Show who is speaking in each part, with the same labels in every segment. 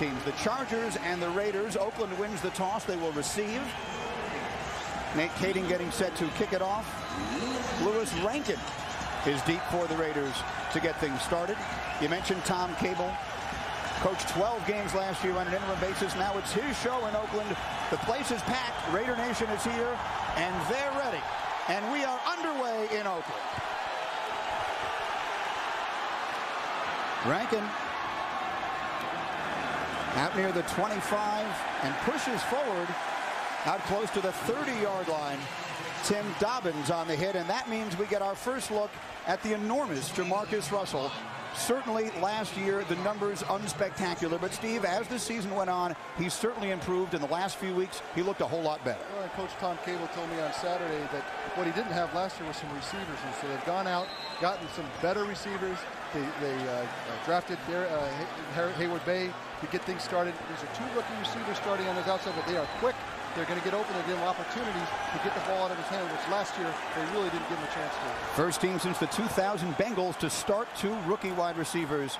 Speaker 1: teams, the Chargers and the Raiders. Oakland wins the toss. They will receive. Nate Kading getting set to kick it off. Lewis Rankin is deep for the Raiders to get things started. You mentioned Tom Cable. Coached 12 games last year on an interim basis. Now it's his show in Oakland. The place is packed. Raider Nation is here, and they're ready. And we are underway in Oakland. Rankin out near the 25 and pushes forward out close to the 30-yard line. Tim Dobbins on the hit, and that means we get our first look at the enormous Jamarcus Russell. Certainly last year the numbers unspectacular, but Steve, as the season went on, he's certainly improved. In the last few weeks he looked a whole lot better.
Speaker 2: Well, Coach Tom Cable told me on Saturday that what he didn't have last year was some receivers, and so they've gone out, gotten some better receivers. They drafted Hayward Bay to get things started. These are two rookie receivers starting on his outside, but they are quick. They're going to get open. They're getting opportunities to get the ball out of his hand, which last year they really didn't give him a chance to.
Speaker 1: First team since the 2000 Bengals to start two rookie wide receivers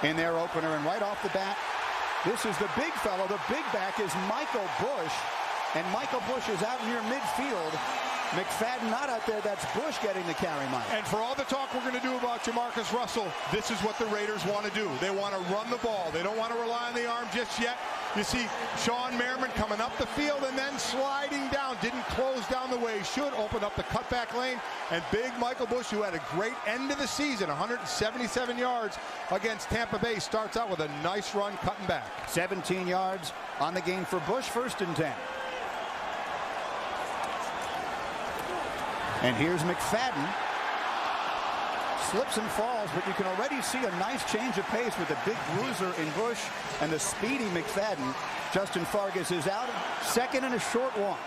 Speaker 1: in their opener. And right off the bat, this is the big fellow. The big back is Michael Bush. And Michael Bush is out near midfield. McFadden not out there. That's Bush getting the carry, Mike.
Speaker 3: And for all the talk we're going to do about Jamarcus Russell, this is what the Raiders want to do. They want to run the ball. They don't want to rely on the arm just yet. You see Sean Merriman coming up the field and then sliding down. Didn't close down the way he should. Open up the cutback lane. And big Michael Bush, who had a great end of the season, 177 yards against Tampa Bay, starts out with a nice run cutting back.
Speaker 1: 17 yards on the game for Bush. 1st and 10. And here's McFadden. Slips and falls, but you can already see a nice change of pace with the big bruiser in Bush and the speedy McFadden. Justin Fargas is out. 2nd and a short one.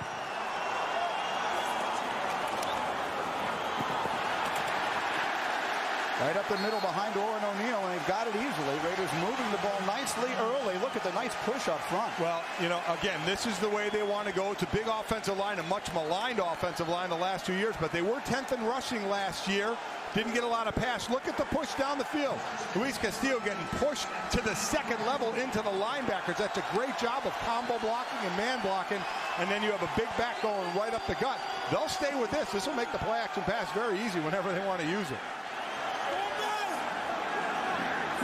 Speaker 1: Right up the middle behind Orrin O'Neal, and they've got it easily. Raiders moving the ball nicely early. Look at the nice push up front.
Speaker 3: Well, you know, again, this is the way they want to go. It's a big offensive line, a much maligned offensive line the last 2 years, but they were 10th in rushing last year. Didn't get a lot of pass. Look at the push down the field. Luis Castillo getting pushed to the 2nd level into the linebackers. That's a great job of combo blocking and man blocking. And then you have a big back going right up the gut. They'll stay with this. This will make the play action pass very easy whenever they want to use it.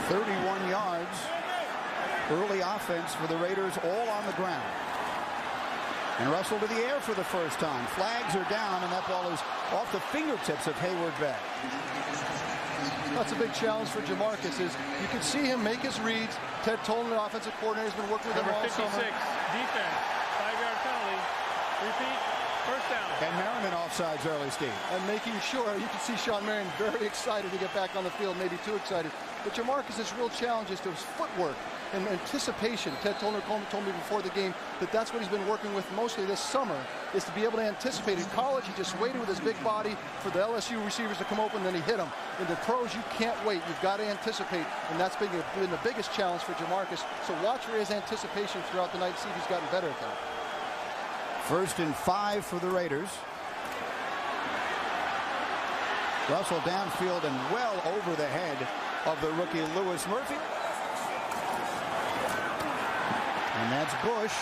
Speaker 1: 31 yards. Early offense for the Raiders, all on the ground. And Russell to the air for the first time. Flags are down, and that ball is off the fingertips of Hayward Bay.
Speaker 2: That's a big challenge for Jamarcus. Is you can see him make his reads. Ted Tolan, the offensive coordinator, has been working with him all
Speaker 4: 56,
Speaker 2: summer.
Speaker 4: defense, 5-yard penalty. Repeat, 1st down.
Speaker 1: And Merriman offsides early, Steve.
Speaker 2: And making sure, you can see Sean Marion very excited to get back on the field, maybe too excited. But Jamarcus' real challenge is to his footwork and anticipation. Ted Tolan told me before the game that that's what he's been working with mostly this summer, is to be able to anticipate. In college, he just waited with his big body for the LSU receivers to come open, then he hit them. In the pros, you can't wait. You've got to anticipate, and that's been the biggest challenge for Jamarcus. So watch for his anticipation throughout the night, see if he's gotten better at that.
Speaker 1: 1st and 5 for the Raiders. Russell downfield and well over the head of the rookie Louis Murphy. And that's Bush,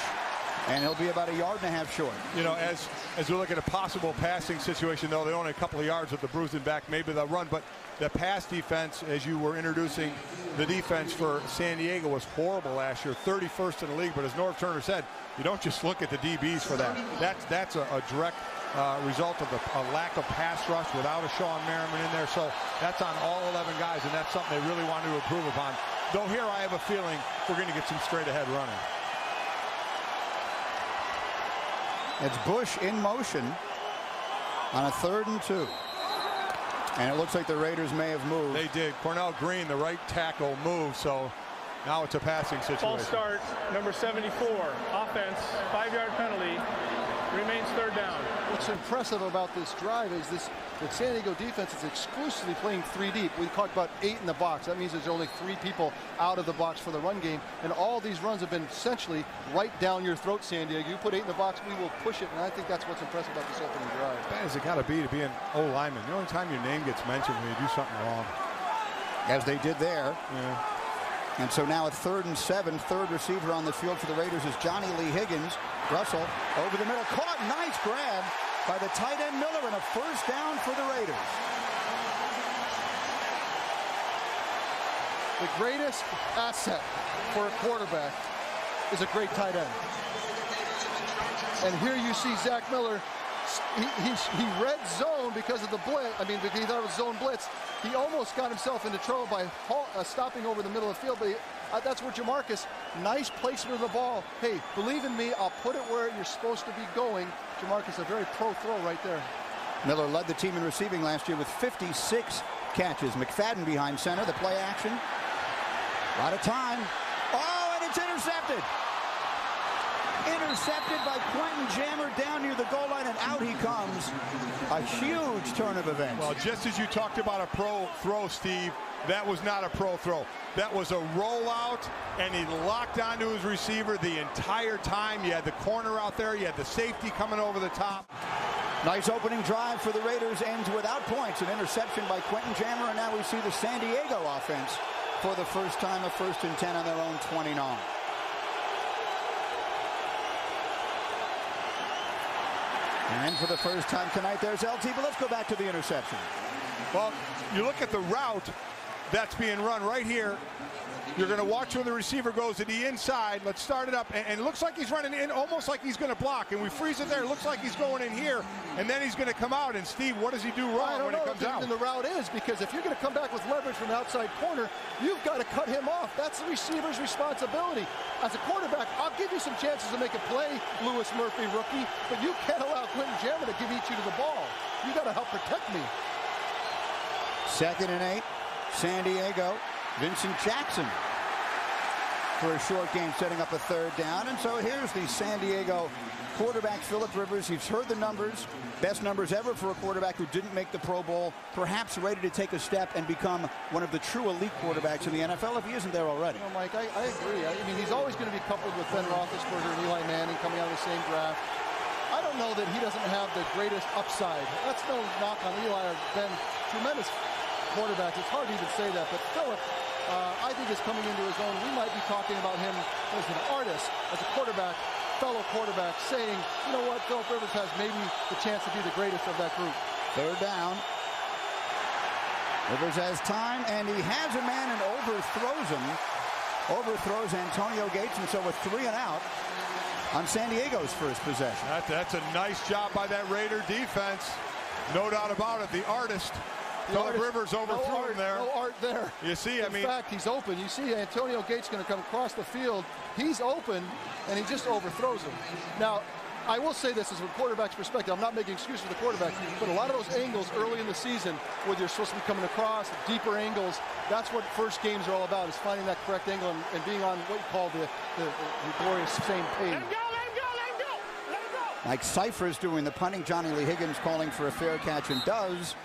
Speaker 1: and he'll be about 1.5 yards short.
Speaker 3: You know, as we look at a possible passing situation, though, they're only a couple of yards with the bruising back. Maybe they'll run, but the pass defense, as you were introducing the defense for San Diego, was horrible last year, 31st in the league. But as Norv Turner said, you don't just look at the DBs for that. That's a direct result of a lack of pass rush without a Sean Merriman in there. So that's on all 11 guys, and that's something they really want to improve upon. Though here I have a feeling we're going to get some straight ahead running.
Speaker 1: It's Bush in motion on a 3rd and 2. And it looks like the Raiders may have moved.
Speaker 3: They did. Cornell Green, the right tackle, moved, so now it's a passing situation.
Speaker 4: False start, number 74. Offense, 5-yard penalty. Remains 3rd down.
Speaker 2: What's impressive about this drive is the San Diego defense is exclusively playing 3 deep. We talked about 8 in the box. That means there's only 3 people out of the box for the run game. And all these runs have been essentially right down your throat, San Diego. You put 8 in the box, we will push it. And I think that's what's impressive about this opening drive.
Speaker 3: As bad as it got to be an O-lineman. The only time your name gets mentioned when you do something wrong.
Speaker 1: As they did there.
Speaker 3: Yeah.
Speaker 1: And so now a 3rd and 7. Third receiver on the field for the Raiders is Johnny Lee Higgins. Russell over the middle. Caught. Nice grab by the tight end Miller, and a first down for the Raiders.
Speaker 2: The greatest asset for a quarterback is a great tight end. And here you see Zach Miller. He read zone because of the blitz. I mean, he thought it was zone blitz. He almost got himself into trouble by stopping over the middle of the field. But that's where Jamarcus, nice placement of the ball. Hey, believe in me, I'll put it where you're supposed to be going. Jamarcus, a very pro throw right there.
Speaker 1: Miller led the team in receiving last year with 56 catches. McFadden behind center. The play action. A lot of time. Oh, and it's intercepted. Intercepted by Quentin Jammer down near the goal line, and out he comes. A huge turn of events.
Speaker 3: Well, just as you talked about a pro throw, Steve, that was not a pro throw. That was a rollout, and he locked onto his receiver the entire time. You had the corner out there. You had the safety coming over the top.
Speaker 1: Nice opening drive for the Raiders, ends without points. An interception by Quentin Jammer, and now we see the San Diego offense for the first time, a 1st and 10 on their own 29. And for the first time tonight, there's LT, but let's go back to the interception.
Speaker 3: Well, you look at the route that's being run right here. You're going to watch when the receiver goes to the inside. Let's start it up. And it looks like he's running in almost like he's going to block. And we freeze it there. It looks like he's going in here. And then he's going to come out. And, Steve, what does he do wrong when he comes out?
Speaker 2: And the route is, because if you're going to come back with leverage from the outside corner, you've got to cut him off. That's the receiver's responsibility. As a quarterback, I'll give you some chances to make a play, Lewis Murphy, rookie. But you can't allow Quentin Jammer to eat you to the ball. You got to help protect me.
Speaker 1: 2nd and 8. San Diego. Vincent Jackson for a short game, setting up a 3rd down. And so here's the San Diego quarterback, Phillip Rivers. He's heard the numbers, best numbers ever for a quarterback who didn't make the Pro Bowl, perhaps ready to take a step and become one of the true elite quarterbacks in the NFL if he isn't there already.
Speaker 2: You know, Mike, I agree. I mean, he's always going to be coupled with Ben Roethlisberger and Eli Manning coming out of the same draft. I don't know that he doesn't have the greatest upside. That's no knock on Eli or Ben. Tremendous quarterbacks. It's hard to even say that, but Phillip, I think, is coming into his own. We might be talking about him as an artist, as a quarterback, fellow quarterback, saying, you know what, Phillip Rivers has maybe the chance to be the greatest of that group.
Speaker 1: 3rd down. Rivers has time, and he has a man and overthrows him. Overthrows Antonio Gates, and so a 3 and out on San Diego's first possession.
Speaker 3: That's a nice job by that Raider defense. No doubt about it. The artist. Phillip Rivers overthrew him there.
Speaker 2: No art there.
Speaker 3: You see,
Speaker 2: In fact, he's open. You see Antonio Gates going to come across the field. He's open, and he just overthrows him. Now, I will say this as a quarterback's perspective. I'm not making excuses for the quarterback, but a lot of those angles early in the season where you're supposed to be coming across, deeper angles, that's what first games are all about, is finding that correct angle and being on what you call the glorious same page.
Speaker 4: Let him go, let him go, let him go, let him go.
Speaker 1: Mike Cypher's doing the punting. Johnny Lee Higgins calling for a fair catch and does.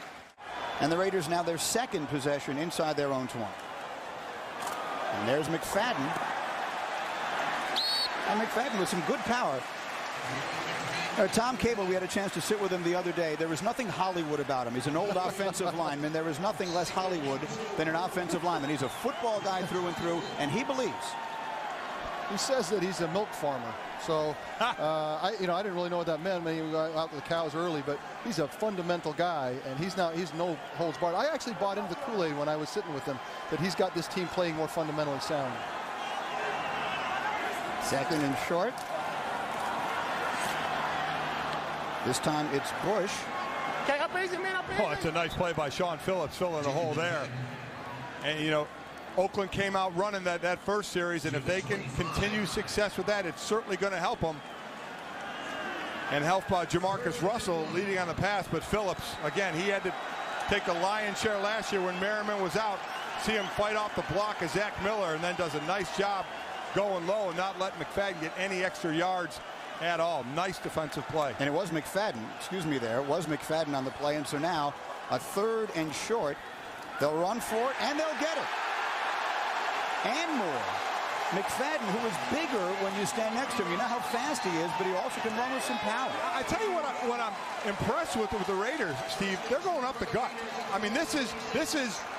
Speaker 1: And the Raiders now their 2nd possession inside their own 20. And there's McFadden. And McFadden with some good power. Tom Cable, we had a chance to sit with him the other day. There was nothing Hollywood about him. He's an old offensive lineman. There is nothing less Hollywood than an offensive lineman. He's a football guy through and through, and he believes.
Speaker 2: He says that he's a milk farmer. So, I didn't really know what that meant. Maybe he got out with the cows early, but he's a fundamental guy, and he's no holds barred. I actually bought into the Kool-Aid when I was sitting with him, that he's got this team playing more fundamentally sound.
Speaker 1: 2nd and short. This time it's Bush.
Speaker 4: Okay, up easy, man, up easy.
Speaker 3: Oh, it's a nice play by Sean Phillips, filling the hole there. And, you know, Oakland came out running that first series, and if they can continue success with that, it's certainly going to help them. And help Jamarcus Russell leading on the pass, but Phillips, again, he had to take the lion's share last year when Merriman was out. See him fight off the block of Zach Miller, and then does a nice job going low and not letting McFadden get any extra yards at all. Nice defensive play.
Speaker 1: And it was McFadden, it was McFadden on the play, and so now a 3rd and short. They'll run for it, and they'll get it. And more. McFadden, who is bigger when you stand next to him. You know how fast he is, but he also can run with some power.
Speaker 3: I tell you what I'm impressed with the Raiders, Steve. They're going up the gut. I mean, this is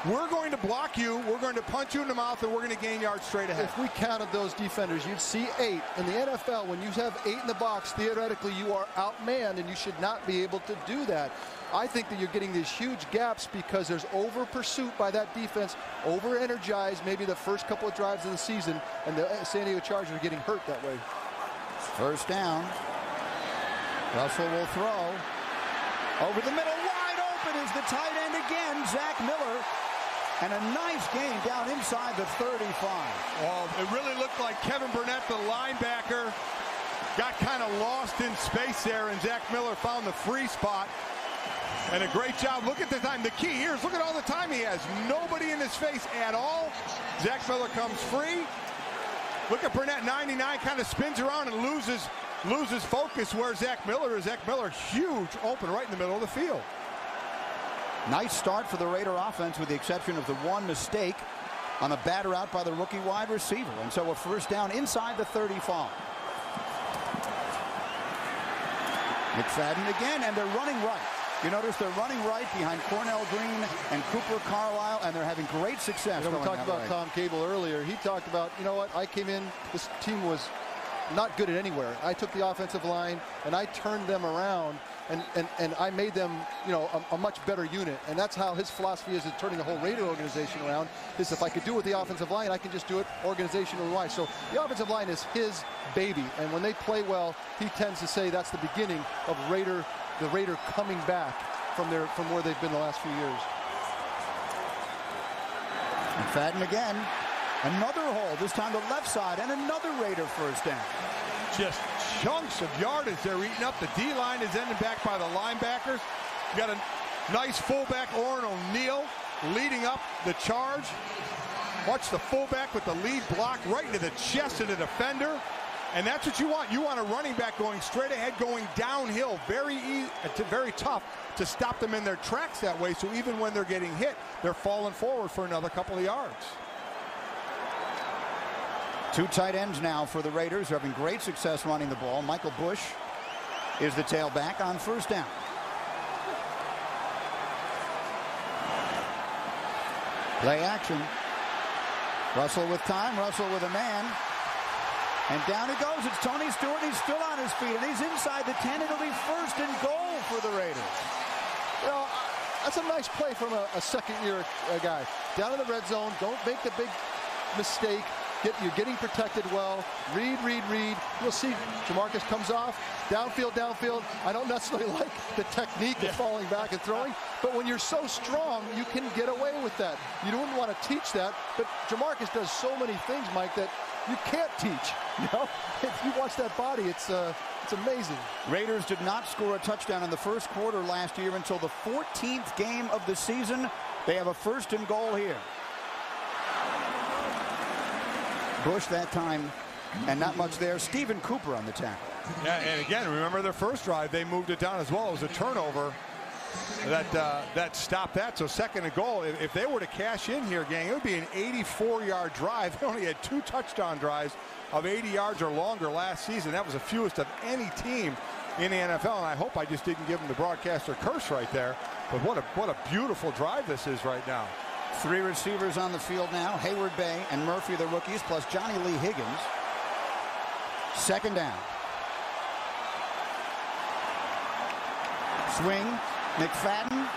Speaker 3: we're going to block you, we're going to punch you in the mouth, and we're going to gain yards straight ahead.
Speaker 2: If we counted those defenders, you'd see 8. In the NFL, when you have 8 in the box, theoretically you are outmanned, and you should not be able to do that. I think that you're getting these huge gaps because there's over pursuit by that defense, over energized maybe the first couple of drives of the season, and the San Diego Chargers are getting hurt that way.
Speaker 1: First down. Russell will throw. Over the middle, wide open is the tight end again, Zach Miller. And a nice gain down inside the 35.
Speaker 3: Well, it really looked like Kevin Burnett, the linebacker, got kind of lost in space there, and Zach Miller found the free spot. And a great job. Look at the time. The key here is look at all the time he has. Nobody in his face at all. Zach Miller comes free. Look at Burnett, 99, kind of spins around and loses focus where Zach Miller is. Zach Miller, huge open right in the middle of the field.
Speaker 1: Nice start for the Raider offense with the exception of the one mistake on a batter out by the rookie wide receiver. And so a first down inside the 35. McFadden again, and they're running right. You notice they're running right behind Cornell Green and Cooper Carlisle, and they're having great success.
Speaker 2: You know, we talked about Tom Cable earlier. He talked about, you know what, I came in, this team was not good at anywhere. I took the offensive line and I turned them around and I made them, you know, a much better unit. And that's how his philosophy is in turning the whole Raider organization around, is if I could do it with the offensive line, I can just do it organizationally wise. So the offensive line is his baby. And when they play well, he tends to say that's the beginning of the Raider coming back from where they've been the last few years.
Speaker 1: McFadden again. Another hole, this time the left side, and another Raider first down.
Speaker 3: Just chunks of yardage they're eating up. The D-line is ending back by the linebackers. You got a nice fullback, Orrin O'Neal, leading up the charge. Watch the fullback with the lead block right into the chest of the defender. And that's what you want. You want a running back going straight ahead, going downhill. Very easy, very tough to stop them in their tracks that way. So even when they're getting hit, they're falling forward for another couple of yards.
Speaker 1: Two tight ends now for the Raiders, who are having great success running the ball. Michael Bush is the tailback on first down. Play action. Russell with time. Russell with a man. And down he goes. It's Tony Stewart. He's still on his feet, and he's inside the 10. It'll be first and goal for the Raiders.
Speaker 2: You know, that's a nice play from a second-year guy. Down in the red zone. Don't make the big mistake. You're getting protected well. Read. You'll see Jamarcus comes off. Downfield. I don't necessarily like the technique of falling back and throwing, but when you're so strong, you can get away with that. You don't want to teach that, but Jamarcus does so many things, Mike, that you can't teach. You know, if you watch that body, it's amazing.
Speaker 1: Raiders did not score a touchdown in the first quarter last year until the 14th game of the season. They have a first and goal here. Bush that time, and not much there. Stephen Cooper on the tackle.
Speaker 3: Yeah, and again, remember their first drive, they moved it down as well. It was a turnover that stopped that. So second and goal. If they were to cash in here, gang, it would be an 84-yard drive. They only had 2 touchdown drives of 80 yards or longer last season. That was the fewest of any team in the NFL, and I hope I just didn't give them the broadcaster curse right there. But what a beautiful drive this is right now.
Speaker 1: 3 receivers on the field now. Hayward Bay and Murphy, the rookies, plus Johnny Lee Higgins. Second down. Swing. McFadden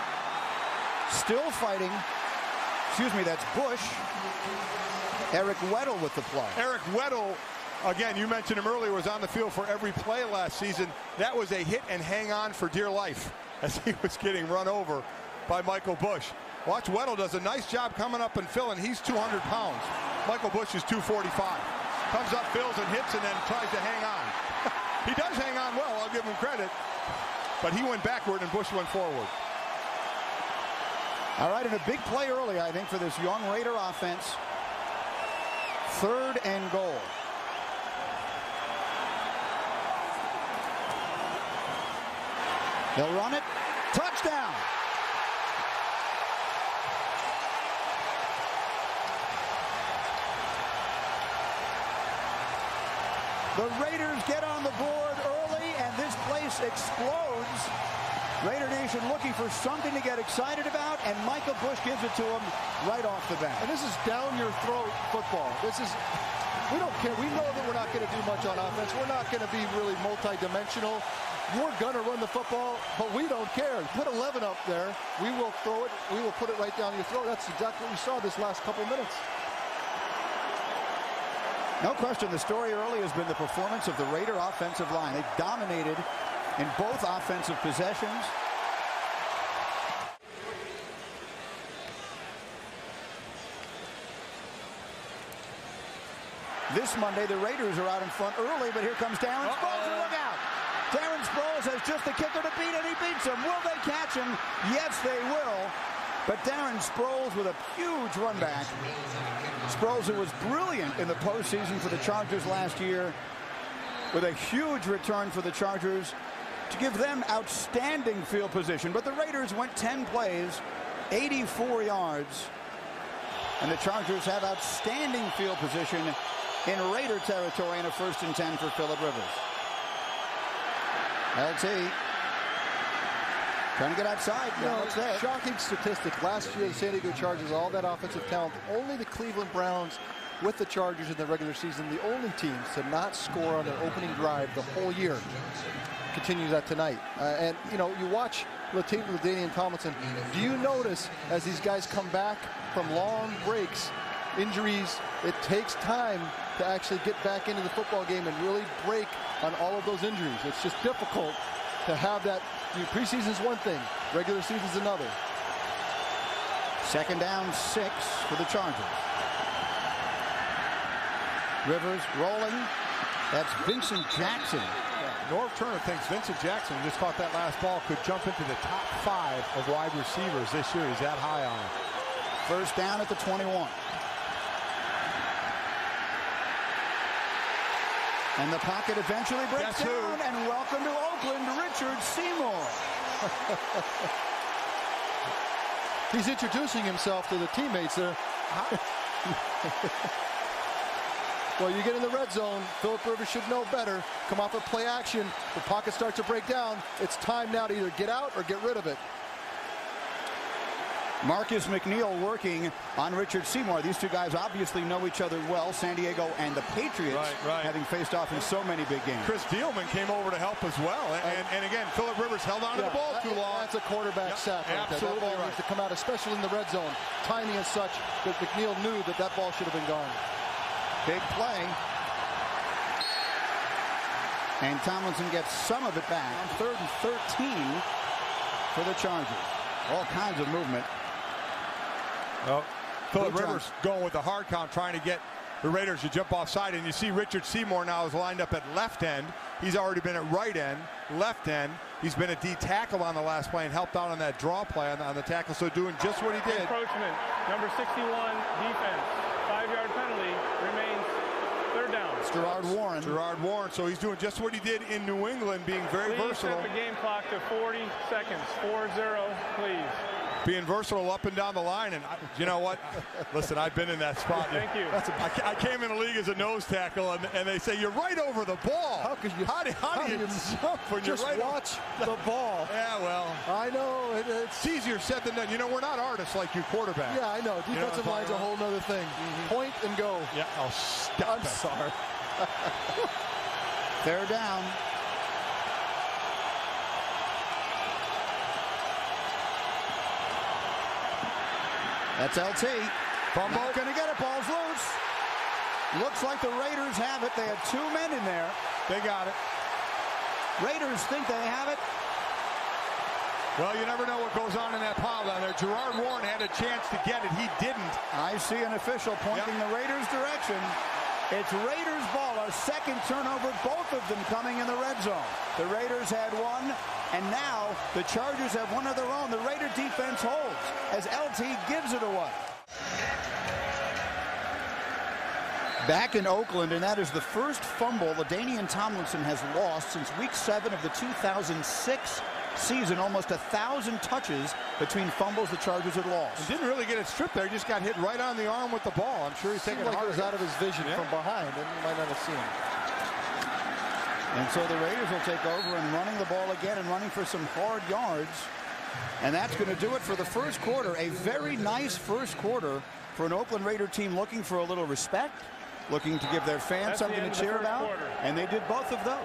Speaker 1: still fighting. Excuse me, that's Bush. Eric Weddle with the play.
Speaker 3: Eric Weddle, again, you mentioned him earlier, was on the field for every play last season. That was a hit and hang on for dear life as he was getting run over by Michael Bush. Watch, Weddle does a nice job coming up and filling. He's 200 pounds. Michael Bush is 245. Comes up, fills, and hits, and then tries to hang on. He does hang on well, I'll give him credit. But he went backward and Bush went forward.
Speaker 1: All right, and a big play early, I think, for this young Raider offense. Third and goal. They'll run it. Touchdown. The Raiders get on the board early, and this place explodes. Raider Nation looking for something to get excited about, and Michael Bush gives it to them right off the bat.
Speaker 2: And this is down your throat football. We don't care. We know that we're not going to do much on offense. We're not going to be really multi-dimensional. We're going to run the football, but we don't care. Put 11 up there. We will throw it. We will put it right down your throat. That's exactly what we saw this last couple minutes.
Speaker 1: No question, the story early has been the performance of the Raider offensive line. They dominated in both offensive possessions. This Monday, the Raiders are out in front early, but here comes Darren Sproles, and look out! Darren Sproles has just the kicker to beat, and he beats him. Will they catch him? Yes, they will. But Darren Sproles with a huge run back. Sproles, who was brilliant in the postseason for the Chargers last year, with a huge return for the Chargers to give them outstanding field position. But the Raiders went 10 plays, 84 yards, and the Chargers have outstanding field position in Raider territory in a 1st and 10 for Phillip Rivers. LT trying to get outside.
Speaker 2: Shocking statistic. Last year, the San Diego Chargers, all that offensive talent, only the Cleveland Browns with the Chargers in the regular season, the only teams to not score on their opening drive the whole year. Continues that tonight. And, you know, you watch LaDainian Tomlinson. Do you notice as these guys come back from long breaks, injuries, it takes time to actually get back into the football game and really break on all of those injuries. It's just difficult to have that. Preseason's one thing, regular season's another.
Speaker 1: 2nd down, 6 for the Chargers. Rivers rolling. That's Vincent Jackson.
Speaker 3: Norv Turner thinks Vincent Jackson, who just caught that last ball, could jump into the top 5 of wide receivers this year. He's that high on him.
Speaker 1: 1st down at the 21. And the pocket eventually breaks down. And welcome to Oakland, Richard Seymour.
Speaker 2: He's introducing himself to the teammates there. Well, you get in the red zone. Phillip Rivers should know better. Come off of play action. The pocket starts to break down. It's time now to either get out or get rid of it.
Speaker 1: Marcus McNeil working on Richard Seymour. These two guys obviously know each other well. San Diego and the Patriots, having faced off in so many big games.
Speaker 3: Chris Thielman came over to help as well. And again, Phillip Rivers held on to the ball too long.
Speaker 2: That's a quarterback sack.
Speaker 3: Absolutely
Speaker 2: that ball needs to come out, especially in the red zone. Timing is such that McNeil knew that that ball should have been gone.
Speaker 1: Big play. And Tomlinson gets some of it back on 3rd and 13 for the Chargers. All kinds of movement.
Speaker 3: Well, Phillip Rivers going with the hard count, trying to get the Raiders to jump offside. And you see Richard Seymour now is lined up at left end. He's already been at right end, left end. He's been a D tackle on the last play and helped out on that draw play on the tackle. So doing just what he did.
Speaker 4: Encroachment, number 61, defense. 5-yard penalty, remains 3rd down.
Speaker 1: It's Gerard Warren.
Speaker 3: Gerard Warren. So he's doing just what he did in New England, being very versatile.
Speaker 4: Set the game clock to 40 seconds. 4-0, please.
Speaker 3: Being versatile up and down the line. And you know what? Listen, I've been in that spot.
Speaker 4: Thank you.
Speaker 3: I came in the league as a nose tackle, and they say you're right over the ball.
Speaker 2: How could you?
Speaker 3: How do you jump when
Speaker 2: just
Speaker 3: you're right
Speaker 2: watch the ball?
Speaker 3: Yeah, well,
Speaker 2: I know
Speaker 3: it's easier said than done. You know, we're not artists like you quarterback.
Speaker 2: Yeah, I know. Defensive line's a whole nother thing. Point and go.
Speaker 3: Yeah. Oh, stop.
Speaker 2: I'm sorry.
Speaker 1: 3rd down. That's LT.
Speaker 3: Fumble.
Speaker 1: Not going to get it. Ball's loose. Looks like the Raiders have it. They had 2 men in there.
Speaker 3: They got it.
Speaker 1: Raiders think they have it.
Speaker 3: Well, you never know what goes on in that pile down there. Gerard Warren had a chance to get it. He didn't.
Speaker 1: I see an official pointing the Raiders' direction. It's Raiders ball. A 2nd turnover, both of them coming in the red zone. The Raiders had 1, and now the Chargers have 1 of their own. The Raider defense holds as LT gives it away. Back in Oakland, and that is the first fumble LaDainian Tomlinson has lost since week 7 of the 2006 season. Almost 1,000 touches between fumbles the Chargers had lost.
Speaker 3: He didn't really get it stripped there. He just got hit right on the arm with the ball. I'm sure he's taking
Speaker 2: like
Speaker 3: it
Speaker 2: was out of his vision from behind, and you might not have seen him.
Speaker 1: And so the Raiders will take over and running the ball again and running for some hard yards. And that's going to do it for the first quarter. A very nice first quarter for an Oakland Raider team looking for a little respect, looking to give their fans something to cheer about. And they did both of those.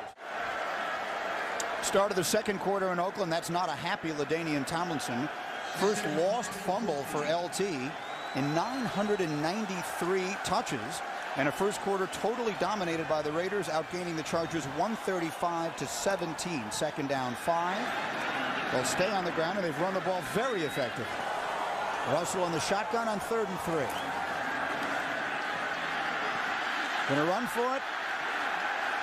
Speaker 1: Start of the second quarter in Oakland. That's not a happy LaDainian Tomlinson. First lost fumble for LT in 993 touches. And a first quarter totally dominated by the Raiders, outgaining the Chargers 135-17. Second down 5. They'll stay on the ground, and they've run the ball very effectively. Russell on the shotgun on 3rd and 3. Going to run for it,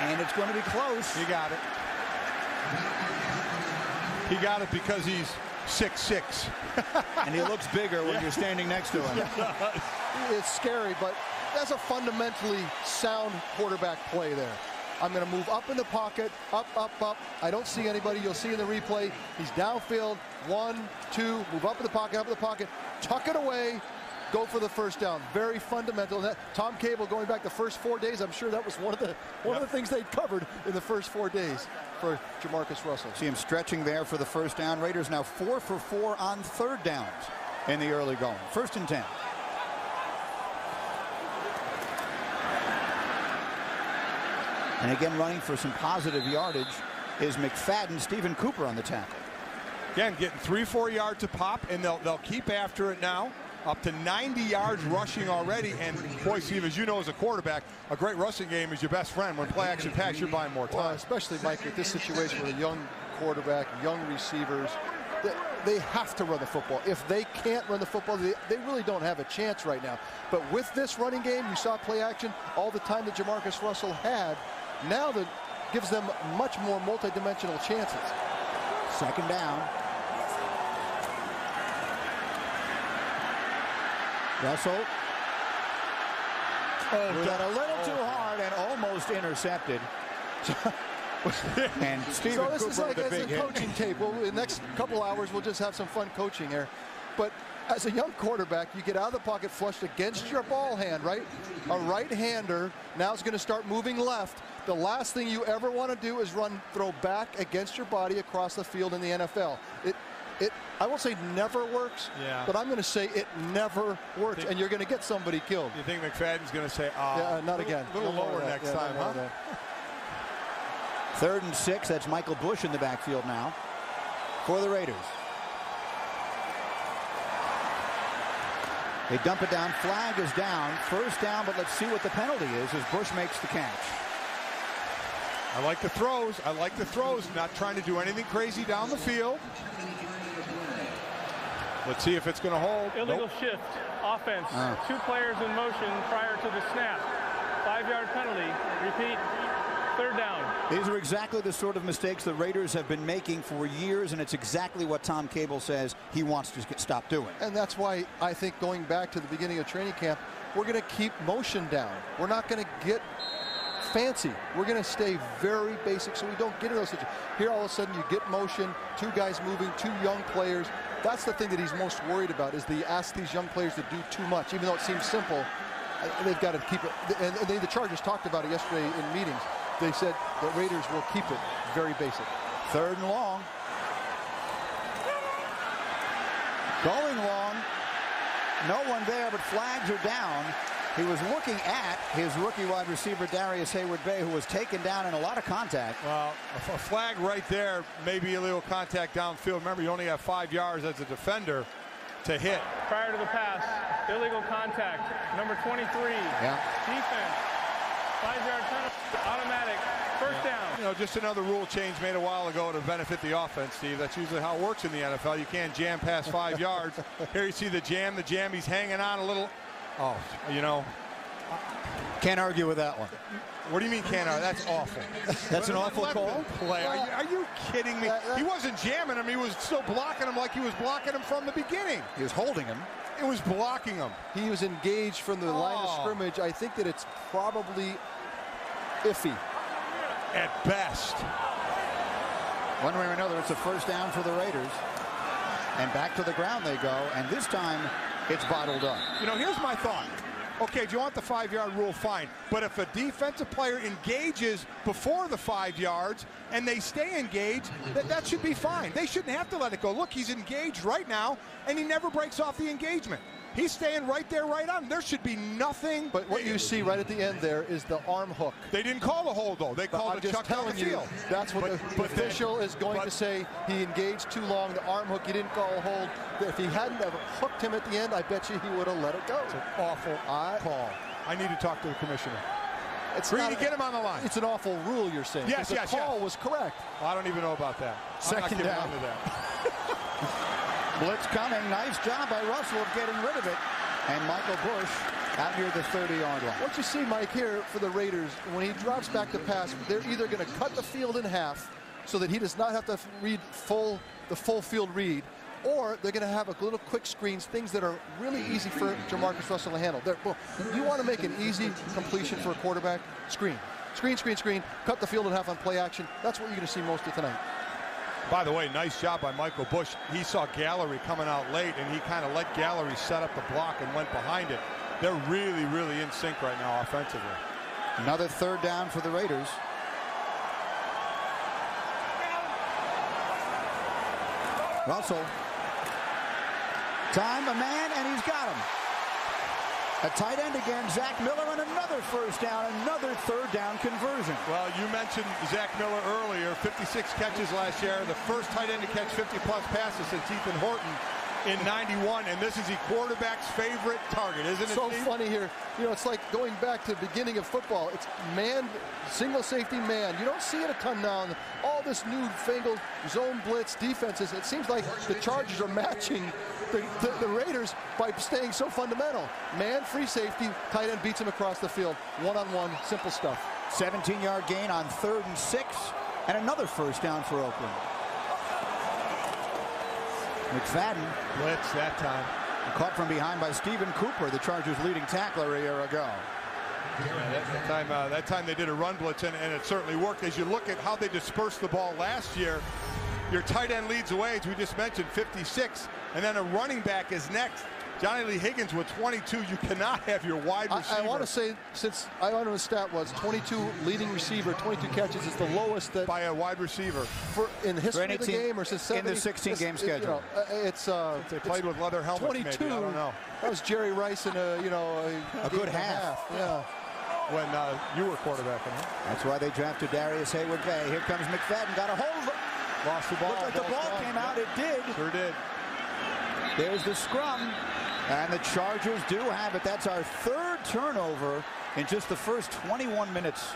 Speaker 1: and it's going to be close.
Speaker 3: He got it. He got it because he's 6'6".
Speaker 1: And he looks bigger when you're standing next to him.
Speaker 2: It's scary, but that's a fundamentally sound quarterback play there. I'm going to move up in the pocket, up, up, up. I don't see anybody. You'll see in the replay. He's downfield. 1, 2, move up in the pocket, tuck it away, go for the first down. Very fundamental. That, Tom Cable going back the first 4 days, I'm sure that was one of the things they covered in the first 4 days for Jamarcus Russell.
Speaker 1: See him stretching there for the first down. Raiders now 4 for 4 on 3rd downs in the early going. 1st and 10. And again, running for some positive yardage is McFadden. Stephen Cooper on the tackle.
Speaker 3: Again, getting 3-4 yards a pop, and they'll keep after it now. Up to 90 yards rushing already. And boy, Steve, as you know as a quarterback, a great rushing game is your best friend. When play action pass, you're buying more time.
Speaker 2: Well, especially, Mike, with this situation with a young quarterback, young receivers, they have to run the football. If they can't run the football, they really don't have a chance right now. But with this running game, you saw play action all the time that Jamarcus Russell had. Now that gives them much more multi-dimensional chances.
Speaker 1: 2nd down. Russell got a little too hard and almost intercepted. And Stephen
Speaker 2: so this
Speaker 1: Cooper
Speaker 2: is like
Speaker 1: with a big
Speaker 2: as a
Speaker 1: hit.
Speaker 2: coaching tape. Well, in the next couple hours, we'll just have some fun coaching here. But as a young quarterback, you get out of the pocket flushed against your ball hand, right? A right-hander now is going to start moving left. The last thing you ever want to do is throw back against your body across the field in the NFL. I won't say never works, but I'm going to say it never works, and you're going to get somebody killed.
Speaker 3: You think McFadden's going to say,
Speaker 2: not again.
Speaker 3: A little lower next time, huh?
Speaker 1: 3rd and 6. That's Michael Bush in the backfield now for the Raiders. They dump it down. Flag is down. First down, but let's see what the penalty is as Bush makes the catch.
Speaker 3: I like the throws. Not trying to do anything crazy down the field. Let's see if it's going to hold.
Speaker 4: Illegal shift. Offense. 2 players in motion prior to the snap. 5-yard penalty. Repeat. 3rd down.
Speaker 1: These are exactly the sort of mistakes the Raiders have been making for years, and it's exactly what Tom Cable says he wants to stop doing.
Speaker 2: And that's why I think going back to the beginning of training camp, we're going to keep motion down. We're not going to get fancy. We're going to stay very basic so we don't get in those situations. Here all of a sudden you get motion, 2 guys moving, 2 young players. That's the thing that he's most worried about, is they ask these young players to do too much. Even though it seems simple, they've got to keep it. And the Chargers talked about it yesterday in meetings. They said the Raiders will keep it very basic.
Speaker 1: 3rd and long. Going long. No one there, but flags are down. He was looking at his rookie wide receiver, Darius Hayward-Bay, who was taken down in a lot of contact.
Speaker 3: Well, a flag right there, maybe illegal contact downfield. Remember, you only have 5 yards as a defender to hit.
Speaker 4: Prior to the pass, illegal contact. Number 23. Defense. 5-yard penalty. Automatic. First down.
Speaker 3: You know, just another rule change made a while ago to benefit the offense, Steve. That's usually how it works in the NFL. You can't jam past 5 yards. Here you see the jam. He's hanging on a little. Oh, you know.
Speaker 1: Can't argue with that one.
Speaker 3: What do you mean can't argue? That's awful.
Speaker 1: That's an awful call?
Speaker 3: Play. Are you kidding me? He wasn't jamming him. He was still blocking him like he was blocking him from the beginning.
Speaker 1: He was holding him.
Speaker 3: It was blocking him.
Speaker 2: He was engaged from the line of scrimmage. I think that it's probably iffy.
Speaker 3: At best.
Speaker 1: One way or another, it's a first down for the Raiders. And back to the ground they go. And this time, it's bottled up.
Speaker 3: You know, here's my thought. Okay, if you want the 5-yard rule, fine. But if a defensive player engages before the 5 yards and they stay engaged, that should be fine. They shouldn't have to let it go. Look, he's engaged right now, and he never breaks off the engagement. He's staying right there, right on. There should be nothing.
Speaker 2: But what you see right at the end there is the arm hook.
Speaker 3: They didn't call a hold, though. They called a chuck down the field.
Speaker 2: That's what the official is going to say. He engaged too long. The arm hook, he didn't call a hold. If he hadn't have hooked him at the end, I bet you he would have let it go.
Speaker 3: It's an awful call. I need to talk to the commissioner. Greedy, get him on the line.
Speaker 2: It's an awful rule, you're saying.
Speaker 3: Yes,
Speaker 2: the call was correct.
Speaker 3: Well, I don't even know about that.
Speaker 1: Second down. Blitz coming. Nice job by Russell of getting rid of it. And Michael Bush out near the 30-yard line.
Speaker 2: What you see, Mike, here for the Raiders, when he drops back to pass, they're either going to cut the field in half so that he does not have to read the full field read, or they're going to have a little quick screens, things that are really easy for Jamarcus Russell to handle. You want to make an easy completion for a quarterback? Screen. Screen, screen, screen. Cut the field in half on play action. That's what you're going to see most of tonight.
Speaker 3: By the way, nice job by Michael Bush. He saw Gallery coming out late, and he kind of let Gallery set up the block and went behind it. They're really, really in sync right now offensively.
Speaker 1: Another third down for the Raiders. Russell. Time, a man, and he's got him. A tight end again, Zach Miller, and another first down, another third down conversion.
Speaker 3: Well, you mentioned Zach Miller earlier, 56 catches last year, the first tight end to catch 50-plus passes since Ethan Horton in 91, and this is the quarterback's favorite target, isn't it,
Speaker 2: So
Speaker 3: Steve?
Speaker 2: funny here. You know, it's like going back to the beginning of football. It's man, single safety man. You don't see it a ton now. All this newfangled zone blitz defenses, it seems like the Chargers are matching the Raiders by staying so fundamental. Man, free safety, tight end beats him across the field. One-on-one, simple stuff.
Speaker 1: 17-yard gain on 3rd and 6, and another first down for Oakland. McFadden.
Speaker 3: Blitz that time.
Speaker 1: Caught from behind by Stephen Cooper, the Chargers' leading tackler a year ago.
Speaker 3: Yeah, that time they did a run blitz, and it certainly worked. As you look at how they dispersed the ball last year, your tight end leads the way, as we just mentioned, 56, and then a running back is next. Johnny Lee Higgins with 22. You cannot have your wide receiver.
Speaker 2: I want to say, since I don't know the stat was 22 leading receiver, 22 catches is the lowest that
Speaker 3: by a wide receiver
Speaker 2: in the history of the game, or since 70,
Speaker 1: in the 16-game schedule.
Speaker 3: They played with leather helmets.
Speaker 2: 22.
Speaker 3: Maybe. I don't know.
Speaker 2: That was Jerry Rice in a
Speaker 1: good half.
Speaker 2: Yeah.
Speaker 3: When you were quarterbacking. Huh?
Speaker 1: That's why they drafted Darius Hayward-Bay. Here comes McFadden. Got a hold of it.
Speaker 3: Lost the ball.
Speaker 1: Looked like the ball came out. It did.
Speaker 3: Sure did.
Speaker 1: There's the scrum. And the Chargers do have it. That's our 3rd turnover in just the first 21 minutes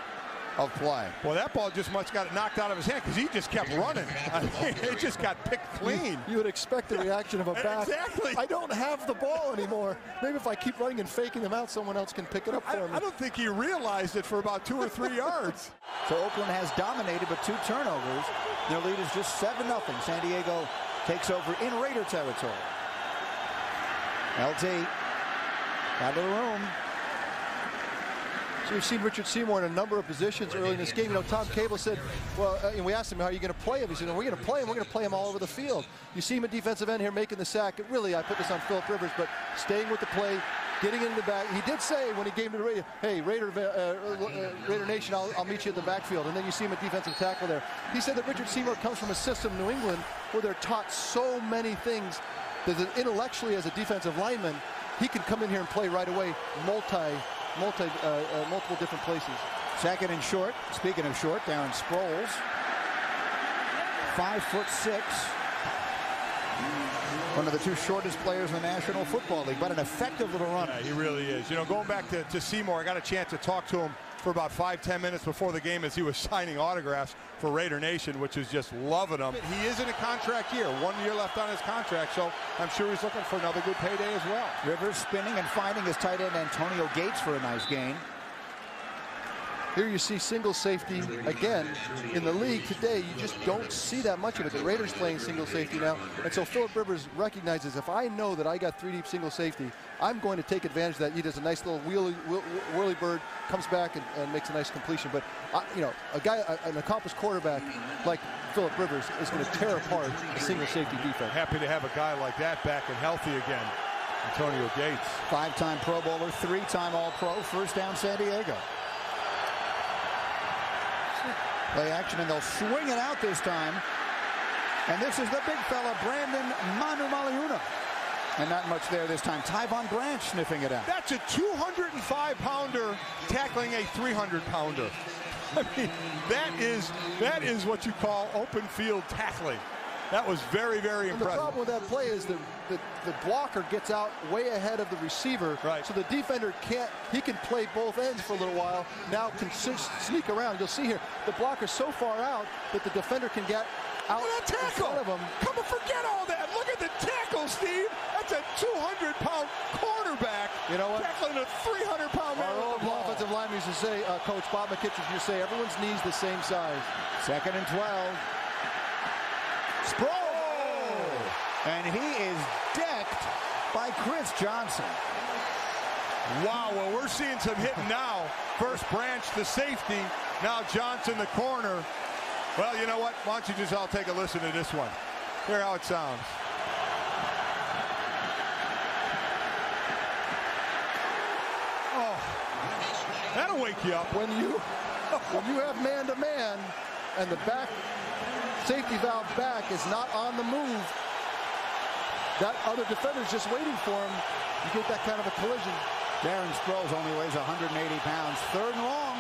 Speaker 1: of play.
Speaker 3: Well, that ball just much got knocked out of his hand because he just kept running. I mean, it just got picked clean.
Speaker 2: You would expect the reaction of a back.
Speaker 3: Exactly.
Speaker 2: I don't have the ball anymore. Maybe if I keep running and faking them out, someone else can pick it up for me.
Speaker 3: I don't think he realized it for about 2 or 3 yards.
Speaker 1: So Oakland has dominated, but 2 turnovers. Their lead is just 7-0. San Diego takes over in Raider territory. LT out of the room.
Speaker 2: So we've seen Richard Seymour in a number of positions early in this game. You know, Tom Cable said, well, and we asked him, how are you going to play him? He said, no, we're going to play him. We're going to play him all over the field. You see him at defensive end here making the sack. Really, I put this on Philip Rivers, but staying with the play, getting in the back. He did say when he gave him the radio, hey, Raider Nation, I'll meet you at the backfield. And then you see him at defensive tackle there. He said that Richard Seymour comes from a system, New England, where they're taught so many things that intellectually as a defensive lineman, he can come in here and play right away multiple different places.
Speaker 1: 2nd and short. Speaking of short, Darren Sproles, 5'6", one of the 2 shortest players in the National Football League, but an effective little runner.
Speaker 3: Yeah, he really is. You know, going back to Seymour, I got a chance to talk to him for about 5-10 minutes before the game as he was signing autographs for Raider Nation, which is just loving him. He is in a contract year, 1 year left on his contract, so I'm sure he's looking for another good payday as well.
Speaker 1: Rivers spinning and finding his tight end Antonio Gates for a nice gain.
Speaker 2: Here you see single safety again in the league today. You just don't see that much of it. The Raiders playing single safety now, and so Philip Rivers recognizes if I know that I got 3 deep single safety, I'm going to take advantage of that. He does a nice little whirly bird, comes back and makes a nice completion. But you know, an accomplished quarterback like Philip Rivers is going to tear apart a single safety defense.
Speaker 3: Happy to have a guy like that back and healthy again. Antonio Gates.
Speaker 1: 5-time Pro Bowler, 3-time All-Pro, first down San Diego. Play action, and they'll swing it out this time. And this is the big fella, Brandon Manu Maliuna. And not much there this time. Tyvon Branch sniffing it out.
Speaker 3: That's a 205-pounder tackling a 300-pounder. I mean, that is what you call open field tackling. That was very, very impressive.
Speaker 2: The problem with that play is the blocker gets out way ahead of the receiver.
Speaker 3: Right.
Speaker 2: So the defender he can play both ends for a little while. Now can sneak around. You'll see here, the blocker's so far out that the defender can get out in front of him.
Speaker 3: Come on, forget all that. Look at the tackle, Steve. That's a 200-pound quarterback.
Speaker 2: You know what?
Speaker 3: Tackling a 300-pound man.
Speaker 2: Our old offensive lineman used to say, Coach Bob McKittrick used to say, everyone's knees the same size.
Speaker 1: 2nd and 12. Sproul! And he is decked by Chris Johnson.
Speaker 3: Wow, well, we're seeing some hitting now. First Branch, the safety. Now Johnson, the corner. Well, you know what? Why don't you just all take a listen to this one. Hear how it sounds. Oh, that'll wake you up.
Speaker 2: When you have man-to-man and the back safety valve back is not on the move, that other defender's just waiting for him. You get that kind of a collision.
Speaker 1: Darren Sproles only weighs 180 pounds. 3rd and long.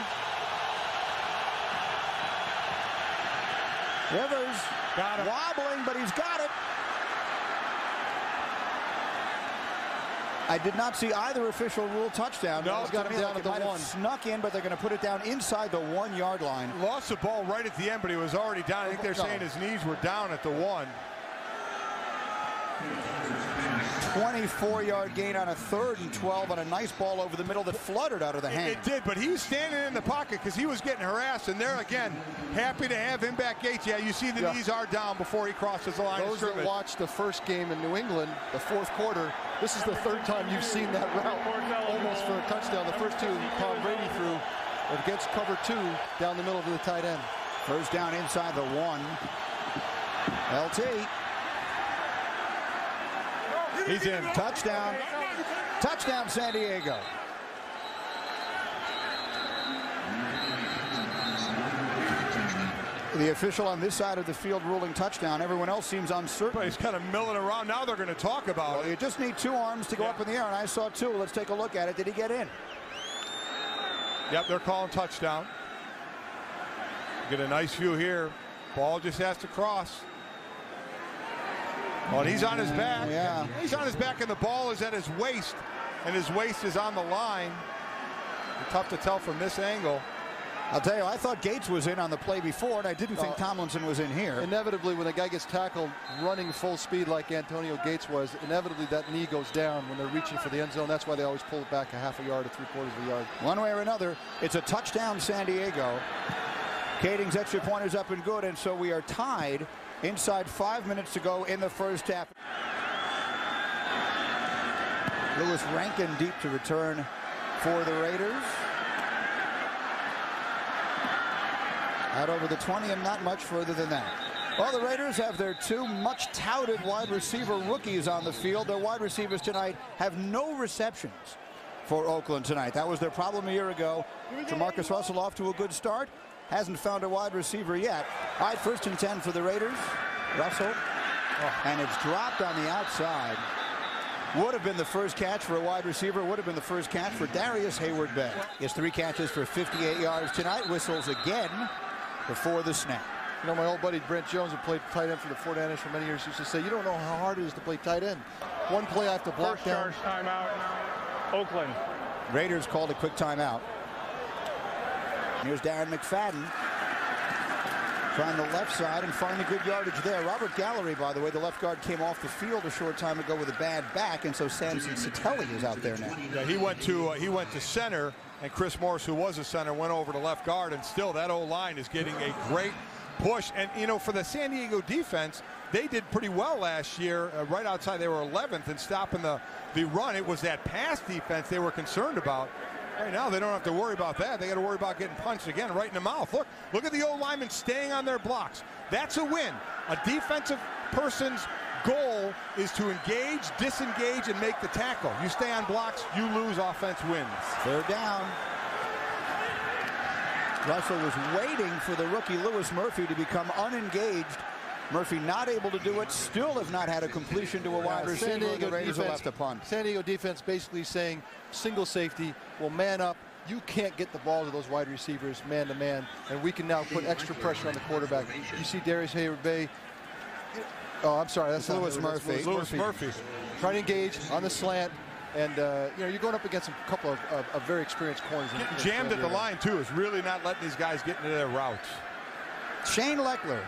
Speaker 1: Rivers
Speaker 3: got him.
Speaker 1: Wobbling, but he's got it. I did not see either official rule touchdown.
Speaker 2: No, he's got him down at the 1.
Speaker 1: Snuck in, but they're going to put it down inside the 1-yard line.
Speaker 3: Lost the ball right at the end, but he was already down. I think they're saying his knees were down at the 1.
Speaker 1: 24-yard gain on a 3rd and 12 on a nice ball over the middle that fluttered out of the hand.
Speaker 3: It did, but he's standing in the pocket because he was getting harassed, and they're, again, happy to have him back, Gates. Yeah, you see the knees are down before he crosses the line of scrimmage.
Speaker 2: Those that watched the first game in New England, the 4th quarter, this is the 3rd time you've seen that route almost for a touchdown. The first 2 Tom Brady threw against cover 2 down the middle of the tight end.
Speaker 1: First down inside the 1. LT.
Speaker 3: He's in.
Speaker 1: Touchdown. Touchdown, San Diego. The official on this side of the field ruling touchdown. Everyone else seems uncertain.
Speaker 3: But he's kind of milling around. Now they're going to talk about
Speaker 1: it. You just need 2 arms to go up in the air, and I saw 2. Let's take a look at it. Did he get in?
Speaker 3: Yep, they're calling touchdown. Get a nice view here. Ball just has to cross. Oh, and he's on his back.
Speaker 1: Yeah.
Speaker 3: He's on his back, and the ball is at his waist, and his waist is on the line. Tough to tell from this angle.
Speaker 1: I'll tell you, I thought Gates was in on the play before, and I didn't think Tomlinson was in here.
Speaker 2: Inevitably, when a guy gets tackled running full speed like Antonio Gates was, inevitably that knee goes down when they're reaching for the end zone. That's why they always pull it back a half a yard to 3/4 of a yard.
Speaker 1: One way or another, it's a touchdown, San Diego. Kading's extra point is up and good, and so we are tied inside 5 minutes to go in the first half. Lewis Rankin deep to return for the Raiders. Out over the 20 and not much further than that. Well, the Raiders have their 2 much touted wide receiver rookies on the field. Their wide receivers tonight have no receptions for Oakland tonight. That was their problem a year ago. Jamarcus Russell off to a good start. Hasn't found a wide receiver yet. All right, 1st and 10 for the Raiders. Russell. And it's dropped on the outside. Would have been the first catch for a wide receiver. Would have been the first catch for Darius Hayward-Bay. He has 3 catches for 58 yards tonight. Whistles again before the snap.
Speaker 2: You know, my old buddy Brent Jones, who played tight end for the 49ers for many years, used to say, you don't know how hard it is to play tight end. One play I have to block down.
Speaker 4: First charge timeout, Oakland.
Speaker 1: Raiders called a quick timeout. Here's Darren McFadden trying the left side and finding good yardage there. Robert Gallery, by the way, the left guard, came off the field a short time ago with a bad back, and so Samson Satelli is out there now.
Speaker 3: Yeah, he went to center, and Chris Morris, who was a center, went over to left guard, and still that O-line is getting a great push. And, you know, for the San Diego defense, they did pretty well last year. Right outside, they were 11th in stopping the run. It was that pass defense they were concerned about. Right now, they don't have to worry about that. They got to worry about getting punched again right in the mouth. Look at the O-linemen staying on their blocks. That's a win. A defensive person's goal is to engage, disengage, and make the tackle. You stay on blocks, you lose, offense wins.
Speaker 1: Third down. Russell was waiting for the rookie Louis Murphy to become unengaged. Murphy not able to do it, still have not had a completion to a wide receiver.
Speaker 2: San Diego
Speaker 1: the Raiders will have to punt.
Speaker 2: San Diego defense basically saying single safety, will man up. You can't get the ball to those wide receivers man to man, and we can now put extra pressure on the quarterback. You see Darius Hayward-Bay. Oh, I'm sorry, that's
Speaker 1: Louis Murphy.
Speaker 3: Louis Murphy.
Speaker 2: Trying to engage on the slant, and you know, you're going up against a couple of very experienced corners.
Speaker 3: Getting jammed at the line too is really not letting these guys get into their routes.
Speaker 1: Shane Leckler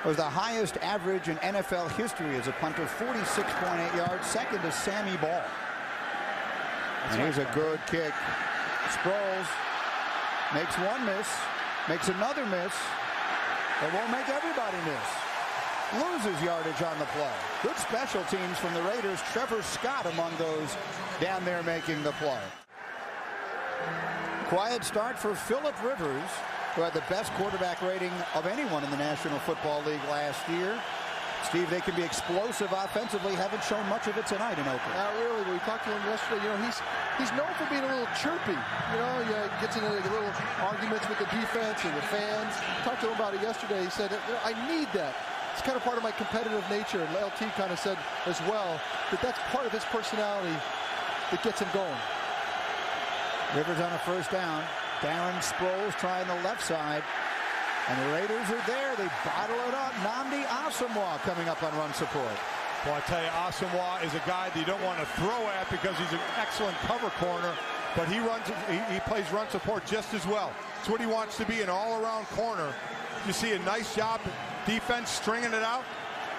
Speaker 1: was the highest average in NFL history as a punter, 46.8 yards. Second to Sammy Ball. And here's a good kick. Sproles makes one miss, makes another miss, but won't make everybody miss. Loses yardage on the play. Good special teams from the Raiders. Trevor Scott among those down there making the play. Quiet start for Phillip Rivers, who had the best quarterback rating of anyone in the National Football League last year. Steve, they can be explosive offensively. Haven't shown much of it tonight in Oakland.
Speaker 2: Not really. We talked to him yesterday. You know, he's known for being a little chirpy. You know, he gets into little arguments with the defense and the fans. Talked to him about it yesterday. He said, you know, I need that. It's kind of part of my competitive nature. And LT kind of said as well that that's part of his personality that gets him going.
Speaker 1: Rivers on a first down. Darren Sproles trying the left side. And the Raiders are there. They bottle it up. Nnamdi Asomugha coming up on run support.
Speaker 3: Well, I tell you, Asomugha is a guy that you don't want to throw at because he's an excellent cover corner, but he plays run support just as well. It's what he wants to be, an all-around corner. You see a nice job, defense stringing it out,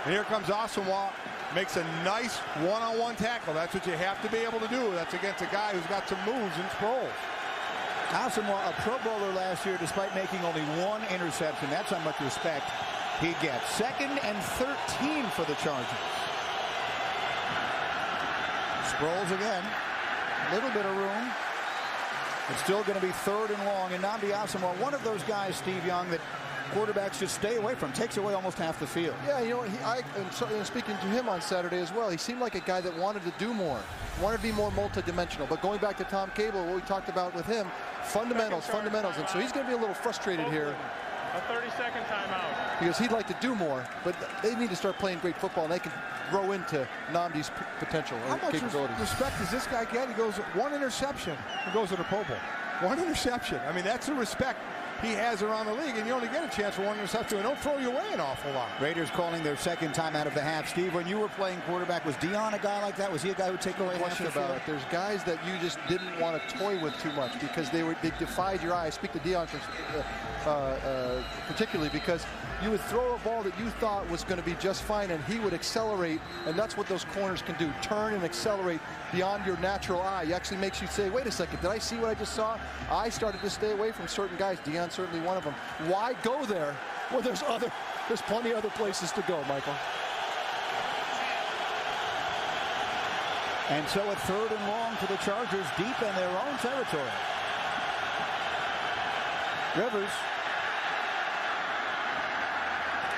Speaker 3: and here comes Asomugha, makes a nice one-on-one tackle. That's what you have to be able to do. That's against a guy who's got some moves in Sproles.
Speaker 1: Asomugha, a Pro Bowler last year, despite making only one interception. That's how much respect he gets. 2nd and 13 for the Chargers. Sproles again. A little bit of room. It's still going to be 3rd and long. And Nnamdi Asomugha, one of those guys, Steve Young, that quarterbacks just stay away from. Takes away almost half the field.
Speaker 2: Yeah, you know, and speaking to him on Saturday as well, he seemed like a guy that wanted to do more. Wanted to be more multidimensional. But going back to Tom Cable, what we talked about with him, fundamentals. And so he's going to be a little frustrated here.
Speaker 4: A 30-second timeout.
Speaker 2: Because he'd like to do more, but they need to start playing great football, and they can grow into Nnamdi's potential or capabilities.
Speaker 3: How much respect does this guy get? He goes one interception and goes to the Pro Bowl. One interception. I mean, that's the respect he has around the league, and you only get a chance for one interception, and don't throw you away an awful lot.
Speaker 1: Raiders calling their 2nd time out of the half. Steve, when you were playing quarterback, was Dion a guy like that? Was he a guy who would take away half the field?
Speaker 2: There's guys that you just didn't want to toy with too much because they defied your eye. I speak to Dion particularly because you would throw a ball that you thought was going to be just fine, and he would accelerate, and that's what those corners can do. Turn and accelerate beyond your natural eye. It actually makes you say, wait a second, did I see what I just saw? I started to stay away from certain guys. Dion's certainly one of them. Why go there? Well, there's plenty of other places to go, Michael.
Speaker 1: And so a 3rd and long for the Chargers, deep in their own territory. Rivers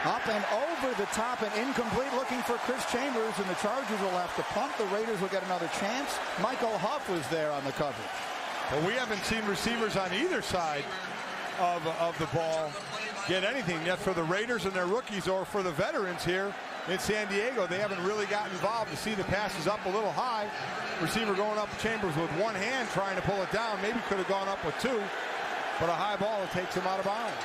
Speaker 1: up and over the top and incomplete, looking for Chris Chambers, and the Chargers will have to punt. The Raiders will get another chance. Michael Huff was there on the coverage.
Speaker 3: Well, we haven't seen receivers on either side of the ball get anything yet for the Raiders and their rookies, or for the veterans here in San Diego. They haven't really gotten involved. To see the passes up a little high. Receiver going up Chambers with one hand trying to pull it down. Maybe could have gone up with 2, but a high ball that takes him out of bounds.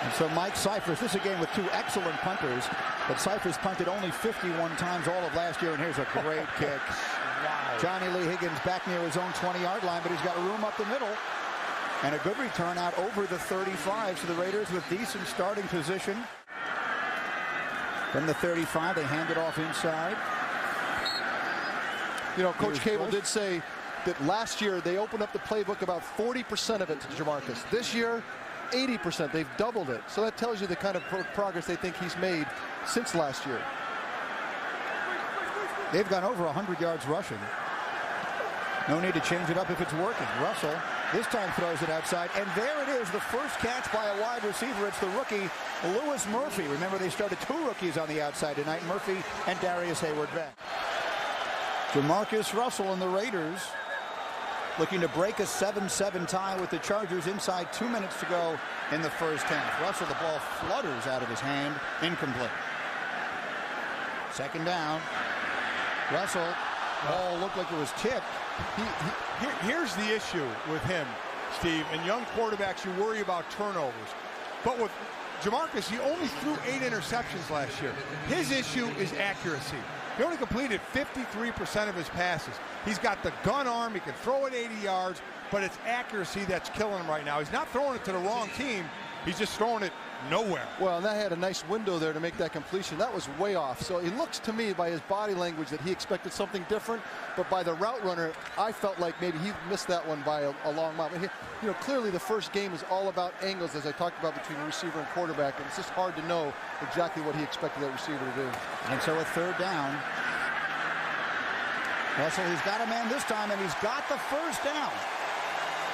Speaker 1: And so Mike Cyphers, this is a game with 2 excellent punters, but Cyphers punted only 51 times all of last year, and here's a great kick. Wow. Johnny Lee Higgins back near his own 20-yard line, but he's got room up the middle. And a good return out over the 35, so the Raiders with decent starting position. From the 35, they hand it off inside.
Speaker 2: You know, Coach Cable did say that last year they opened up the playbook about 40% of it to Jamarcus. This year, 80%. They've doubled it. So that tells you the kind of progress they think he's made since last year.
Speaker 1: They've gone over 100 yards rushing. No need to change it up if it's working. Russell This time throws it outside, and there it is, the first catch by a wide receiver. It's the rookie, Lewis Murphy. Remember, they started 2 rookies on the outside tonight, Murphy and Darius Hayward-Beck. Jamarcus Russell and the Raiders looking to break a 7-7 tie with the Chargers inside 2 minutes to go in the first half. Russell, the ball flutters out of his hand, incomplete. Second down. Russell, ball looked like it was tipped.
Speaker 3: Here's the issue with him, Steve, and young quarterbacks, you worry about turnovers. But with Jamarcus, he only threw 8 interceptions last year. His issue is accuracy. He only completed 53% of his passes. He's got the gun arm. He can throw it 80 yards, but it's accuracy that's killing him right now. He's not throwing it to the wrong team. He's just throwing it nowhere.
Speaker 2: Well, and that had a nice window there to make that completion. That was way off. So it looks to me by his body language that he expected something different, but by the route runner, I felt like maybe he missed that one by a long mile. You know, clearly the first game is all about angles, as I talked about, between receiver and quarterback, and it's just hard to know exactly what he expected that receiver to do.
Speaker 1: And so a third down. Russell, he's got a man this time, and he's got the first down.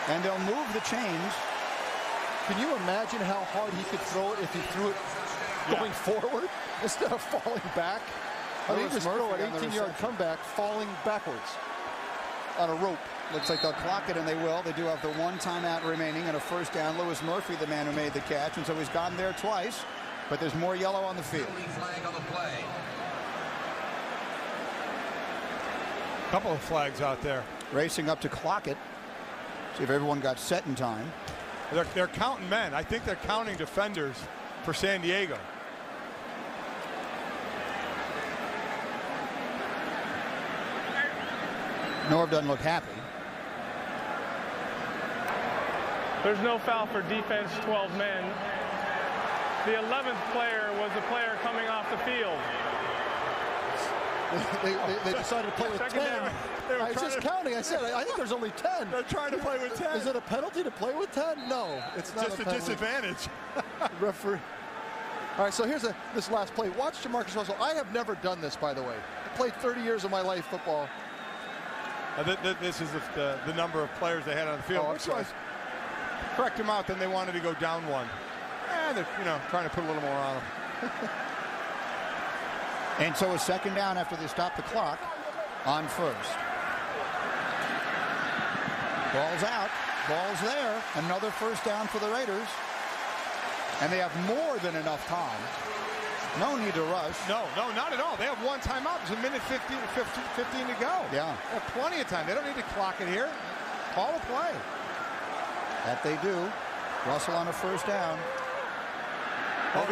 Speaker 1: And they'll move the chains.
Speaker 2: Can you imagine how hard he could throw it if he threw it going forward instead of falling back? I mean, he just throw an 18-yard comeback falling backwards on a rope.
Speaker 1: Looks like they'll clock it, and they will. They do have the 1 timeout remaining and a first down. Lewis Murphy, the man who made the catch, and so he's gone there twice, but there's more yellow on the field.
Speaker 3: Couple of flags out there.
Speaker 1: Racing up to clock it. See if everyone got set in time.
Speaker 3: They're counting men. I think they're counting defenders for San Diego.
Speaker 1: Norv doesn't look happy.
Speaker 4: There's no foul for defense, 12 men. The 11th player was the player coming off the field.
Speaker 2: They decided to play with 10. I was just counting. I said, I think there's only 10.
Speaker 3: They're trying to play with 10.
Speaker 2: Is it a penalty to play with 10? No, it's not
Speaker 3: just
Speaker 2: a
Speaker 3: a
Speaker 2: penalty.
Speaker 3: disadvantage.
Speaker 2: Referee. All right, so here's this last play. Watch Jamarcus Russell. I have never done this, by the way. I played 30 years of my life football.
Speaker 3: This is the number of players they had on the field.
Speaker 2: Oh, I'm sorry.
Speaker 3: Correct him out, then they wanted to go down 1. They're trying to put a little more on them.
Speaker 1: And so a second down after they stop the clock on first. Ball's out. Ball's there. Another first down for the Raiders. And they have more than enough time. No need to rush.
Speaker 3: No, not at all. They have 1 timeout. There's a minute 15 to go.
Speaker 1: Yeah.
Speaker 3: They have plenty of time. They don't need to clock it here. Call a play.
Speaker 1: That they do. Russell on a first down. And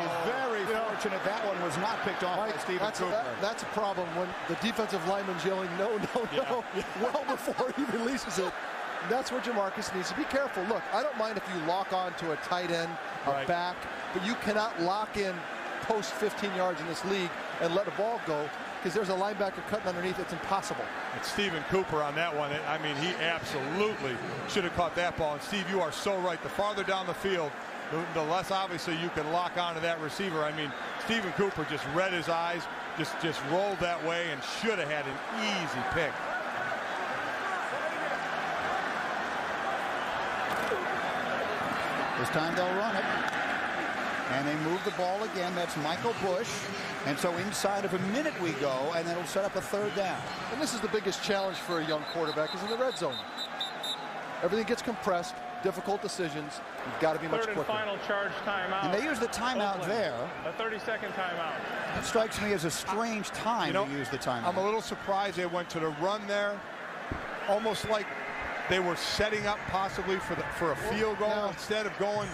Speaker 1: he's very fortunate that one was not picked off by Stephen Cooper.
Speaker 2: That's a problem when the defensive lineman's yelling, no, well before he releases it. That's where Jamarcus needs to be careful. Look, I don't mind if you lock on to a tight end, a back, but you cannot lock in post 15 yards in this league and let the ball go, because there's a linebacker cutting underneath. It's impossible.
Speaker 3: It's Stephen Cooper on that one. I mean, he absolutely should have caught that ball. And Steve, you are so right. The farther down the field, the less obviously you can lock onto that receiver. I mean, Stephen Cooper just read his eyes, just rolled that way, and should have had an easy pick.
Speaker 1: This time they'll run it. And they move the ball again. That's Michael Bush. And so inside of a minute we go, and then it'll set up a third down.
Speaker 2: And this is the biggest challenge for a young quarterback, is in the red zone. Everything gets compressed, difficult decisions. You've got to be much quicker.
Speaker 4: Third and final charge timeout.
Speaker 1: And they use the timeout
Speaker 4: Oakland.
Speaker 1: there.
Speaker 4: A 30-second timeout.
Speaker 1: That strikes me as a strange time to use the timeout.
Speaker 3: I'm a little surprised they went to the run there, almost like they were setting up possibly for a field goal instead of going.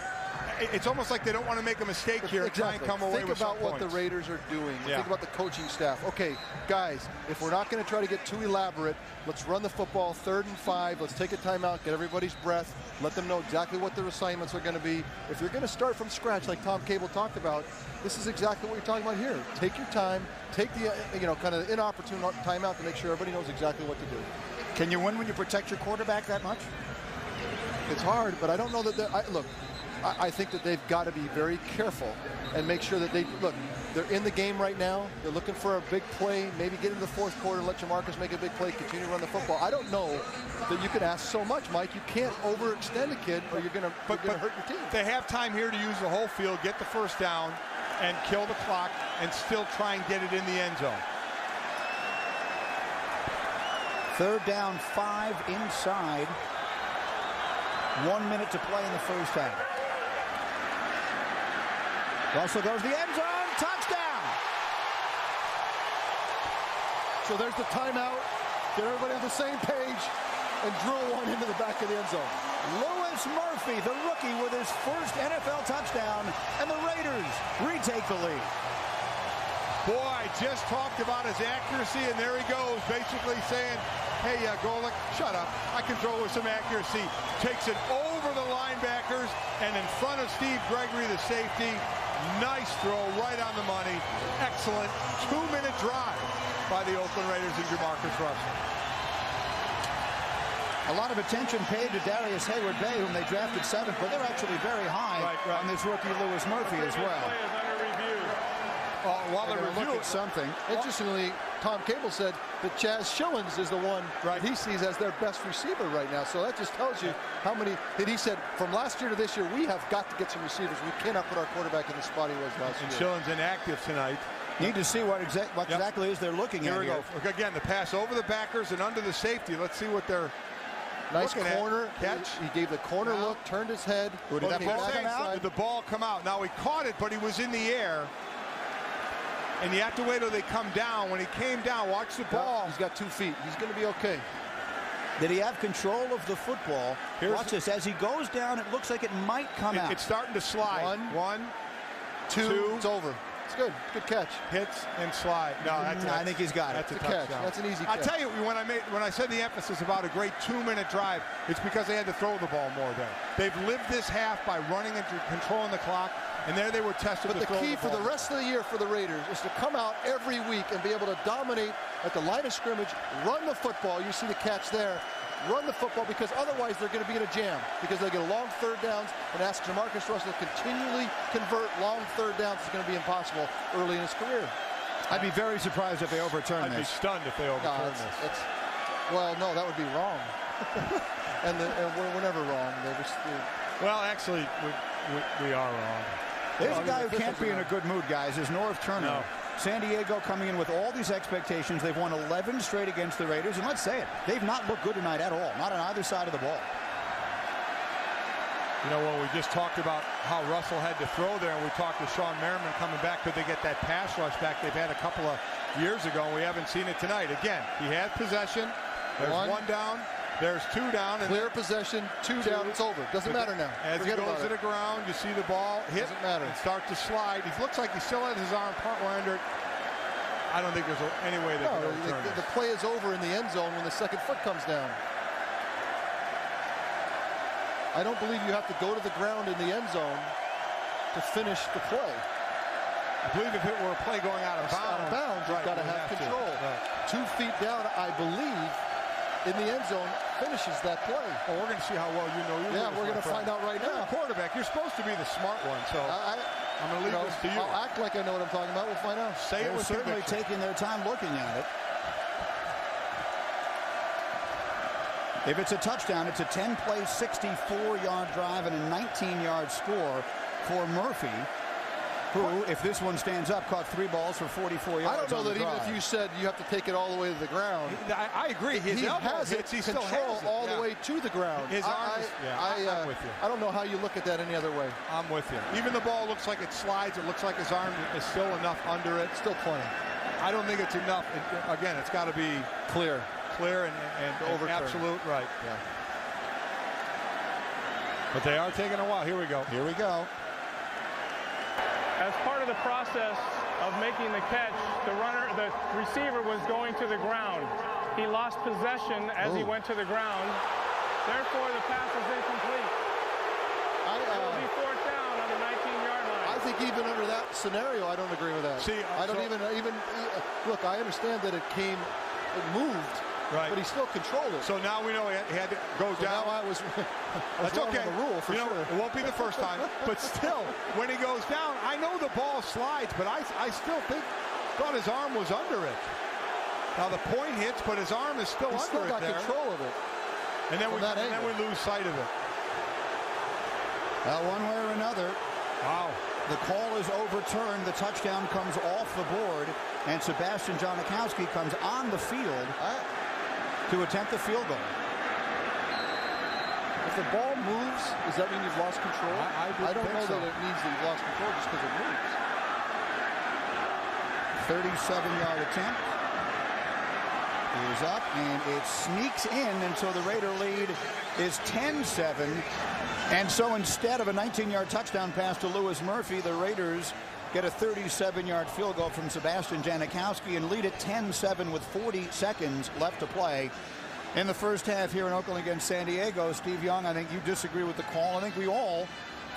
Speaker 3: It's almost like they don't want to make a mistake here and try and come away with some points.
Speaker 2: Think about what the Raiders are doing. Think about the coaching staff. Okay, guys, if we're not going to try to get too elaborate, let's run the football 3rd and 5. Let's take a timeout, get everybody's breath, let them know exactly what their assignments are going to be. If you're going to start from scratch, like Tom Cable talked about, this is exactly what you're talking about here. Take your time, take the kind of inopportune timeout to make sure everybody knows exactly what to do.
Speaker 1: Can you win when you protect your quarterback that much?
Speaker 2: It's hard, but I don't know that look. I think that they've got to be very careful and make sure that they're in the game right now. They're looking for a big play, maybe get into the fourth quarter and let Jamarcus make a big play, continue to run the football. I don't know that you can ask so much, Mike. You can't overextend a kid or you're going to hurt your team.
Speaker 3: They have time here to use the whole field, get the first down, and kill the clock, and still try and get it in the end zone.
Speaker 1: 3rd down, 5 inside. 1 minute to play in the first half. Russell goes the end zone. Touchdown.
Speaker 2: So there's the timeout. Get everybody on the same page and drill one into the back of the end zone.
Speaker 1: Louis Murphy, the rookie, with his first NFL touchdown, and the Raiders retake the lead.
Speaker 3: Boy, just talked about his accuracy, and there he goes, basically saying, hey, Golick, shut up. I can throw with some accuracy. Takes it over the linebackers and in front of Steve Gregory, the safety. Nice throw, right on the money. Excellent 2-minute drive by the Oakland Raiders and Jamarcus Russell.
Speaker 1: A lot of attention paid to Darius Hayward-Bay, whom they drafted 7th, but they're actually very high on this rookie Louis Murphy as well.
Speaker 3: While they're
Speaker 1: reviewing something.
Speaker 2: Interestingly, Tom Cable said that Chaz Schillens is the one he sees as their best receiver right now. So that just tells you how many that he said from last year to this year, we have got to get some receivers. We cannot put our quarterback in the spot he was last year.
Speaker 3: And Schillens inactive tonight.
Speaker 1: Need to see what exactly is they're looking at here.
Speaker 3: Here we go. Again, the pass over the backers and under the safety. Let's see what they're
Speaker 2: nice corner
Speaker 3: catch.
Speaker 2: He gave the corner look, turned his head.
Speaker 1: Did that ball come out?
Speaker 3: Did the ball come out? Now he caught it, but he was in the air. And you have to wait till they come down. When he came down, watch the ball.
Speaker 2: He's got 2 feet. He's going to be okay.
Speaker 1: Did he have control of the football? Watch this. As he goes down, it looks like it might come out.
Speaker 3: It's starting to slide. One, two.
Speaker 2: It's over. It's good. Good catch.
Speaker 3: Hits and slide. No,
Speaker 1: I think he's got it.
Speaker 2: That's a catch. That's an easy catch.
Speaker 3: I'll tell you, when I said the emphasis about a great 2-minute drive, it's because they had to throw the ball more there. They've lived this half by running and controlling the clock, and there they were tested.
Speaker 2: But the key for the rest of the year for the Raiders is to come out every week and be able to dominate at the line of scrimmage, run the football. You see the catch there. Run the football, because otherwise they're going to be in a jam, because they get long 3rd downs, and ask Jamarcus Russell to continually convert long 3rd downs is going to be impossible early in his career.
Speaker 1: I'd be very surprised if they overturn this.
Speaker 3: I'd be stunned if they overturn this.
Speaker 2: Well, no, that would be wrong. and we're never wrong.
Speaker 3: Well, actually, we are wrong.
Speaker 1: There's a guy who can't be in a good mood, guys, is Norv Turner.
Speaker 3: No.
Speaker 1: San Diego coming in with all these expectations. They've won 11 straight against the Raiders, and let's say it, they've not looked good tonight at all, not on either side of the ball.
Speaker 3: You know, when we just talked about how Russell had to throw there, and we talked with Sean Merriman coming back, could they get that pass rush back they've had a couple of years ago, and we haven't seen it tonight. Again, he had possession. There's one down. There's 2 down. And
Speaker 2: clear possession, 2 down. It's over. Doesn't matter now.
Speaker 3: As he goes to the ground, you see the ball hit.
Speaker 2: Doesn't matter.
Speaker 3: And start to slide. He looks like he still has his arm partway under it. I don't think there's any way they can overturn it.
Speaker 2: The play is over in the end zone when the second foot comes down. I don't believe you have to go to the ground in the end zone to finish the play.
Speaker 3: I believe if it were a play going out of bounds,
Speaker 2: you've got to have control. 2 feet down, I believe, in the end zone finishes that play.
Speaker 3: Well, we're going to see how well you know your
Speaker 2: Yeah, we're going to find out right now.
Speaker 3: Quarterback, you're supposed to be the smart one, so I'm going to leave this to you.
Speaker 2: I'll act like I know what I'm talking about. We'll find out.
Speaker 3: Say it with
Speaker 1: certainly taking their time looking at it. If it's a touchdown, it's a 10-play, 64-yard drive and a 19-yard score for Murphy, who, if this one stands up, caught 3 balls for 44 yards.
Speaker 2: I don't know that even if you said you have to take it all the way to the ground.
Speaker 3: I agree. He has it. He still has it.
Speaker 2: All the way to the ground.
Speaker 3: His arm I'm with you.
Speaker 2: I don't know how you look at that any other way.
Speaker 3: I'm with you. Even the ball looks like it slides. It looks like his arm is still enough under it.
Speaker 2: Still playing.
Speaker 3: I don't think it's enough. Again, it's got to be
Speaker 2: clear
Speaker 3: and absolute right. Yeah. But they are taking a while. Here we go.
Speaker 1: Here we go.
Speaker 4: As part of the process of making the catch, the receiver was going to the ground. He lost possession as he went to the ground. Therefore, the pass is incomplete. It will be 4th down on the 19-yard line.
Speaker 2: I think even under that scenario, I don't agree with that.
Speaker 3: See,
Speaker 2: I don't even look. I understand that it moved,
Speaker 3: Right.
Speaker 2: but he still controlled it.
Speaker 3: So now we know he had to go down.
Speaker 2: Now I was
Speaker 3: That's
Speaker 2: wrong
Speaker 3: okay.
Speaker 2: on the rule for sure.
Speaker 3: It won't be the first time, but still, when he goes down, I know the ball slides, but I still thought his arm was under it. Now the point hits, but his arm is still
Speaker 2: He
Speaker 3: under
Speaker 2: still
Speaker 3: it
Speaker 2: got
Speaker 3: there.
Speaker 2: control of it.
Speaker 3: And then we lose sight of it.
Speaker 1: One way or another,
Speaker 3: Wow.
Speaker 1: the call is overturned. The touchdown comes off the board, and Sebastian Janikowski comes on the field to attempt the field goal.
Speaker 2: If the ball moves, does that mean you've lost control? I don't know that it means that you've lost control just because it moves.
Speaker 1: 37-yard attempt is up, and it sneaks in, and so the Raider lead is 10-7. And so instead of a 19-yard touchdown pass to Louis Murphy, the Raiders get a 37-yard field goal from Sebastian Janikowski and lead it 10-7 with 40 seconds left to play in the first half here in Oakland against San Diego. Steve Young, I think you disagree with the call. I think we all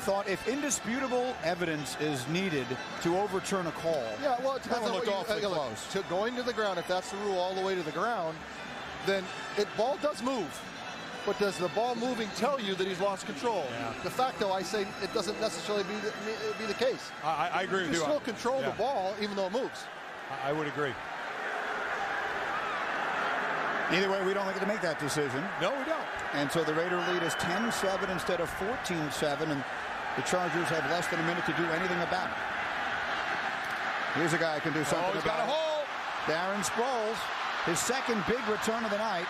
Speaker 1: thought if indisputable evidence is needed to overturn a call.
Speaker 2: Yeah, well, it depends on
Speaker 1: looked awfully close.
Speaker 2: To going to the ground, if that's the rule, all the way to the ground, then ball does move. But does the ball moving tell you that he's lost control? Yeah. De facto, I say it doesn't necessarily be the case.
Speaker 3: I agree with you.
Speaker 2: You still control the ball even though it moves.
Speaker 3: I would agree.
Speaker 1: Either way, we don't get to make that decision.
Speaker 3: No, we don't.
Speaker 1: And so the Raider lead is 10-7 instead of 14-7, and the Chargers have less than a minute to do anything about it. Here's a guy who can do something
Speaker 3: he's
Speaker 1: about
Speaker 3: got a hole.
Speaker 1: Darren Sproles, his second big return of the night.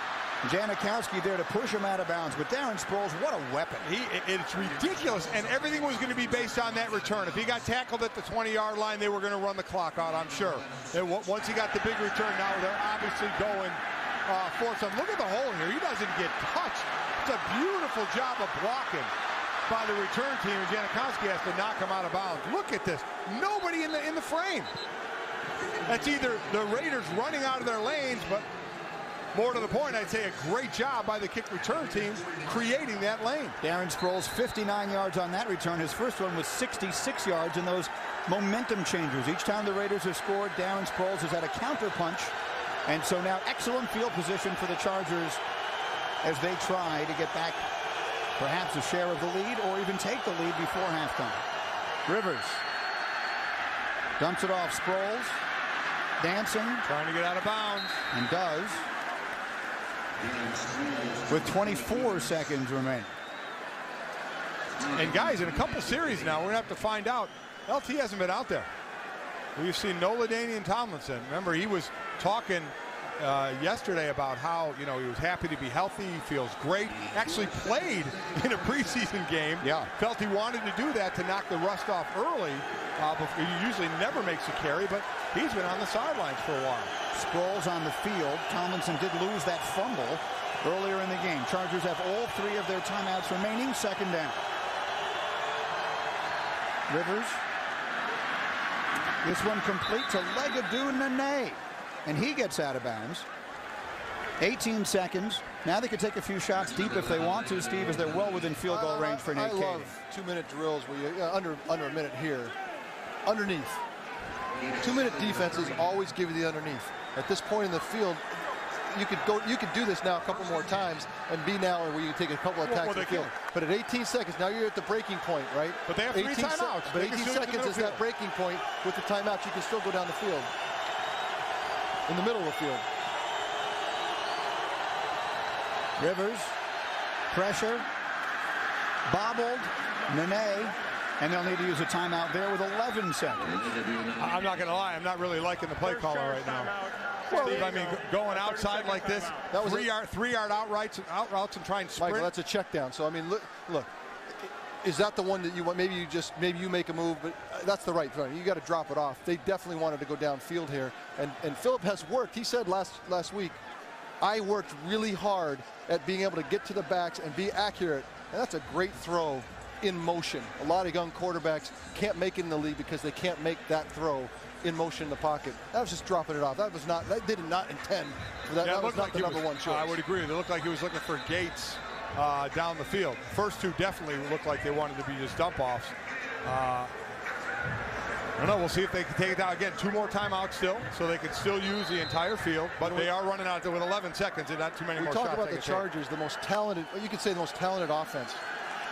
Speaker 1: Janikowski there to push him out of bounds. But Darren Sproles, what a weapon.
Speaker 3: It's ridiculous, and everything was going to be based on that return. If he got tackled at the 20-yard line, they were going to run the clock out, I'm sure. And once he got the big return, now they're obviously going for some. Look at the hole here. He doesn't get touched. It's a beautiful job of blocking by the return team, and Janikowski has to knock him out of bounds. Look at this. Nobody in the frame. That's either the Raiders running out of their lanes, but more to the point, I'd say a great job by the kick return team creating that lane.
Speaker 1: Darren Sproles, 59 yards on that return. His first one was 66 yards in those momentum changers. Each time the Raiders have scored, Darren Sproles has had a counter punch. And so now excellent field position for the Chargers as they try to get back perhaps a share of the lead or even take the lead before halftime. Rivers dumps it off Sproles. Dancing.
Speaker 3: Trying to get out of bounds.
Speaker 1: And does. With 24 seconds remaining.
Speaker 3: And guys, in a couple series now, we're going to have to find out. LT hasn't been out there. We've seen no LaDainian Tomlinson. Remember, he was talking yesterday about how, he was happy to be healthy. He feels great. Actually played in a preseason game.
Speaker 1: Yeah.
Speaker 3: Felt he wanted to do that to knock the rust off early. He usually never makes a carry, but he's been on the sidelines for a while.
Speaker 1: Sproles on the field. Tomlinson did lose that fumble earlier in the game. Chargers have all three of their timeouts remaining. Second down. Rivers. This one complete to Legadou Nene. And he gets out of bounds. 18 seconds. Now they can take a few shots deep if they want to, Steve, as they're well within field goal range for Nate Kaeding.
Speaker 2: I love 2-minute drills where you under a minute here. Underneath. 2-minute defenses always give you the underneath. At this point in the field, you could do this now a couple more times and be now where you can take a couple of attacks in the field. But at 18 seconds, now you're at the breaking point, right?
Speaker 3: But they have 3 timeouts.
Speaker 2: But 18 seconds is that breaking point. With the timeouts, you can still go down the field. In the middle of the field.
Speaker 1: Rivers, pressure, bobbled, Nene, and they'll need to use a timeout there with 11 seconds.
Speaker 3: I'm not going to lie, I'm not really liking the play caller right now. Well, Steve, I mean, going outside like this, that was 3-yard out routes and try and sprint.
Speaker 2: Michael, that's a check down. So I mean, look, is that the one that you want? Maybe you make a move, but that's the right thing. You got to drop it off. They definitely wanted to go downfield here, and Phillip has worked. He said last week, I worked really hard at being able to get to the backs and be accurate, and that's a great throw in motion. A lot of young quarterbacks can't make it in the league because they can't make that throw in motion in the pocket. That was just dropping it off. That did not intend for that.
Speaker 3: Yeah,
Speaker 2: that was not the number one choice.
Speaker 3: I would agree. It looked like he was looking for Gates down the field. First two definitely looked like they wanted to be just dump offs. I don't know. We'll see if they can take it down again. 2 more timeouts still, so they can still use the entire field. But they are running out there with 11 seconds and not too many more shots.
Speaker 2: We talk about the Chargers, the most talented, you could say the most talented offense,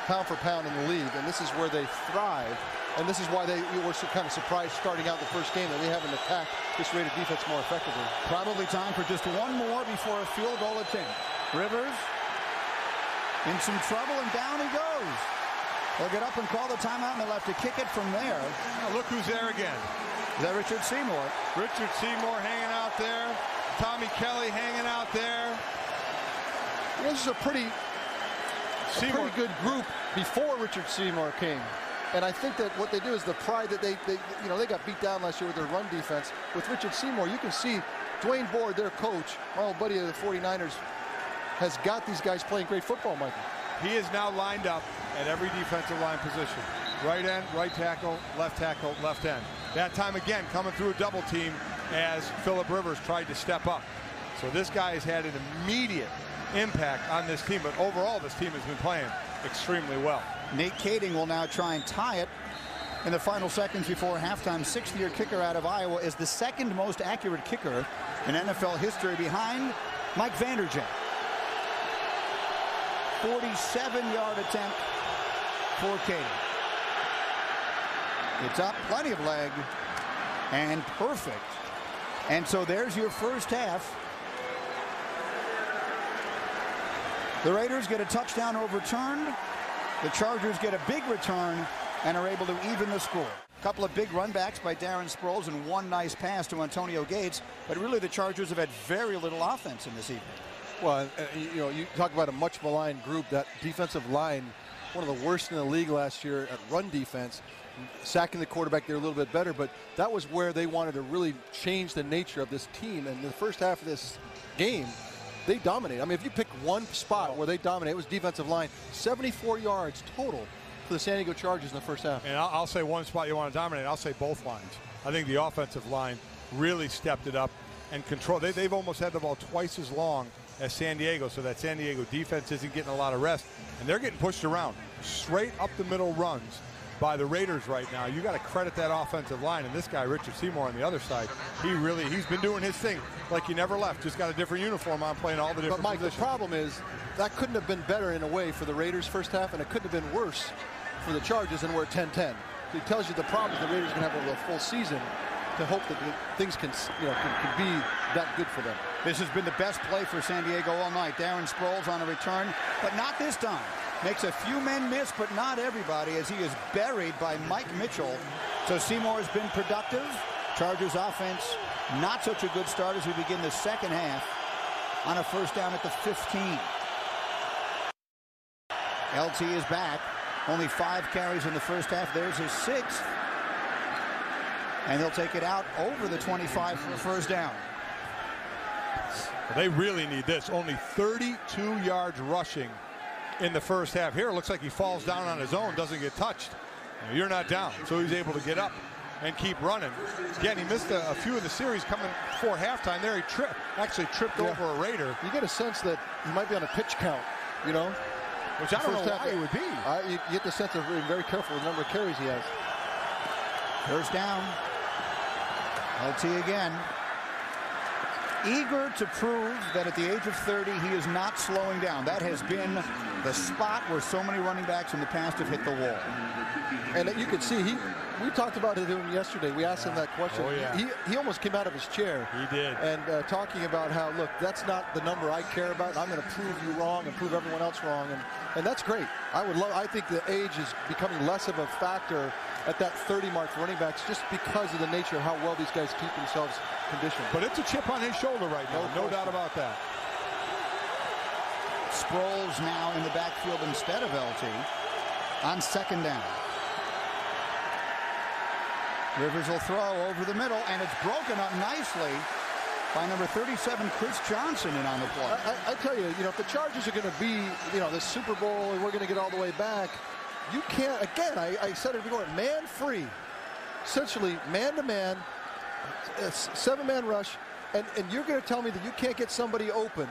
Speaker 2: pound for pound in the league, and this is where they thrive. And this is why you were kind of surprised starting out the first game that they haven't attacked this rated defense more effectively.
Speaker 1: Probably time for just one more before a field goal attempt. Rivers in some trouble, and down he goes. They'll get up and call the timeout, and they'll have to kick it from there.
Speaker 3: Now look who's there again.
Speaker 1: Is that Richard Seymour?
Speaker 3: Richard Seymour hanging out there. Tommy Kelly hanging out there.
Speaker 2: This is a pretty good group before Richard Seymour came. And I think that what they do is the pride that they got beat down last year with their run defense. With Richard Seymour, you can see Dwayne Board, their coach, my old buddy of the 49ers, has got these guys playing great football, Michael.
Speaker 3: He is now lined up at every defensive line position. Right end, right tackle, left end. That time again, coming through a double team as Phillip Rivers tried to step up. So this guy has had an immediate impact on this team, but overall this team has been playing extremely well.
Speaker 1: Nate Kading will now try and tie it in the final seconds before halftime. 6th-year kicker out of Iowa, is the 2nd most accurate kicker in NFL history behind Mike Vanderjagt. 47-yard attempt for Kading. It's up, plenty of leg, and perfect. And so there's your first half. The Raiders get a touchdown overturned. The Chargers get a big return and are able to even the score. A couple of big runbacks by Darren Sproles and one nice pass to Antonio Gates, but really the Chargers have had very little offense in this evening.
Speaker 2: Well, you talk about a much maligned group. That defensive line, one of the worst in the league last year at run defense. Sacking the quarterback there a little bit better, but that was where they wanted to really change the nature of this team. And in the first half of this game, they dominated. I mean, if you pick one spot where they dominated, it was defensive line. 74 yards total for the San Diego Chargers in the first half.
Speaker 3: And I'll say one spot you want to dominate. I'll say both lines. I think the offensive line really stepped it up and controlled. They've almost had the ball twice as long as San Diego, so that San Diego defense isn't getting a lot of rest. And they're getting pushed around. Straight up the middle runs by the Raiders right now. You got to credit that offensive line, and this guy Richard Seymour on the other side, he's been doing his thing like he never left. Just got a different uniform on, playing all the different
Speaker 2: But Mike,
Speaker 3: positions.
Speaker 2: the problem is that couldn't have been better in a way for the Raiders first half, and it couldn't have been worse for the Chargers, and we're at 10-10. So it tells you the problems the Raiders can have over the full season to hope that things can be that good for them.
Speaker 1: This has been the best play for San Diego all night. Darren Sproles on a return, but not this time. Makes a few men miss, but not everybody, as he is buried by Mike Mitchell. So Seymour has been productive. Chargers offense, not such a good start as we begin the second half on a first down at the 15. LT is back. Only 5 carries in the first half. There's his 6th. And they'll take it out over the 25 for a first down.
Speaker 3: They really need this. Only 32 yards rushing in the first half. Here it looks like he falls down on his own, doesn't get touched. You're not down, so he's able to get up and keep running. Again, he missed a few of the series coming before halftime. There he actually tripped over a Raider.
Speaker 2: You get a sense that he might be on a pitch count, you know,
Speaker 3: which I don't know why he would be.
Speaker 2: You get the sense of being very careful with the number of carries he has.
Speaker 1: First down. LT again. Eager to prove that at the age of 30, he is not slowing down. That has been the spot where so many running backs in the past have hit the wall.
Speaker 2: And you could see, we talked about it yesterday. We asked him that question.
Speaker 3: Oh, yeah.
Speaker 2: He almost came out of his chair.
Speaker 3: He did.
Speaker 2: And talking about how, look, that's not the number I care about. I'm going to prove you wrong and prove everyone else wrong. And that's great. I think the age is becoming less of a factor at that 30 mark for running backs just because of the nature of how well these guys keep themselves conditioned.
Speaker 3: But it's a chip on his shoulder right now. No doubt about that.
Speaker 1: Sproles now in the backfield instead of LT on second down. Rivers will throw over the middle, and it's broken up nicely by number 37, Chris Johnson, in on the play.
Speaker 2: I tell you, if the Chargers are going to be, the Super Bowl, and we're going to get all the way back, you can't, again, I said it before, man free. Essentially, man-to-man, 7-man rush, and you're going to tell me that you can't get somebody open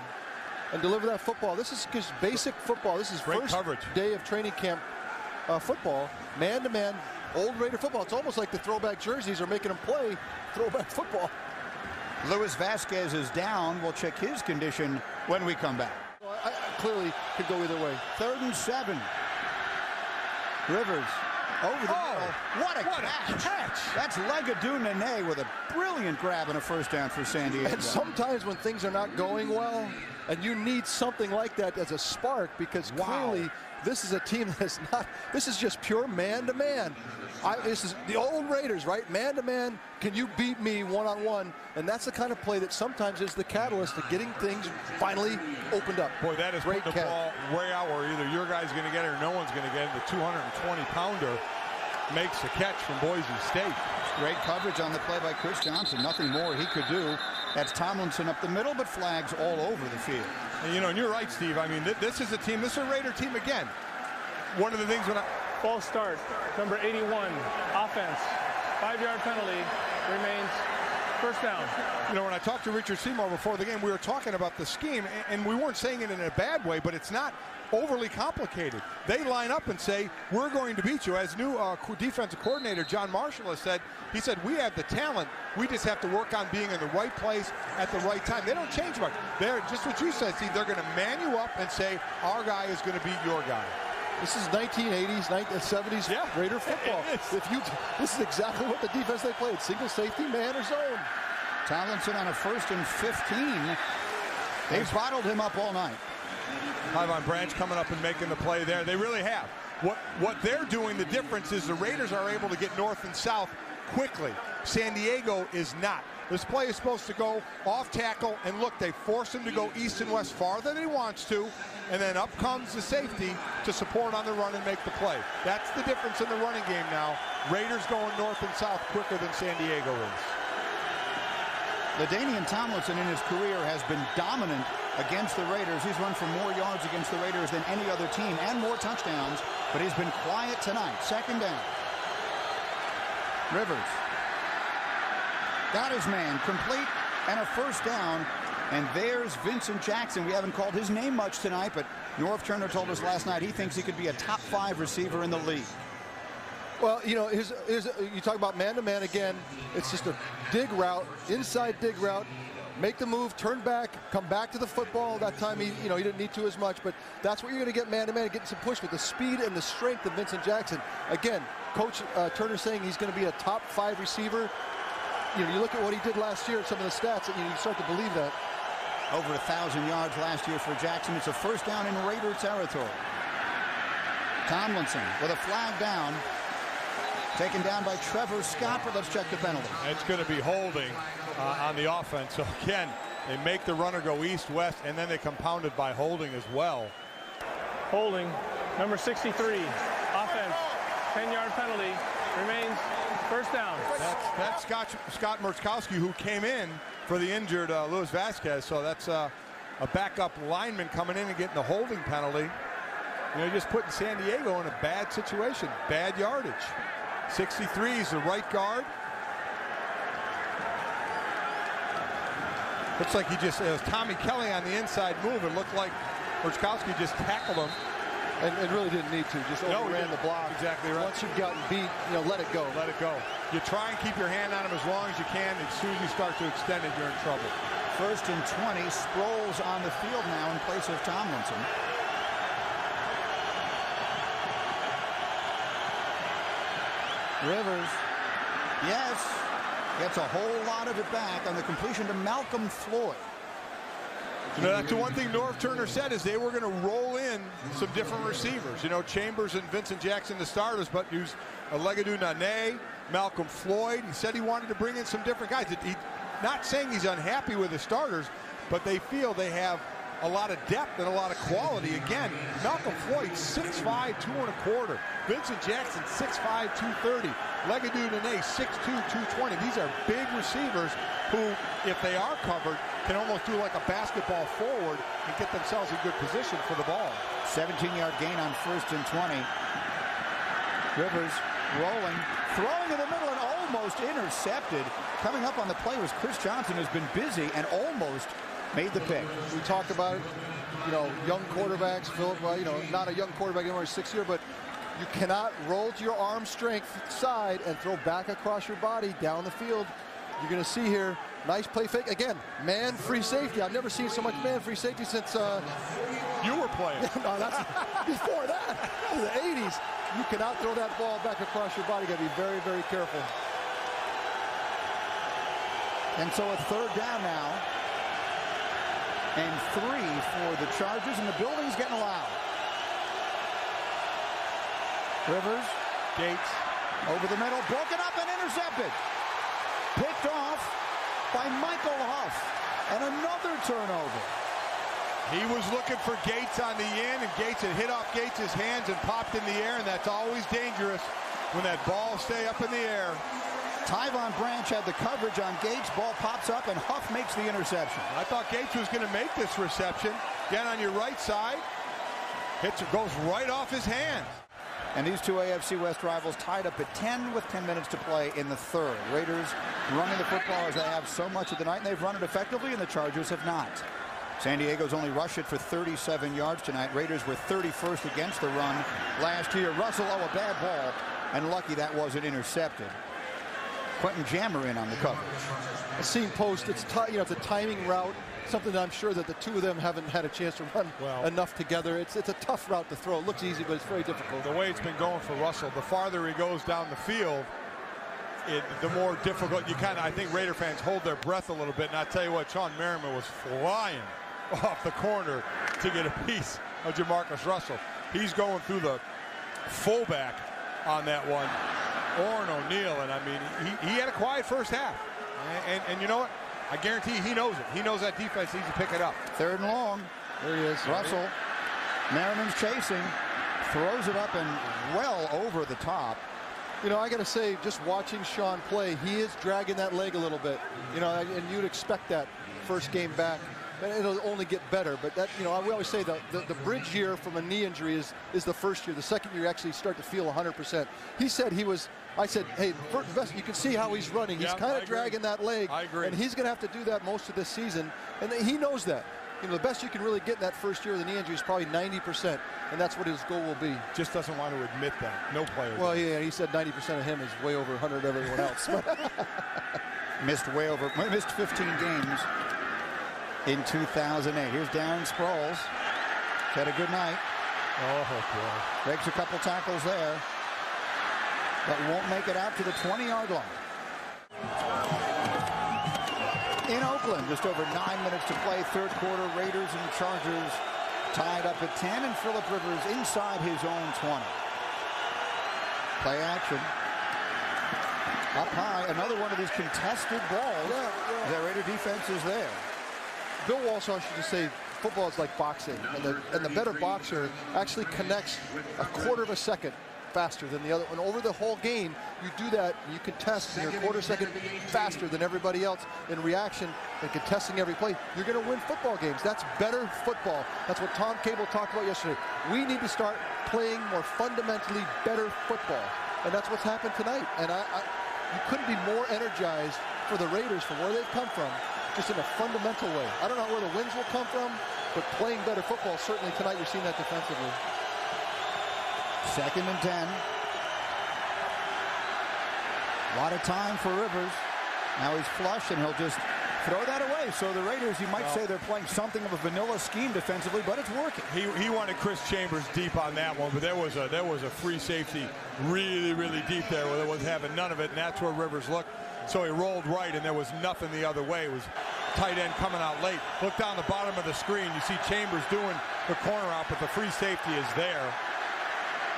Speaker 2: and deliver that football. This is just basic football. This is
Speaker 3: great
Speaker 2: first
Speaker 3: coverage.
Speaker 2: Day of training camp football, man-to-man, old Raider football. It's almost like the throwback jerseys are making them play throwback football.
Speaker 1: Luis Vasquez is down. We'll check his condition when we come back.
Speaker 2: Well, I clearly could go either way.
Speaker 1: 3rd and 7. Rivers over the middle. What a catch. That's Legadou Nene with a brilliant grab and a first down for San Diego.
Speaker 2: And sometimes when things are not going well, and you need something like that as a spark, because clearly this is a team that's not, this is just pure man-to-man. This is the old Raiders, right? Man-to-man, can you beat me one-on-one? And that's the kind of play that sometimes is the catalyst to getting things finally opened up.
Speaker 3: Boy, that is
Speaker 2: great
Speaker 3: putting the ball way out where either your guy's going to get it or no one's going to get it. The 220-pounder makes the catch from Boise State.
Speaker 1: Great coverage on the play by Chris Johnson. Nothing more he could do. That's Tomlinson up the middle, but flags all over the field.
Speaker 3: And, you know, and you're right, Steve. I mean, this is a team, this is a Raider team again. One of the things when
Speaker 4: false start, number 81, offense, 5-yard penalty, remains first down.
Speaker 3: You know, when I talked to Richard Seymour before the game, we were talking about the scheme, and we weren't saying it in a bad way, but it's not overly complicated. They line up and say, we're going to beat you. As new defensive coordinator John Marshall has said, he said, we have the talent. We just have to work on being in the right place at the right time. They don't change much. They're just what you said, Steve. They're going to man you up and say, our guy is going to beat your guy.
Speaker 2: This is 1980s, 1970s Raider football. This is exactly what the defense they played. Single safety, man or zone.
Speaker 1: Tomlinson on a 1st and 15. They've bottled him up all night.
Speaker 3: Tyvon Branch coming up and making the play there. They really have. What they're doing, the difference is the Raiders are able to get north and south quickly. San Diego is not. This play is supposed to go off tackle, and look, they force him to go east and west farther than he wants to, and then up comes the safety to support on the run and make the play. That's the difference in the running game now. Raiders going north and south quicker than San Diego is.
Speaker 1: LaDainian Tomlinson in his career has been dominant against the Raiders. He's run for more yards against the Raiders than any other team and more touchdowns, but he's been quiet tonight. 2nd down. Rivers got his man complete and a first down. And there's Vincent Jackson. We haven't called his name much tonight, but Norv Turner told us last night he thinks he could be a top 5 receiver in the league.
Speaker 2: Well, you know, you talk about man-to-man again. It's just a dig route, inside dig route. Make the move, turn back, come back to the football. That time he didn't need to as much, but that's what you're going to get man-to-man, getting some push with the speed and the strength of Vincent Jackson. Again, Coach Turner saying he's going to be a top 5 receiver. You know, you look at what he did last year, some of the stats, and you start to believe that.
Speaker 1: Over 1,000 yards last year for Jackson. It's a first down in Raider territory. Tomlinson with a flag down. Taken down by Trevor Scott, but let's check the penalty.
Speaker 3: It's going to be holding on the offense. So again, they make the runner go east-west, and then they compound it by holding as well.
Speaker 4: Holding, number 63, offense, 10-yard penalty, remains first down.
Speaker 3: That's Scott Murkowski, who came in for the injured Luis Vasquez. So that's a backup lineman coming in and getting the holding penalty. You know, just putting San Diego in a bad situation, bad yardage. 63 is the right guard. Looks like it was Tommy Kelly on the inside move. It looked like Murkowski just tackled him.
Speaker 2: And really didn't need to. Just overran the block.
Speaker 3: Exactly right.
Speaker 2: Once you've gotten beat, let it go.
Speaker 3: Let it go. You try and keep your hand on him as long as you can. As soon as you start to extend it, you're in trouble.
Speaker 1: 1st and 20. Sproles on the field now in place of Tomlinson. Rivers, yes, gets a whole lot of it back on the completion to Malcolm Floyd.
Speaker 3: You know, that's the one thing Norv Turner said is they were going to roll in some different receivers. You know, Chambers and Vincent Jackson the starters, but use Legadou Nene, Malcolm Floyd. He said he wanted to bring in some different guys. Not saying he's unhappy with the starters, but they feel they have a lot of depth and a lot of quality. Again, Malcolm Floyd, 6'5", 2¼ Vincent Jackson, 6'5", 230. Legadou Nene, 6'2", 220. These are big receivers who, if they are covered, can almost do like a basketball forward and get themselves in good position for the ball.
Speaker 1: 17-yard gain on 1st and 20. Rivers rolling, throwing in the middle and almost intercepted. Coming up on the play was Chris Johnson, who's been busy and almost made the pick.
Speaker 2: We talk about, young quarterbacks. Philip, not a young quarterback anymore, he's 6 years, but You cannot roll to your arm strength side and throw back across your body down the field. You're going to see here, nice play fake. Again, man free safety. I've never seen so much man free safety since...
Speaker 3: you were playing.
Speaker 2: No, that's before that. In the 80s. You cannot throw that ball back across your body. You got to be very, very careful.
Speaker 1: And so a third down now. And 3 for the Chargers, and the building's getting loud. Rivers,
Speaker 3: Gates,
Speaker 1: over the middle, broken up and intercepted. Picked off by Michael Huff, and another turnover.
Speaker 3: he was looking for Gates on the in, and Gates had hit off Gates' hands and popped in the air, and that's always dangerous when that ball stay up in the air.
Speaker 1: Tyvon Branch had the coverage on Gates. Ball pops up, and Huff makes the interception.
Speaker 3: I thought Gates was going to make this reception. Again, on your right side, hits it, goes right off his hands.
Speaker 1: And these two AFC West rivals tied up at 10 with 10 minutes to play in the third. Raiders running the football as they have so much of the night, and they've run it effectively, and the Chargers have not. San Diego's only rushed it for 37 yards tonight. Raiders were 31st against the run last year. Russell, a bad ball, and lucky that wasn't intercepted. Quentin Jammer in on the coverage.
Speaker 2: A seam post, it's it's a timing route, something that I'm sure that the two of them haven't had a chance to run enough together. It's a tough route to throw. It looks easy, but it's very difficult.
Speaker 3: The way it's been going for Russell, the farther he goes down the field, the more difficult you I think Raider fans hold their breath a little bit. And I tell you what, Sean Merriman was flying off the corner to get a piece of Jamarcus Russell. He's going through the fullback on that one, Orrin O'Neal, and I mean, he had a quiet first half. And you know what? I guarantee he knows it. He knows that defense needs to pick it up.
Speaker 1: Third and long.
Speaker 2: There he is.
Speaker 1: Russell. Merriman's chasing. Throws it up and well over the top.
Speaker 2: You know, I got to say, just watching Sean play, he is dragging that leg a little bit. You know, and you'd expect that first game back. It'll only get better, but that, you know, we always say the bridge year from a knee injury is the first year. The second year, you actually start to feel 100%. He said I said, hey, best, you can see how he's running. He's kind of dragging that leg.
Speaker 3: I agree.
Speaker 2: And he's going to have to do that most of this season. And he knows that. You know, the best you can really get in that first year of the knee injury is probably 90%. And that's what his goal will be.
Speaker 3: Just doesn't want to admit that. No player.
Speaker 2: Well, yeah, he said 90% of him is way over 100 of everyone else.
Speaker 1: Missed 15 games in 2008. Here's Darren Sproles. Had a good night.
Speaker 3: Oh, boy.
Speaker 1: Breaks a couple tackles there, but won't make it out to the 20-yard line. In Oakland, just over 9 minutes to play. Third quarter, Raiders and Chargers tied up at 10, and Phillip Rivers inside his own 20. Play action. Up high, another one of these contested balls.
Speaker 2: Yeah.
Speaker 1: The Raider defense is there.
Speaker 2: Bill Walsh used to say football is like boxing, and the better boxer actually connects a quarter of a second faster than the other. And over the whole game, you do that, and you contest, and you're a quarter second faster than everybody else in reaction and contesting every play. You're going to win football games. That's better football. That's what Tom Cable talked about yesterday. We need to start playing more fundamentally better football, and that's what's happened tonight. And you couldn't be more energized for the Raiders from where they've come from, just in a fundamental way. I don't know where the wins will come from, but playing better football, certainly tonight you're seeing that defensively.
Speaker 1: 2nd and 10. A lot of time for Rivers. Now he's flush, and he'll just throw that away. So the Raiders, you might say they're playing something of a vanilla scheme defensively, but it's working.
Speaker 3: He wanted Chris Chambers deep on that one, but there was a free safety really, really deep there where there was having none of it, and that's where Rivers looked. So he rolled right, and there was nothing the other way. It was tight end coming out late. Look down the bottom of the screen. You see Chambers doing the corner out, but the free safety is there.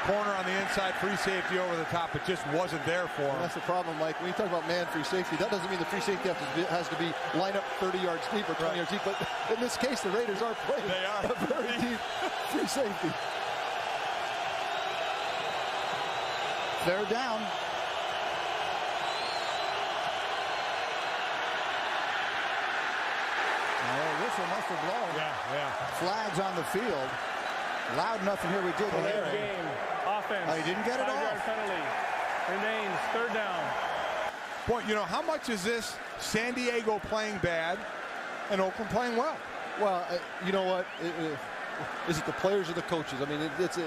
Speaker 3: Corner on the inside, free safety over the top. It just wasn't there for him.
Speaker 2: And that's the problem, Mike. When you talk about man free safety, that doesn't mean the free safety has to be line up 30 yards deep or 20 yards deep. But in this case, the Raiders are playing a very deep free safety.
Speaker 1: They're down. Whistle must have blown.
Speaker 3: Yeah.
Speaker 1: Flags on the field. Loud enough in here we didn't hear it.
Speaker 4: Game. Offense.
Speaker 1: Oh, he didn't get it off.
Speaker 4: 5-yard penalty. Remains 3rd down.
Speaker 3: Boy, you know, how much is this San Diego playing bad and Oakland playing well?
Speaker 2: Well, you know what? Is it the players or the coaches? I mean, it's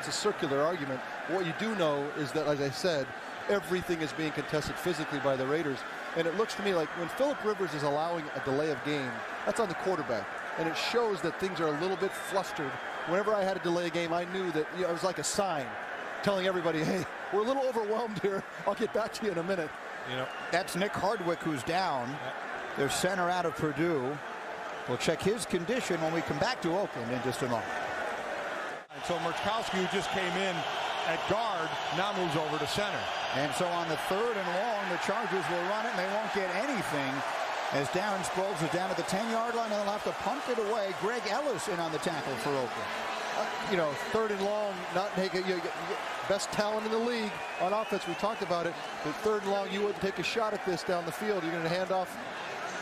Speaker 2: a circular argument. What you do know is that, as I said, everything is being contested physically by the Raiders. And it looks to me like when Phillip Rivers is allowing a delay of game, that's on the quarterback. And it shows that things are a little bit flustered. Whenever I had a delay game, I knew that it was like a sign telling everybody, hey, we're a little overwhelmed here. I'll get back to you in a minute.
Speaker 1: You know, that's Nick Hardwick, who's down. Their center out of Purdue. We'll check his condition when we come back to Oakland in just a moment.
Speaker 3: And so Murkowski, who just came in at guard, now moves over to center.
Speaker 1: And so on the 3rd and long, the Chargers will run it, and they won't get anything as Darren Sproles is down at the 10-yard line, and they'll have to punt it away. Greg Ellis in on the tackle for Oakland.
Speaker 2: You know, 3rd and long, not take it. You get best talent in the league on offense. We talked about it. But 3rd and long, you wouldn't take a shot at this down the field. You're going to hand off,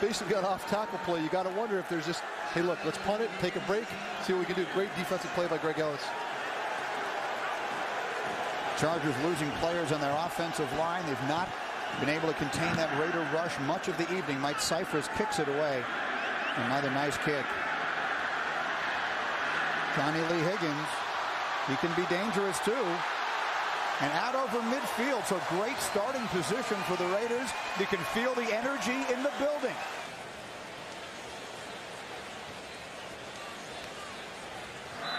Speaker 2: basically an off-tackle play. You got to wonder if there's just, hey, look, let's punt it, take a break, see what we can do. Great defensive play by Greg Ellis.
Speaker 1: Chargers losing players on their offensive line. They've not been able to contain that Raider rush much of the evening. Mike Cyphers kicks it away. Another nice kick. Johnny Lee Higgins, he can be dangerous too. And out over midfield, so great starting position for the Raiders. You can feel the energy in the building.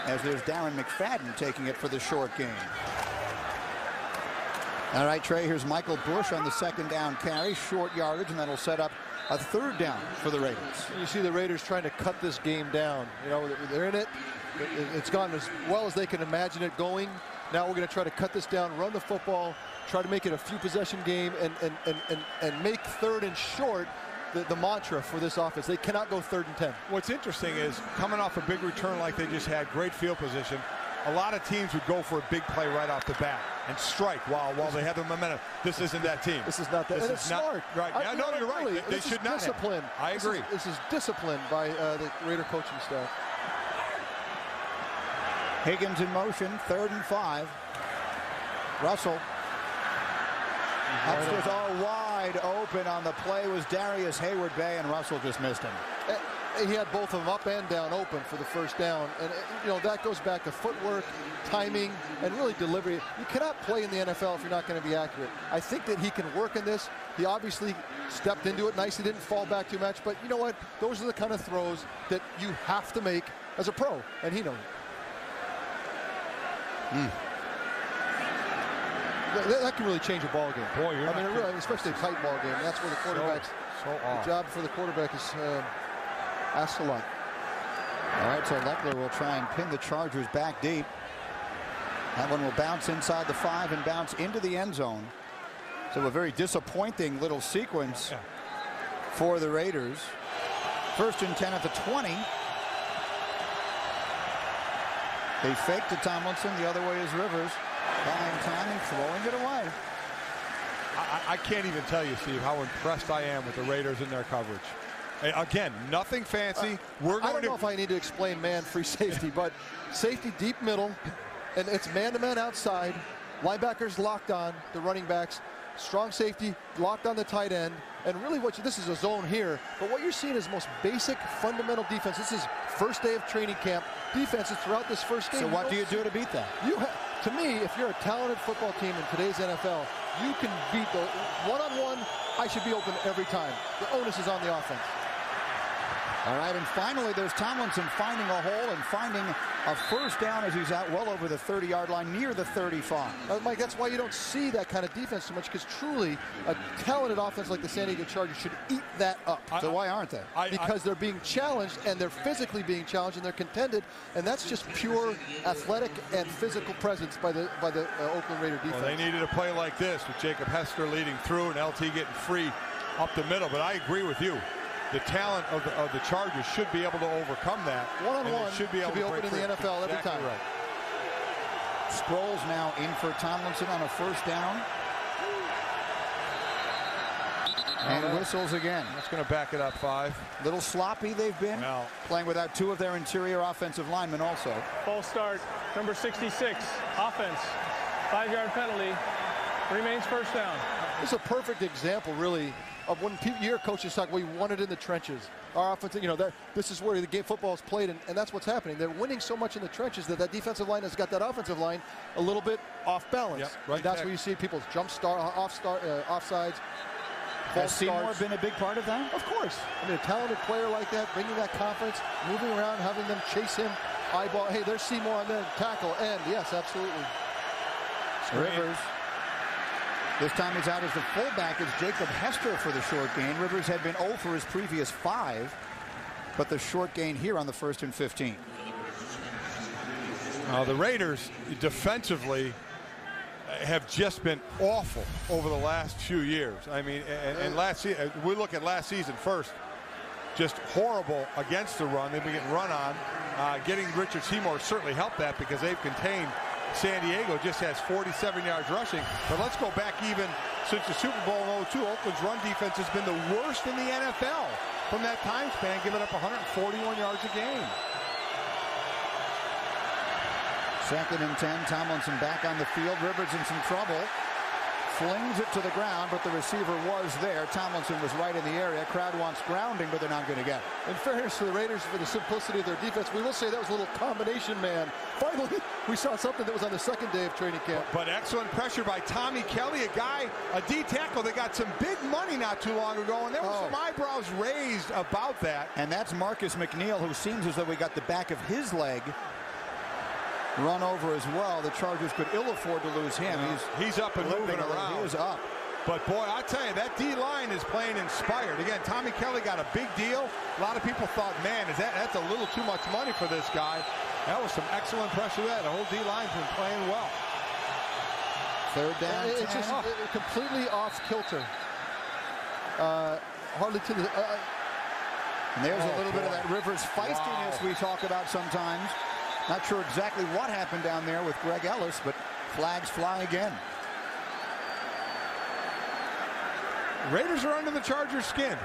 Speaker 1: As there's Darren McFadden taking it for the short game. All right, Trey, here's Michael Bush on the 2nd down carry, short yardage, and that'll set up a 3rd down for the Raiders.
Speaker 2: You see the Raiders trying to cut this game down. You know, they're in it. It's gone as well as they can imagine it going. Now we're going to try to cut this down, run the football, try to make it a few possession game, and make 3rd and short the mantra for this offense. They cannot go 3rd and 10.
Speaker 3: What's interesting is coming off a big return like they just had, great field position, a lot of teams would go for a big play right off the bat and strike while they have the momentum. This isn't that team.
Speaker 2: This is not that.
Speaker 3: This
Speaker 2: and
Speaker 3: is
Speaker 2: it's
Speaker 3: not
Speaker 2: smart.
Speaker 3: Right. Yeah, no, you're right. They should not
Speaker 2: discipline.
Speaker 3: I agree.
Speaker 2: This is discipline by the Raider coaching staff.
Speaker 1: Higgins in motion, 3rd and 5. Russell. Upstairs, all wide open on the play was Darius Hayward-Bay, and Russell just missed him.
Speaker 2: He had both of them up and down open for the 1st down. And, you know, that goes back to footwork, timing, and really delivery. You cannot play in the NFL if you're not going to be accurate. I think that he can work in this. He obviously stepped into it nicely, didn't fall back too much. But you know what? Those are the kind of throws that you have to make as a pro, and he knows it. That can really change a ball game.
Speaker 3: Boy, you're
Speaker 2: really, especially a tight ball game. That's where the quarterback's the job for the quarterback is asked a lot.
Speaker 1: All right, so Leckler will try and pin the Chargers back deep. That one will bounce inside the 5 and bounce into the end zone. So a very disappointing little sequence for the Raiders. 1st and 10 at the 20. They fake to Tomlinson. The other way is Rivers. Buying time and throwing it away.
Speaker 3: I can't even tell you, Steve, how impressed I am with the Raiders in their coverage. Again, nothing fancy.
Speaker 2: I don't know if I need to explain man-free safety, but safety deep middle, and it's man-to-man outside. Linebackers locked on the running backs. Strong safety locked on the tight end. And really this is a zone here, but what you're seeing is most basic fundamental defense. This is 1st day of training camp defenses throughout this 1st game.
Speaker 1: So what do you do to beat that?
Speaker 2: To me, if you're a talented football team in today's NFL, you can beat the one-on-one. I should be open every time. The onus is on the offense.
Speaker 1: All right, and finally there's Tomlinson finding a hole and finding a 1st down as he's out well over the 30-yard line, near the 35.
Speaker 2: Mike, that's why you don't see that kind of defense so much, because truly a talented offense like the San Diego Chargers should eat that up.
Speaker 1: So why aren't they?
Speaker 2: Because they're being challenged, and they're physically being challenged, and they're contended, and that's just pure athletic and physical presence by the Oakland Raider defense.
Speaker 3: Well, they needed a play like this with Jacob Hester leading through and LT getting free up the middle, but I agree with you. The talent of the Chargers should be able to overcome that.
Speaker 2: One-on-one
Speaker 3: should be able to
Speaker 2: open in the NFL every time.
Speaker 3: Right.
Speaker 1: Sproles now in for Tomlinson on a 1st down. And whistles again.
Speaker 3: That's going to back it up 5.
Speaker 1: Little sloppy they've been.
Speaker 3: Well,
Speaker 1: playing without 2 of their interior offensive linemen also.
Speaker 4: False start, number 66, offense. 5-yard penalty, remains 1st down.
Speaker 2: This is a perfect example, really, of when you hear coaches talk, we won it in the trenches. Our offense, this is where the game football is played, and that's what's happening. They're winning so much in the trenches that defensive line has got that offensive line a little bit off balance.
Speaker 3: Yep,
Speaker 2: right. That's where you see people's offsides.
Speaker 1: Has Seymour been a big part of that?
Speaker 2: Of course. I mean, a talented player like that, bringing that confidence, moving around, having them chase him, eyeball. Hey, there's Seymour on the tackle, and yes, absolutely.
Speaker 1: Rivers. This time he's out as the fullback. It's Jacob Hester for the short gain. Rivers had been 0 for his previous 5, but the short gain here on the 1st and 15.
Speaker 3: The Raiders defensively have just been awful over the last few years. I mean, and we look at last season first, just horrible against the run. They've been getting run on. Getting Richard Seymour certainly helped that because they've contained San Diego. Just has 47 yards rushing. But let's go back even since the Super Bowl in 2002. Oakland's run defense has been the worst in the NFL from that time span, giving up 141 yards a game.
Speaker 1: 2nd and 10. Tomlinson back on the field. Rivers in some trouble. Flings it to the ground, but the receiver was there. Tomlinson was right in the area. Crowd wants grounding, but they're not going to get it.
Speaker 2: In fairness to the Raiders, for the simplicity of their defense, we will say that was a little combination man. Finally, we saw something that was on the 2nd day of training camp.
Speaker 3: But excellent pressure by Tommy Kelly, a D tackle that got some big money not too long ago, and there were some eyebrows raised about that.
Speaker 1: And that's Marcus McNeil, who seems as though we got the back of his leg run over as well. The Chargers could ill afford to lose him.
Speaker 3: He's up and moving around.
Speaker 1: He is up.
Speaker 3: But boy, I tell you, that D-line is playing inspired. Again, Tommy Kelly got a big deal. A lot of people thought, man, that's a little too much money for this guy. That was some excellent pressure there. The whole D-line's been playing well.
Speaker 1: 3rd down.
Speaker 2: It's just completely off kilter. Hardly to the.
Speaker 1: And there's a little bit of that Rivers feistiness we talk about sometimes. Not sure exactly what happened down there with Greg Ellis, but flags fly again.
Speaker 3: Raiders are under the Chargers' skin.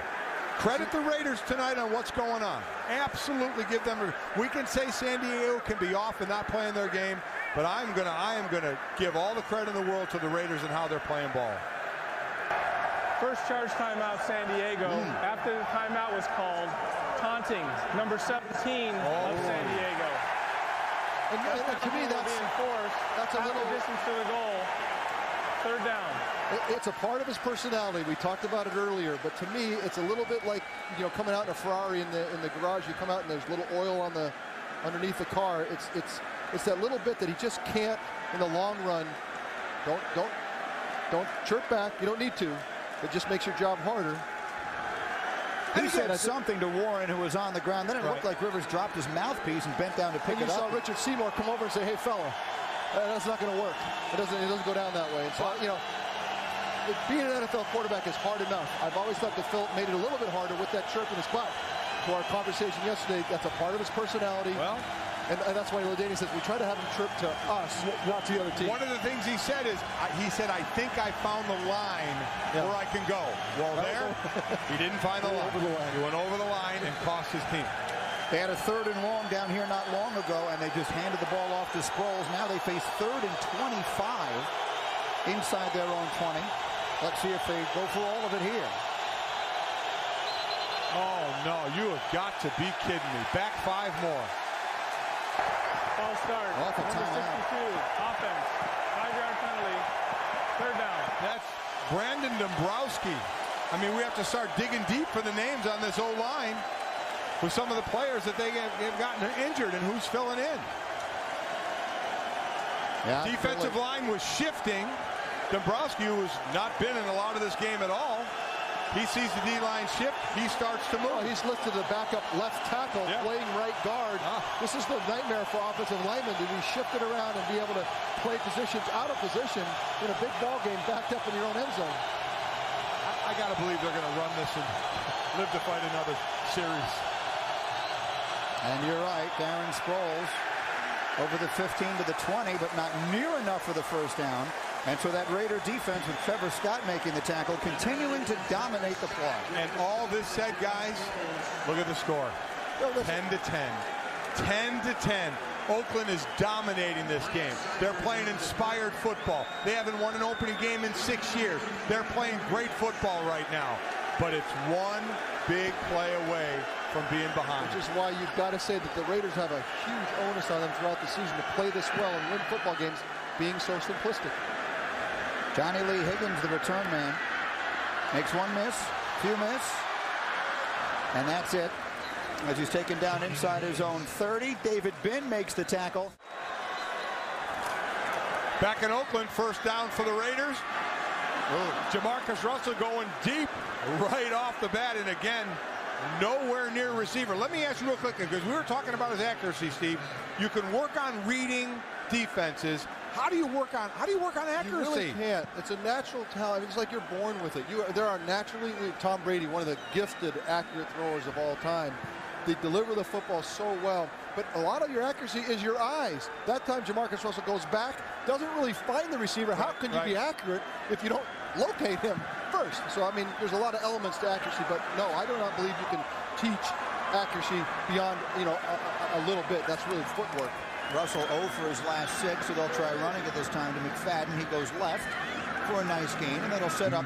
Speaker 3: Credit the Raiders tonight on what's going on. Absolutely give them. We can say San Diego can be off and not playing their game, but I am gonna give all the credit in the world to the Raiders and how they're playing ball.
Speaker 4: First charge timeout, San Diego. After the timeout was called, taunting number 17 of San Diego.
Speaker 2: And to me, that's a little
Speaker 4: distance to the goal. 3rd down.
Speaker 2: It's a part of his personality. We talked about it earlier, but to me, it's a little bit like coming out in a Ferrari in the garage. You come out and there's little oil on underneath the car. It's that little bit that he just can't in the long run. Don't chirp back. You don't need to. It just makes your job harder.
Speaker 1: He said something to Warren, who was on the ground. Then it looked like Rivers dropped his mouthpiece and bent down to pick it up.
Speaker 2: You saw Richard Seymour come over and say, "Hey, fella, that's not going to work. It doesn't go down that way." And so, being an NFL quarterback is hard enough. I've always thought that Phil made it a little bit harder with that chirp in his butt. To our conversation yesterday, that's a part of his personality.
Speaker 3: Well,
Speaker 2: and that's why LaDainian says we try to have him chirp to us, not to the other team.
Speaker 3: One of the things he said is, I think I found the line where I can go. Well, there, he didn't find the line. He went over the line and cost his team.
Speaker 1: They had a 3rd and long down here not long ago, and they just handed the ball off to Sproles. Now they face 3rd and 25 inside their own 20. Let's see if they go for all of it here.
Speaker 3: Oh, no, you have got to be kidding me. Back 5 more.
Speaker 4: False start.
Speaker 1: Off a
Speaker 4: Number 62,
Speaker 1: timeout.
Speaker 4: offense. 5-yard penalty. 3rd down.
Speaker 3: That's Brandon Dombrowski. I mean, we have to start digging deep for the names on this O-line with some of the players that they have gotten injured and who's filling in.
Speaker 1: Yeah,
Speaker 3: defensive line was shifting. Dombrowski, who has not been in a lot of this game at all, he sees the D-line shift. He starts to move.
Speaker 2: Oh, he's lifted the backup left tackle, playing right guard. This is the nightmare for offensive linemen to be shifted around and be able to play positions out of position in a big ball game backed up in your own end zone.
Speaker 3: I got to believe they're going to run this and live to fight another series.
Speaker 1: And you're right, Darren Sproles over the 15 to the 20, but not near enough for the 1st down. And so that Raider defense with Trevor Scott making the tackle, continuing to dominate the play.
Speaker 3: And all this said, guys, look at the score. 10 to 10. 10 to 10. Oakland is dominating this game. They're playing inspired football. They haven't won an opening game in 6 years. They're playing great football right now. but it's one big play away from being behind.
Speaker 2: Which is why you've got to say that the Raiders have a huge onus on them throughout the season to play this well and win football games, being so simplistic.
Speaker 1: Johnny Lee Higgins, the return man, makes one miss, few miss, and that's it. As he's taken down inside his own 30, David Binn makes the tackle.
Speaker 3: Back in Oakland, first down for the Raiders. Jamarcus Russell going deep right off the bat, and again, nowhere near receiver. Let me ask you real quickly, because we were talking about his accuracy, Steve. You can work on reading defenses. How do you work on accuracy?
Speaker 2: You really can't. It's a natural talent. It's like you're born with it. There are naturally, Tom Brady, one of the gifted, accurate throwers of all time. They deliver the football so well, but a lot of your accuracy is your eyes. That time Jamarcus Russell goes back, doesn't really find the receiver. How can you be accurate if you don't locate him first? So, I mean, there's a lot of elements to accuracy, but no, I do not believe you can teach accuracy beyond, a little bit. That's really footwork.
Speaker 1: Russell 0 for his last 6, so they'll try running it this time to McFadden. He goes left for a nice gain, and that'll set up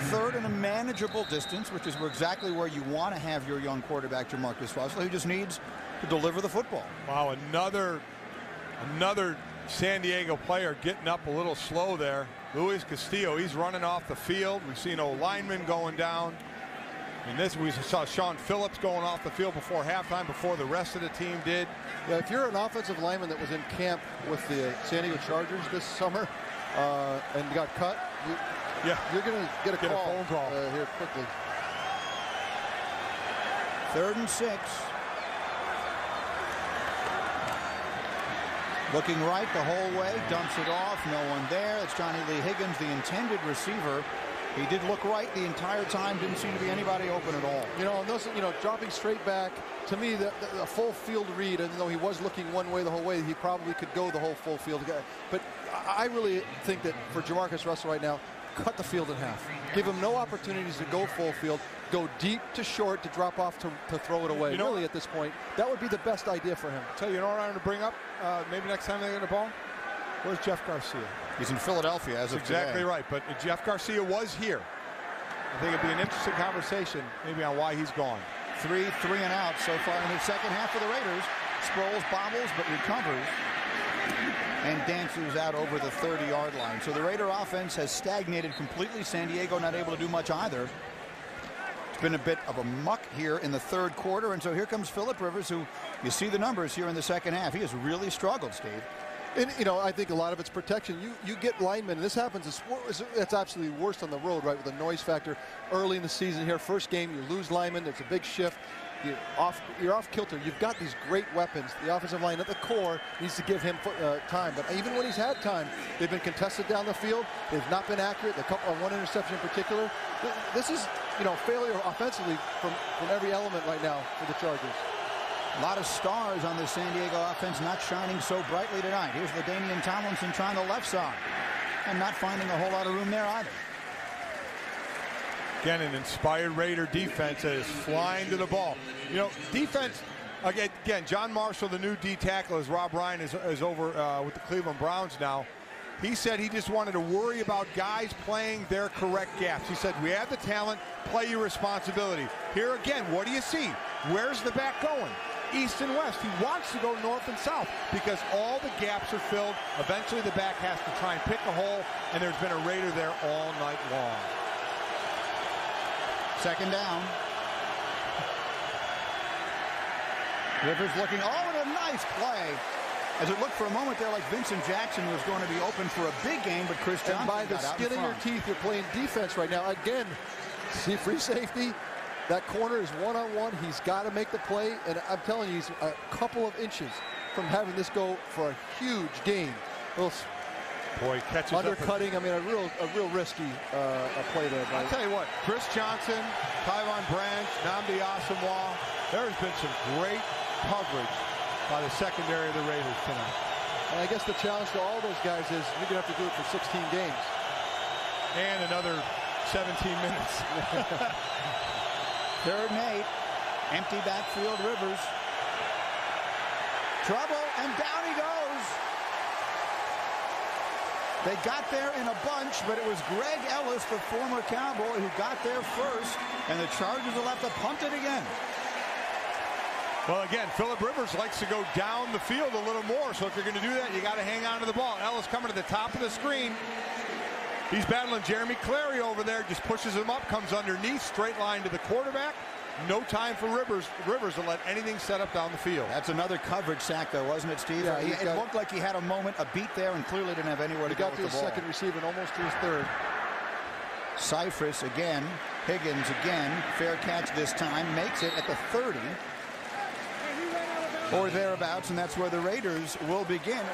Speaker 1: third and a manageable distance, which is exactly where you want to have your young quarterback, Jamarcus Russell, who just needs to deliver the football.
Speaker 3: Wow, another San Diego player getting up a little slow there. Luis Castillo, he's running off the field. We've seen a lineman going down. And this, we saw Sean Phillips going off the field before halftime, before the rest of the team did.
Speaker 2: Yeah, if you're an offensive lineman that was in camp with the San Diego Chargers this summer and got cut, you're going to get a phone call here quickly.
Speaker 1: 3rd and 6. Looking right the whole way, dumps it off, no one there. It's Johnny Lee Higgins, the intended receiver. He did look right the entire time, didn't seem to be anybody open at all.
Speaker 2: Dropping straight back, to me, the full field read, even though he was looking one way the whole way, he probably could go the whole full field. But I really think that for Jamarcus Russell right now, cut the field in half. Give him no opportunities to go full field. Go deep to short to drop off to throw it away. Really, at this point, that would be the best idea for him.
Speaker 3: Tell you what I'm going to bring up, maybe next time they get the ball? Where's Jeff Garcia?
Speaker 1: He's in Philadelphia as of today.
Speaker 3: Exactly right, but Jeff Garcia was here. I think it'd be an interesting conversation maybe on why he's gone.
Speaker 1: 3 and out so far in the second half for the Raiders. Sproles bobbles but recovers and dances out over the 30-yard line. So the Raider offense has stagnated completely. San Diego not able to do much either. It's been a bit of a muck here in the 3rd quarter, and so here comes Phillip Rivers, who you see the numbers here in the second half. He has really struggled, Steve.
Speaker 2: And, I think a lot of it's protection. You get linemen, and this happens, it's absolutely worst on the road, right, with the noise factor early in the season here. First game, you lose linemen, it's a big shift. You're off kilter. You've got these great weapons. The offensive line at the core needs to give him time. But even when he's had time, they've been contested down the field. They've not been accurate. One interception in particular. This is, failure offensively from every element right now for the Chargers.
Speaker 1: A lot of stars on the San Diego offense not shining so brightly tonight. Here's LaDainian Tomlinson trying the left side and not finding a whole lot of room there either.
Speaker 3: Again, an inspired Raider defense that is flying to the ball. Defense, again, John Marshall, the new D tackle, as Rob Ryan is over with the Cleveland Browns now. He said he just wanted to worry about guys playing their correct gaps. He said, we have the talent, play your responsibility. Here again, what do you see? Where's the back going? East and west. He wants to go north and south because all the gaps are filled. Eventually the back has to try and pick a hole, and there's been a Raider there all night long.
Speaker 1: 2nd down. Rivers looking, and a nice play. As it looked for a moment there like Vincent Jackson was going to be open for a big game, but Chris Johnson
Speaker 2: by the skin of your teeth, you're playing defense right now. Again, see free safety. That corner is one-on-one. He's got to make the play, and I'm telling you, he's a couple of inches from having this go for a huge gain.
Speaker 3: Boy, catches
Speaker 2: undercutting. I mean, a real risky play there.
Speaker 3: I'll tell you what, Chris Johnson, Tyvon Branch, Nnamdi Asomugha, there has been some great coverage by the secondary of the Raiders tonight.
Speaker 2: And I guess the challenge to all those guys is you're going to have to do it for 16 games.
Speaker 3: And another 17 minutes.
Speaker 1: 3rd and 8. Empty backfield, Rivers. Trouble, and down he goes. They got there in a bunch, but it was Greg Ellis, the former Cowboy, who got there first, and the Chargers will have to punt it again.
Speaker 3: Well, again, Phillip Rivers likes to go down the field a little more, so if you're going to do that, you got to hang on to the ball. Ellis coming to the top of the screen. He's battling Jeremy Clary over there, just pushes him up, comes underneath, straight line to the quarterback. No time for Rivers to let anything set up down the field.
Speaker 1: That's another coverage sack, though, wasn't it, Steve?
Speaker 2: Yeah,
Speaker 1: it looked like he had a moment, a beat there, and clearly didn't have anywhere to go with the ball.
Speaker 2: He got to his second receiver and almost to his third.
Speaker 1: Cyphers again, Higgins again, fair catch this time, makes it at the 30 or thereabouts, and that's where the Raiders will begin.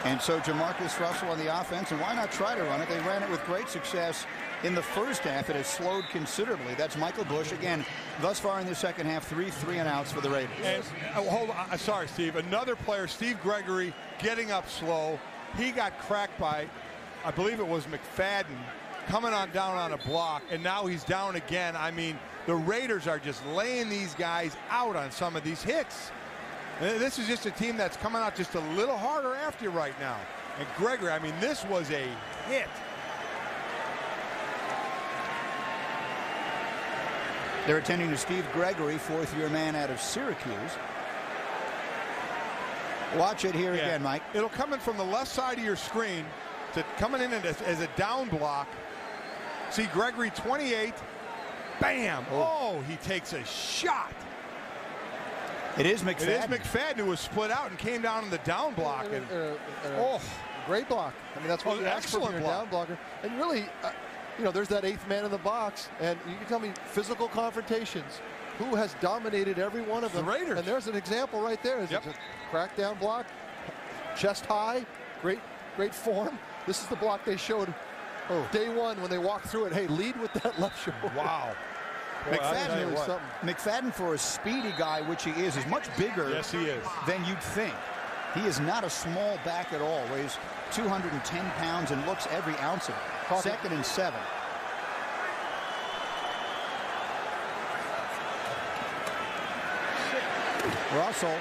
Speaker 1: And so Jamarcus Russell on the offense, and why not try to run it? They ran it with great success in the first half. It has slowed considerably. That's Michael Bush again. Thus far in the second half, three and outs for the Raiders.
Speaker 3: And hold on, sorry, Steve. Another player, Steve Gregory, getting up slow. He got cracked by, I believe it was McFadden, coming on down on a block, and now he's down again. I mean, the Raiders are just laying these guys out on some of these hits. And this is just a team that's coming out just a little harder after you right now. And Gregory, I mean, this was a hit.
Speaker 1: They're attending to Steve Gregory, fourth-year man out of Syracuse. Watch it here again, Mike.
Speaker 3: It'll come in from the left side of your screen to coming in as a down block. See Gregory, 28. Bam! Oh, he takes a shot.
Speaker 1: It is McFadden.
Speaker 3: It is McFadden who was split out and came down in the down block. And,
Speaker 2: great block. I mean, that's what you ask for your down blocker. And really, you know, there's that eighth man in the box. And you can tell me physical confrontations. Who has dominated every one of them?
Speaker 3: The Raiders.
Speaker 2: And there's an example right there. It's a crackdown block, chest high, great form. This is the block they showed day one when they walked through it. Hey, lead with that left shoulder.
Speaker 3: Wow. Boy,
Speaker 1: McFadden, for a speedy guy, which he is much bigger than you'd think. He is not a small back at all. Weighs 210 pounds and looks every ounce of it. Second and 7. Russell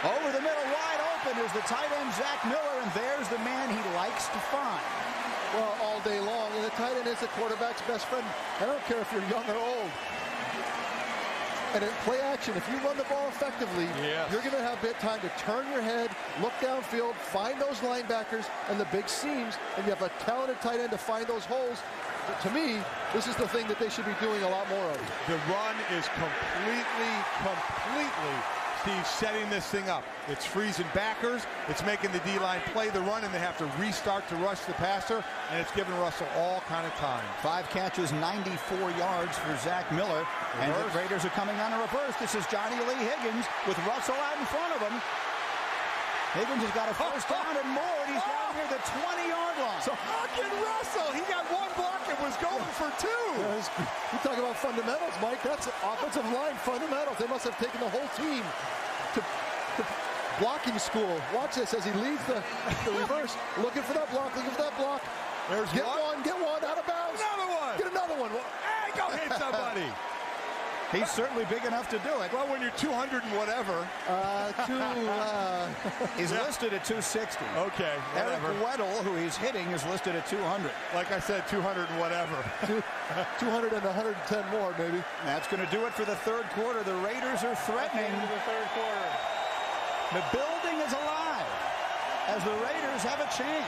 Speaker 1: over the middle, wide open is the tight end Zach Miller, and there's the man he likes to find.
Speaker 2: Well, all day long, and the tight end is the quarterback's best friend. I don't care if you're young or old. And in play action, if you run the ball effectively, you're going to have bit time to turn your head, look downfield, find those linebackers and the big seams, and you have a talented tight end to find those holes. But to me, this is the thing that they should be doing a lot more of.
Speaker 3: The run is completely, Steve, setting this thing up. It's freezing backers. It's making the D-line play the run, and they have to restart to rush the passer, and it's giving Russell all kind of time. 5
Speaker 1: catches, 94 yards for Zach Miller. And the Raiders are coming on a reverse. This is Johnny Lee Higgins with Russell out in front of him. Higgins has got a first down and more, and he's down near the 20-yard line.
Speaker 3: So how can Russell? He got one block and was going for 2.
Speaker 2: You talk about fundamentals, Mike. That's offensive line fundamentals. They must have taken the whole team to blocking school. Watch this as he leads the reverse. Looking for that block, looking for that block.
Speaker 3: There's
Speaker 2: get one, out of bounds.
Speaker 3: Another one.
Speaker 2: Get another one.
Speaker 3: Hey, go hit somebody.
Speaker 1: He's certainly big enough to do it.
Speaker 3: Well, when you're 200 and whatever.
Speaker 1: He's listed at 260.
Speaker 3: Okay, whatever.
Speaker 1: Eric Weddle, who he's hitting, is listed at 200.
Speaker 3: Like I said, 200 and whatever.
Speaker 2: 200 and 110 more, maybe.
Speaker 1: That's going to do it for the third quarter. The Raiders are threatening.
Speaker 4: The third quarter.
Speaker 1: The building is alive as the Raiders have a chance.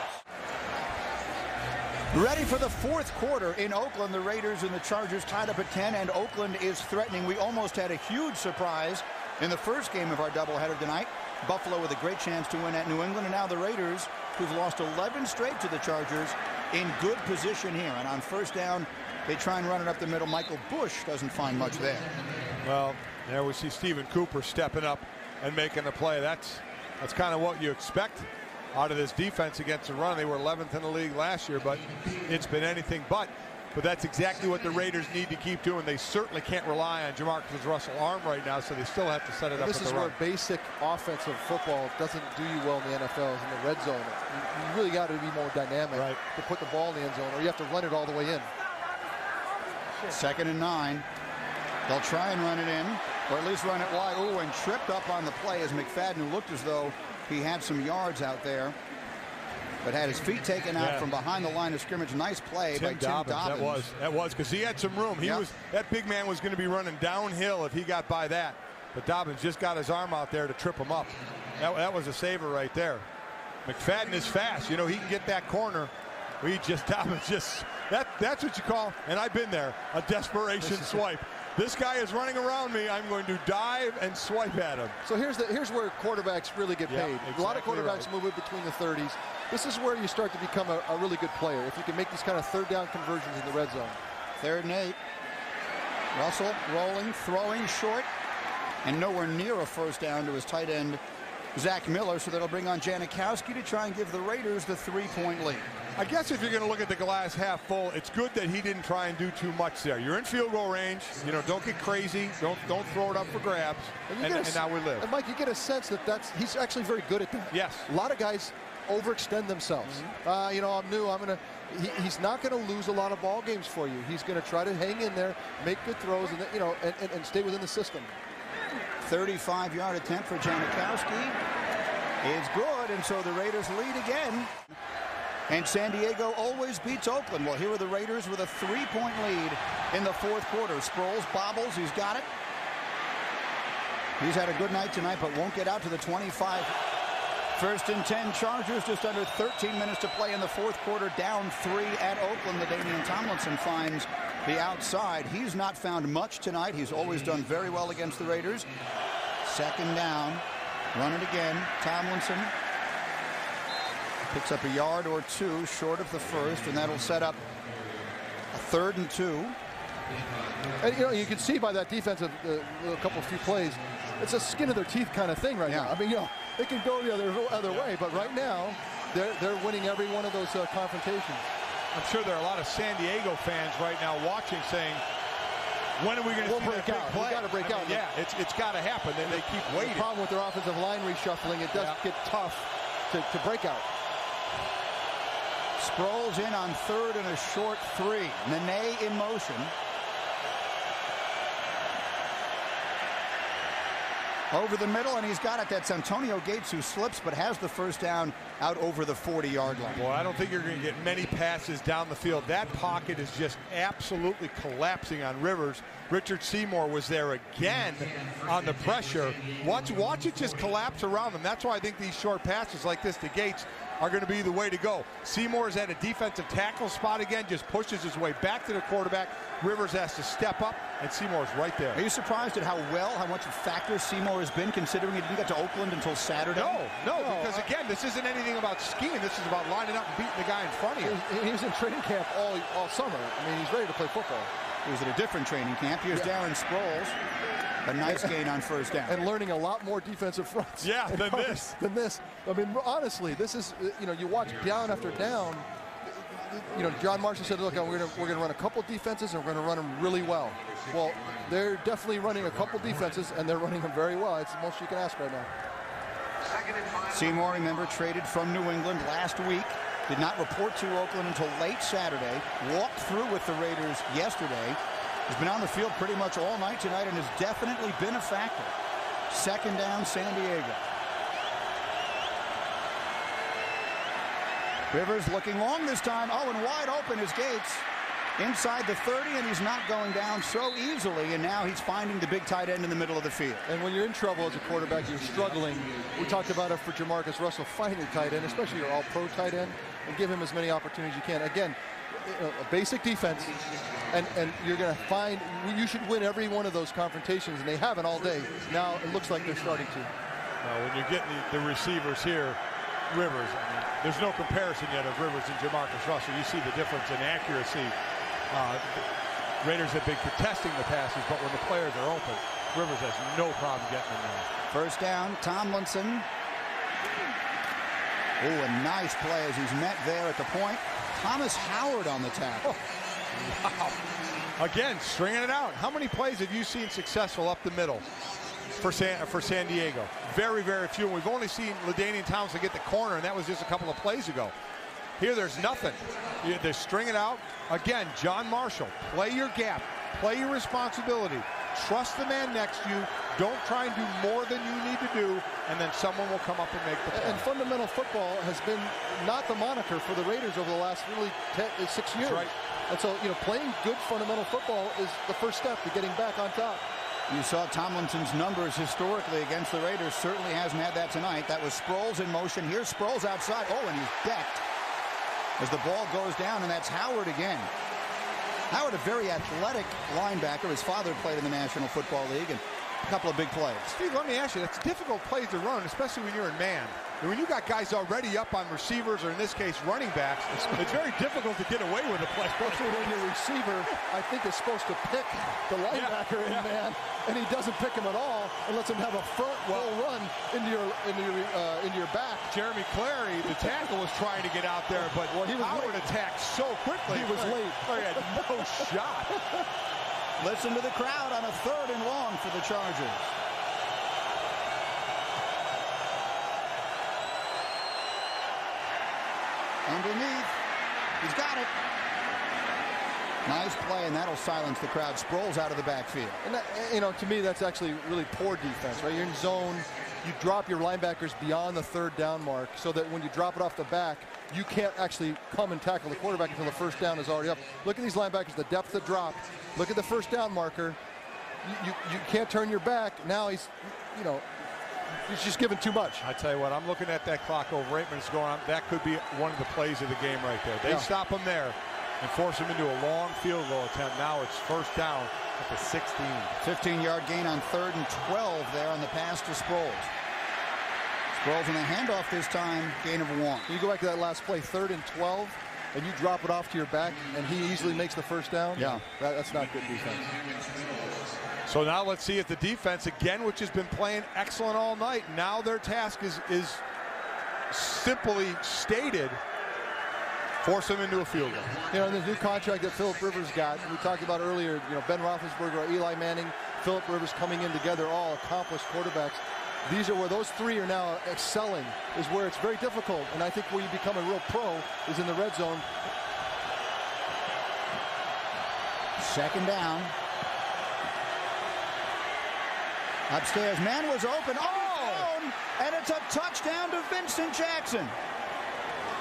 Speaker 1: Ready for the fourth quarter in Oakland. The Raiders and the Chargers tied up at 10, and Oakland is threatening. We almost had a huge surprise in the first game of our doubleheader tonight. Buffalo with a great chance to win at New England, and now the Raiders, who've lost 11 straight to the Chargers, in good position here. And on first down, they try and run it up the middle. Michael Bush doesn't find much there.
Speaker 3: Well, there we see Stephen Cooper stepping up and making a play. That's kind of what you expect out of this defense against the run. They were 11th in the league last year, but it's been anything but. But that's exactly what the Raiders need to keep doing. They certainly can't rely on Jamarcus Russell's arm right now, so they still have to set it up.
Speaker 2: This is where basic offensive football doesn't do you well in the NFL, is in the red zone. You really got to be more dynamic to put the ball in the end zone, or you have to run it all the way in.
Speaker 1: 2nd and 9. They'll try and run it in, or at least run it wide. Ooh, and tripped up on the play as McFadden looked as though he had some yards out there. but had his feet taken out from behind the line of scrimmage. Nice play by Tim Dobbins.
Speaker 3: That was because he had some room. That big man was going to be running downhill if he got by that. But Dobbins just got his arm out there to trip him up. That was a saver right there. McFadden is fast. You know, he can get that corner. Dobbins just, that's what you call, and I've been there, a desperation swipe. This guy is running around me. I'm going to dive and swipe at him.
Speaker 2: So here's where quarterbacks really get paid.
Speaker 3: Exactly.
Speaker 2: A lot of quarterbacks move in between the 30s. This is where you start to become a really good player, if you can make these kind of third down conversions in the red zone.
Speaker 1: 3rd and 8. Russell rolling, throwing short, and nowhere near a first down to his tight end, Zach Miller, so that'll bring on Janikowski to try and give the Raiders the 3-point lead.
Speaker 3: I guess if you're going to look at the glass half full, it's good that he didn't try and do too much there. You're in field goal range. You know, don't get crazy. Don't throw it up for grabs. And now we live.
Speaker 2: And Mike, you get a sense that he's actually very good at that.
Speaker 3: Yes.
Speaker 2: A lot of guys overextend themselves. You know, I'm new. He's not going to lose a lot of ball games for you. He's going to try to hang in there, make good throws, and and stay within the system.
Speaker 1: 35-yard attempt for Janikowski. It's good, and so the Raiders lead again. And San Diego always beats Oakland. Well, here are the Raiders with a 3-point lead in the 4th quarter. Sproles bobbles. He's got it. He's had a good night tonight, but won't get out to the 25. 1st and 10 Chargers, just under 13 minutes to play in the 4th quarter, down 3 at Oakland. LaDainian Tomlinson finds the outside. He's not found much tonight. He's always done very well against the Raiders. 2nd down. Run it again. Tomlinson picks up a yard or 2 short of the 1st, and that'll set up a 3rd and 2.
Speaker 2: And you can see by that defense a few plays, it's a skin of their teeth kind of thing right now. I mean, it can go the other way, but right now they're winning every one of those confrontations.
Speaker 3: I'm sure there are a lot of San Diego fans right now watching, saying, when are we going to see that big play?
Speaker 2: We got to break out.
Speaker 3: Yeah, it's got to happen. They keep waiting.
Speaker 2: The problem with their offensive line reshuffling, it does get tough to break out.
Speaker 1: Sproles in on 3rd and a short 3. Nene in motion. Over the middle, and he's got it. That's Antonio Gates who slips but has the first down out over the 40-yard line.
Speaker 3: Well, I don't think you're going to get many passes down the field. That pocket is just absolutely collapsing on Rivers. Richard Seymour was there again on the pressure. Watch it just collapse around him. That's why I think these short passes like this to Gates are going to be the way to go. Seymour's at a defensive tackle spot again, just pushes his way back to the quarterback. Rivers has to step up, and Seymour's right there.
Speaker 1: Are you surprised at how much of a factor Seymour has been, considering he didn't get to Oakland until Saturday?
Speaker 3: No, because again, this isn't anything about scheme. This is about lining up and beating the guy in front of you.
Speaker 2: He was in training camp all summer. I mean, he's ready to play football.
Speaker 1: He was at a different training camp. Here's Darren Sproles. A nice gain on first down.
Speaker 2: And learning a lot more defensive fronts.
Speaker 3: Yeah, than this.
Speaker 2: I mean, honestly, this is, you watch down after down. John Marshall said, look, we're going to run a couple defenses and we're going to run them really well. Well, they're definitely running a couple defenses, and they're running them very well. It's the most you can ask right now.
Speaker 1: Seymour, remember, traded from New England last week. Did not report to Oakland until late Saturday. Walked through with the Raiders yesterday. He's been on the field pretty much all night tonight and has definitely been a factor. 2nd down, San Diego. Rivers looking long this time. Oh, and wide open is Gates. Inside the 30, and he's not going down so easily, and now he's finding the big tight end in the middle of the field.
Speaker 2: And when you're in trouble as a quarterback, you're struggling. We talked about it for Jamarcus Russell, finding a tight end, especially your all-pro tight end, and give him as many opportunities as you can. Again, a basic defense, and you're going to find you should win every one of those confrontations, and they haven't all day. Now it looks like they're starting to.
Speaker 3: When you're getting the receivers here, Rivers, I mean, there's no comparison yet of Rivers and Jamarcus Russell. You see the difference in accuracy. Raiders have been contesting the passes, but when the players are open, Rivers has no problem getting them there.
Speaker 1: First down, Tomlinson. Oh, a nice play as he's met there at the point. Thomas Howard on the tackle.
Speaker 3: Wow. Again, stringing it out. How many plays have you seen successful up the middle for San Diego? Very, very few. We've only seen LaDainian Tomlinson get the corner, and that was just a couple of plays ago. Here, there's nothing. They string it out. Again, John Marshall, play your gap, play your responsibility, trust the man next to you. Don't try and do more than you need to do, and then someone will come up and make the play.
Speaker 2: And fundamental football has been not the moniker for the Raiders over the last really 6 years.
Speaker 3: That's right.
Speaker 2: And so, playing good fundamental football is the first step to getting back on top.
Speaker 1: You saw Tomlinson's numbers historically against the Raiders. Certainly hasn't had that tonight. That was Sproles in motion. Here's Sproles outside. Oh, and he's decked as the ball goes down, and that's Howard again. Howard, a very athletic linebacker. His father played in the National Football League, and a couple of big plays.
Speaker 3: Steve, let me ask you, that's difficult plays to run, especially when you're in man. And when you got guys already up on receivers, or in this case, running backs, it's very difficult to get away with a play.
Speaker 2: Especially when your receiver, I think, is supposed to pick the linebacker in man, and he doesn't pick him at all and lets him have a front roll run into your back.
Speaker 3: Jeremy Clary, the tackle, was trying to get out there, but Howard attacked so quickly.
Speaker 2: He was late.
Speaker 3: Clary had no shot.
Speaker 1: Listen to the crowd on a 3rd and long for the Chargers. Underneath, he's got it. Nice play, and that'll silence the crowd. Sproles out of the backfield.
Speaker 2: And that, to me, that's actually really poor defense, right? You're in zone. You drop your linebackers beyond the 3rd down mark so that when you drop it off the back, you can't actually come and tackle the quarterback until the first down is already up. Look at these linebackers, the depth of drop. Look at the first down marker. You can't turn your back. Now he's just giving too much.
Speaker 3: I tell you what, I'm looking at that clock over 8 minutes going on. That could be one of the plays of the game right there. They stop him there and force him into a long field goal attempt. Now it's first down at the 16.
Speaker 1: 15-yard gain on 3rd and 12 there on the pass to Sproles. Sproles in the handoff this time, gain of 1.
Speaker 2: You go back to that last play, 3rd and 12, and you drop it off to your back, and he easily makes the first down.
Speaker 1: Yeah.
Speaker 2: That's not good defense.
Speaker 3: So now let's see if the defense, again, which has been playing excellent all night, now their task is simply stated, force them into a field goal.
Speaker 2: And the new contract that Philip Rivers got, we talked about earlier, Ben Roethlisberger, Eli Manning, Philip Rivers coming in together, all accomplished quarterbacks. These are where those 3 are now excelling, is where it's very difficult. And I think where you become a real pro is in the red zone.
Speaker 1: 2nd down. Upstairs, man was open. Oh! And it's a touchdown to Vincent Jackson.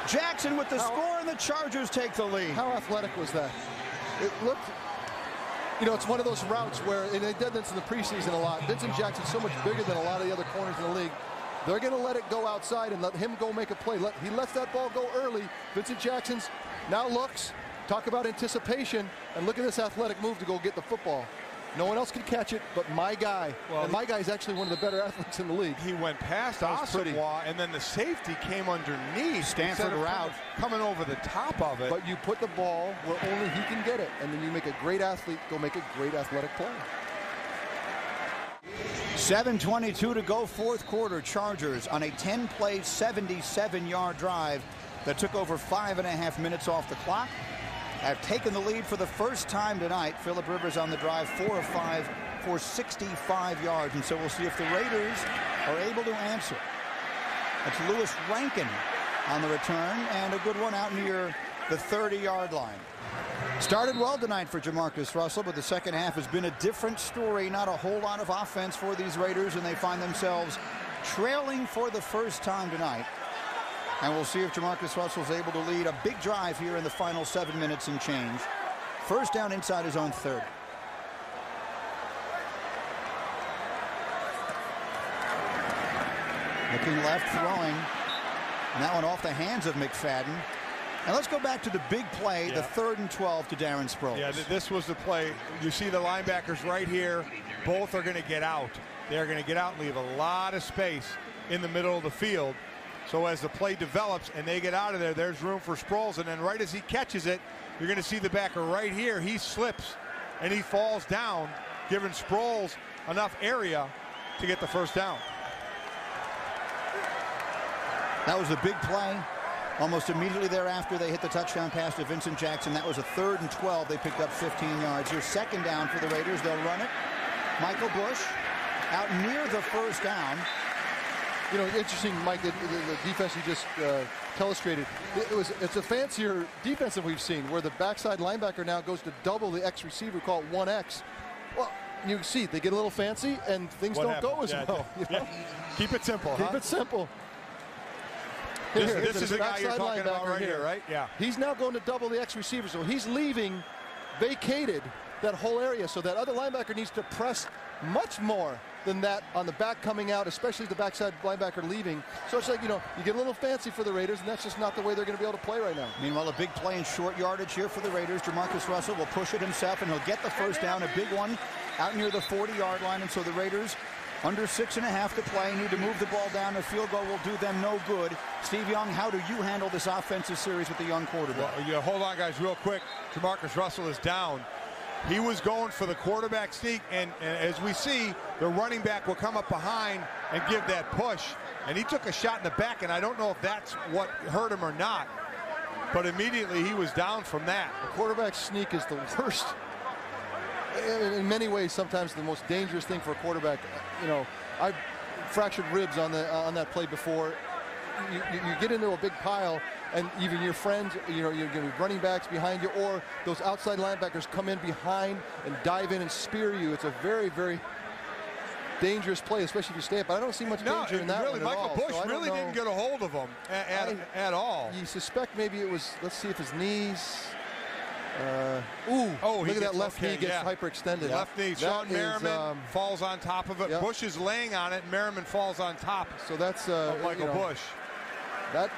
Speaker 1: Jackson with the score, and the Chargers take the lead.
Speaker 2: How athletic was that? It looked, it's one of those routes where, and they did this in the preseason a lot, Vincent Jackson's so much bigger than a lot of the other corners in the league. They're going to let it go outside and let him go make a play. He lets that ball go early. Vincent Jackson's now looks, talk about anticipation, and look at this athletic move to go get the football. No one else can catch it but my guy. Well, and my guy is actually one of the better athletes in the league.
Speaker 3: He went past Osawa, and then the safety came underneath.
Speaker 1: Stanford route.
Speaker 3: Coming over the top of it.
Speaker 2: But you put the ball where only he can get it, and then you make a great athlete go make a great athletic play.
Speaker 1: 7:22 to go, 4th quarter. Chargers on a 10-play, 77-yard drive that took over 5.5 minutes off the clock. Have taken the lead for the first time tonight. Philip Rivers on the drive, 4 of 5 for 65 yards. And so we'll see if the Raiders are able to answer. That's Lewis Rankin on the return, and a good one out near the 30-yard line. Started well tonight for Jamarcus Russell, but the second half has been a different story. Not a whole lot of offense for these Raiders, and they find themselves trailing for the first time tonight. And we'll see if Jamarcus Russell's able to lead a big drive here in the final 7 minutes and change. First down inside his own 30. Looking left, throwing. And that one off the hands of McFadden. And let's go back to the big play, the 3rd and 12 to Darren Sproles.
Speaker 3: Yeah, this was the play. You see the linebackers right here. Both are going to get out. They're going to get out and leave a lot of space in the middle of the field. So as the play develops and they get out of there, there's room for Sproles. And then right as he catches it, you're going to see the backer right here. He slips and he falls down, giving Sproles enough area to get the first down.
Speaker 1: That was a big play. Almost immediately thereafter, they hit the touchdown pass to Vincent Jackson. That was a 3rd and 12. They picked up 15 yards. Here's 2nd down for the Raiders. They'll run it. Michael Bush out near the first down.
Speaker 2: Interesting, Mike, the defense you just illustrated. It's a fancier defense than we've seen, where the backside linebacker now goes to double the X receiver, call it 1X. Well, you see they get a little fancy and things don't go as well. You know?
Speaker 3: Keep it simple.
Speaker 2: Keep it simple.
Speaker 3: This is the guy you're talking about right here, right? Yeah.
Speaker 2: He's now going to double the X receiver, so he's leaving vacated that whole area. So that other linebacker needs to press much more than that on the back coming out, especially the backside linebacker leaving. So it's like, you know, you get a little fancy for the Raiders, and that's just not the way they're going to be able to play right now.
Speaker 1: Meanwhile, a big play in short yardage here for the Raiders. Jamarcus Russell will push it himself, and he'll get the first down, a big one out near the 40-yard line. And so the Raiders, under 6.5 to play, need to move the ball down. A field goal will do them no good. Steve Young, how do you handle this offensive series with the young quarterback?
Speaker 3: Well, yeah, hold on, guys, real quick. Jamarcus Russell is down. He was going for the quarterback sneak, and as we see, the running back will come up behind and give that push. And he took a shot in the back, and I don't know if that's what hurt him or not, but immediately he was down from that.
Speaker 2: The quarterback sneak is the worst. In many ways, sometimes the most dangerous thing for a quarterback. You know, I've fractured ribs on that play before. You get into a big pile, and even your friends, you know, you're going to be running backs behind you, or those outside linebackers come in behind and dive in and spear you. It's a very, very dangerous play, especially if you stay up. But I don't see much danger in that
Speaker 3: really,
Speaker 2: one at
Speaker 3: Michael
Speaker 2: all.
Speaker 3: Bush
Speaker 2: So
Speaker 3: really didn't get a hold of him at all.
Speaker 2: You suspect maybe it was, let's see if his knees. Look at that left knee gets hyperextended.
Speaker 3: Left knee. Sean Merriman falls on top of it. Yep. Bush is laying on it. Merriman falls on top.
Speaker 2: So that's
Speaker 3: Michael Bush.
Speaker 2: That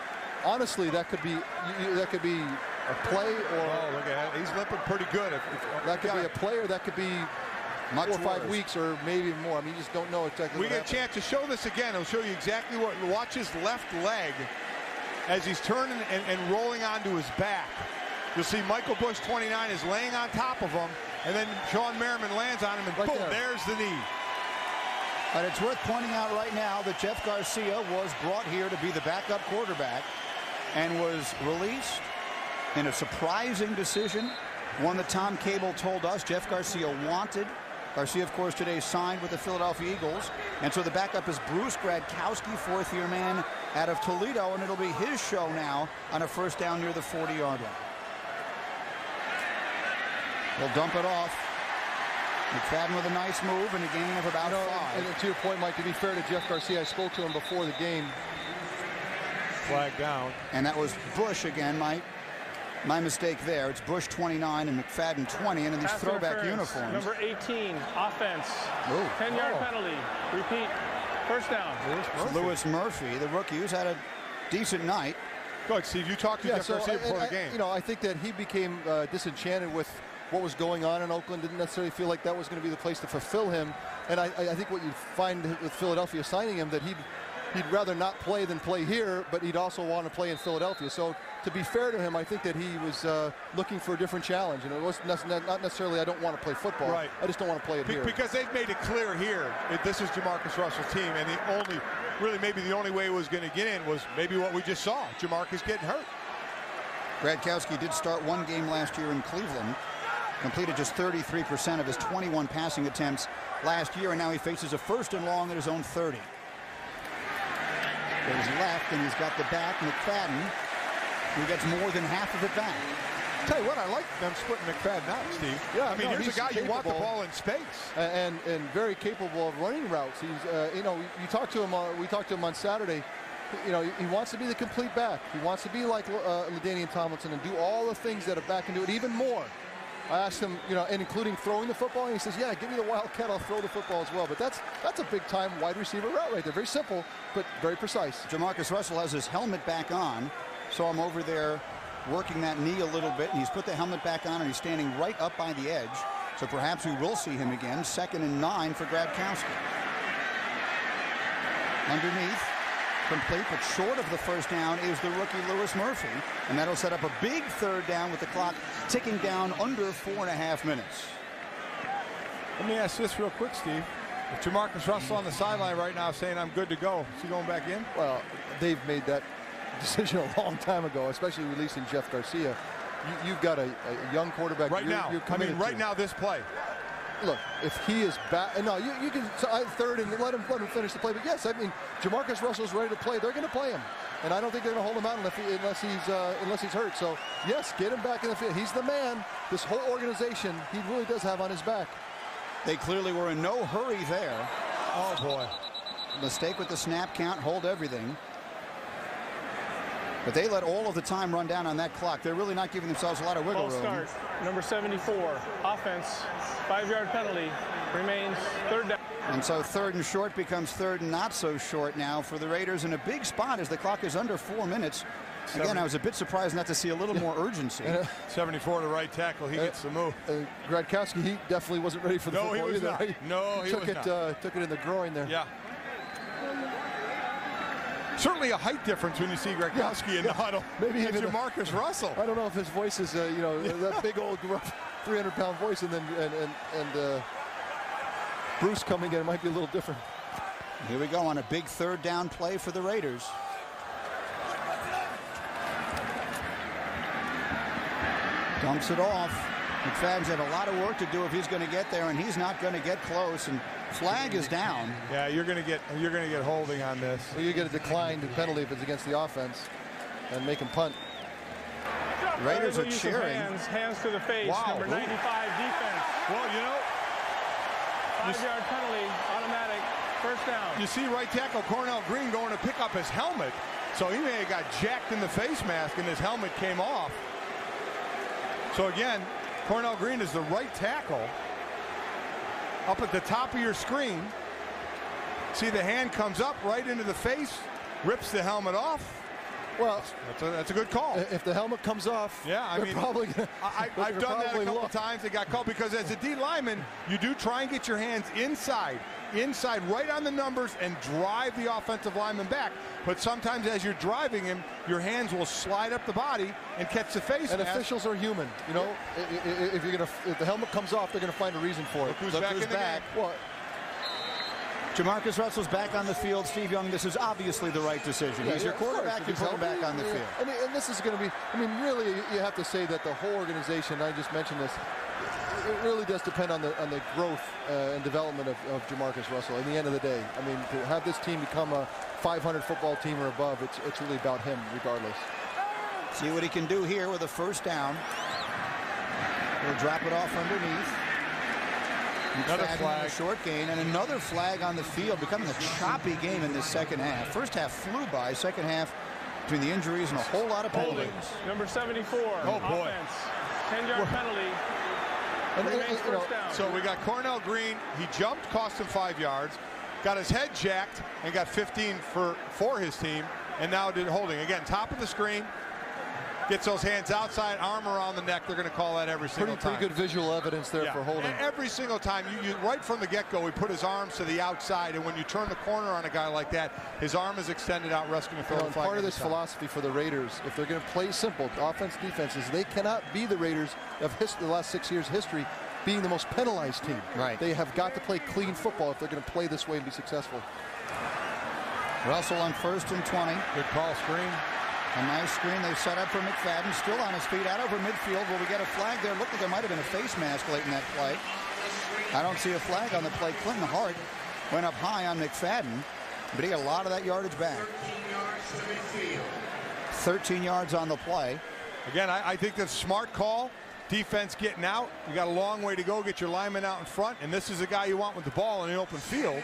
Speaker 2: honestly, that could be a play, or
Speaker 3: look at that. He's limping pretty good.
Speaker 2: That could be a play, or that could be 4 or 5 weeks, or maybe more. I mean, you just don't know exactly.
Speaker 3: We get a chance to show this again. I'll show you exactly what. Watch his left leg as he's turning and rolling onto his back. You'll see Michael Bush, 29, is laying on top of him, and then Sean Merriman lands on him, and boom, there's the knee.
Speaker 1: And it's worth pointing out right now that Jeff Garcia was brought here to be the backup quarterback and was released in a surprising decision, one that Tom Cable told us Jeff Garcia wanted. Garcia, of course, today signed with the Philadelphia Eagles, and so the backup is Bruce Gradkowski, fourth-year man out of Toledo, and it'll be his show now on a first down near the 40-yard line. He'll dump it off. McFadden with a nice move and a gain of about 5.
Speaker 2: And to your point, Mike, to be fair to Jeff Garcia, I spoke to him before the game.
Speaker 3: Flag down.
Speaker 1: And that was Bush again, my mistake there. It's Bush 29 and McFadden 20, and in these throwback uniforms.
Speaker 4: Number 18, offense. 10-yard penalty. Repeat. First down.
Speaker 1: Lewis Murphy, the rookie, who's had a decent night.
Speaker 3: Go ahead, Steve. You talked to Jeff Garcia before the game.
Speaker 2: You know, I think that he became disenchanted with what was going on in Oakland. Didn't necessarily feel like that was going to be the place to fulfill him. And I think what you find with Philadelphia signing him, that he'd rather not play than play here, but he'd also want to play in Philadelphia. So to be fair to him, I think that he was looking for a different challenge. You know, it wasn't not necessarily I don't want to play football.
Speaker 3: Right.
Speaker 2: I just don't want to play it here.
Speaker 3: Because they've made it clear here, this is Jamarcus Russell's team, and maybe the only way it was going to get in was maybe what we just saw, Jamarcus getting hurt.
Speaker 1: Gradkowski did start one game last year in Cleveland, completed just 33% of his 21 passing attempts last year, and now he faces a first and long at his own 30. Goes left, and he's got the back, McFadden, who gets more than half of it back.
Speaker 3: Tell you what, I like them splitting McFadden out, Steve. Yeah, I mean, here's a guy you want the ball in space,
Speaker 2: and very capable of running routes. He's, you know, you talk to him. We talked to him on Saturday. You know, he wants to be the complete back. He wants to be like LaDainian Tomlinson and do all the things that a back can do, it even more. I asked him, you know, and including throwing the football, and he says, yeah, give me the wildcat, I'll throw the football as well. But that's a big-time wide receiver route right there. Very simple, but very precise.
Speaker 1: Jamarcus Russell has his helmet back on. Saw him over there working that knee a little bit, and he's put the helmet back on, and he's standing right up by the edge. So perhaps we will see him again. 2nd and 9 for Gradkowski. Underneath. Complete, but short of the first down is the rookie Lewis Murphy, and that'll set up a big third down with the clock ticking down under 4.5 minutes.
Speaker 3: Let me ask this real quick, Steve. If Jamarcus Russell on the sideline right now saying I'm good to go, is he going back in?
Speaker 2: Well, they've made that decision a long time ago, especially releasing Jeff Garcia. You've got a young quarterback
Speaker 3: right now.
Speaker 2: You're committed
Speaker 3: right now, this play.
Speaker 2: Look, if he is back, no, you can third and let him finish the play. But yes, I mean, Jamarcus Russell's ready to play. They're going to play him, and I don't think they're going to hold him out unless he's hurt. So yes, get him back in the field. He's the man. This whole organization, he really does have on his back.
Speaker 1: They clearly were in no hurry there.
Speaker 3: Oh, boy.
Speaker 1: Mistake with the snap count, hold everything. But they let all of the time run down on that clock. They're really not giving themselves a lot of wiggle room.
Speaker 4: Start, number 74, offense, 5-yard penalty, remains third down.
Speaker 1: And so third and short becomes third and not so short now for the Raiders in a big spot as the clock is under 4 minutes. Again, I was a bit surprised not to see a little more urgency.
Speaker 3: 74 to right tackle. He gets the move.
Speaker 2: Gradkowski, he definitely wasn't ready for the football
Speaker 3: he was
Speaker 2: either.
Speaker 3: not.
Speaker 2: Right?
Speaker 3: No, he
Speaker 2: took
Speaker 3: was
Speaker 2: it,
Speaker 3: not.
Speaker 2: Took it in the groin there.
Speaker 3: Yeah. Certainly a height difference when you see Gradkowski in the huddle.
Speaker 2: Maybe
Speaker 3: even Jamarcus Russell.
Speaker 2: I don't know if his voice is, you know, that big old 300-pound voice, and then Bruce coming in, it might be a little different.
Speaker 1: Here we go on a big third down play for the Raiders. Dumps it off. McFadden's had a lot of work to do if he's going to get there, and he's not going to get close. And flag is down.
Speaker 3: Yeah, you're going to get holding on this.
Speaker 2: Well, you get a declined penalty if it's against the offense, and make him punt.
Speaker 1: Raiders are cheering.
Speaker 4: Hands to the face.
Speaker 3: Wow.
Speaker 4: Number 95 defense.
Speaker 3: Well, you know,
Speaker 4: 5-yard penalty, automatic, first down.
Speaker 3: You see right tackle Cornell Green going to pick up his helmet, so he may have got jacked in the face mask and his helmet came off. So again, Cornell Green is the right tackle. Up at the top of your screen, see the hand comes up right into the face, rips the helmet off.
Speaker 2: Well,
Speaker 3: that's a good call.
Speaker 2: If the helmet comes off,
Speaker 3: yeah, I mean,
Speaker 2: probably
Speaker 3: I've done that a couple times. It got called because as a D lineman, you do try and get your hands inside right on the numbers and drive the offensive lineman back. But sometimes as you're driving him, your hands will slide up the body and catch the face.
Speaker 2: And officials are human, you know. If the helmet comes off, they're going to find a reason for it.
Speaker 3: Look who's back in the game.
Speaker 2: Well,
Speaker 1: Jamarcus Russell's back on the field. Steve Young, this is obviously the right decision. He's your quarterback. You put him back on the field.
Speaker 2: And this is going to be, I mean, really, you have to say that the whole organization, I just mentioned this, it really does depend on the growth and development of Jamarcus Russell. In the end of the day, I mean, to have this team become a 500 football team or above, it's really about him regardless.
Speaker 1: See what he can do here with a first down. He'll drop it off underneath.
Speaker 3: Another flag.
Speaker 1: A short gain, and another flag on the field, becoming a choppy game in this second half. First half flew by, second half between the injuries and a whole lot of penalties.
Speaker 4: Number 74,
Speaker 3: oh boy,
Speaker 4: offense, 10-yard penalty.
Speaker 3: So we got Cornell Green. He jumped, cost him 5 yards, got his head jacked, and got 15 for his team, and now did holding. Again, top of the screen. Gets those hands outside, arm around the neck. They're going to call that every single time.
Speaker 2: Pretty good visual evidence there for holding.
Speaker 3: Every single time, you right from the get-go, we put his arms to the outside, and when you turn the corner on a guy like that, his arm is extended out, rescuing a throw.
Speaker 2: Part of this philosophy for the Raiders, if they're going to play simple, offense, defenses, they cannot be the Raiders of the last 6 years' history, being the most penalized team.
Speaker 1: Right.
Speaker 2: They have got to play clean football if they're going to play this way and be successful.
Speaker 1: Russell on 1st and 20.
Speaker 3: Good call, screen.
Speaker 1: A nice screen they've set up for McFadden, still on his feet, out over midfield. Will we get a flag there? Looked like there might have been a face mask late in that play. I don't see a flag on the play. Clinton Hart went up high on McFadden, but he got a lot of that yardage back. 13 yards on the play.
Speaker 3: Again, I think that's a smart call. Defense getting out. You got a long way to go. Get your lineman out in front, and this is the guy you want with the ball in the open field.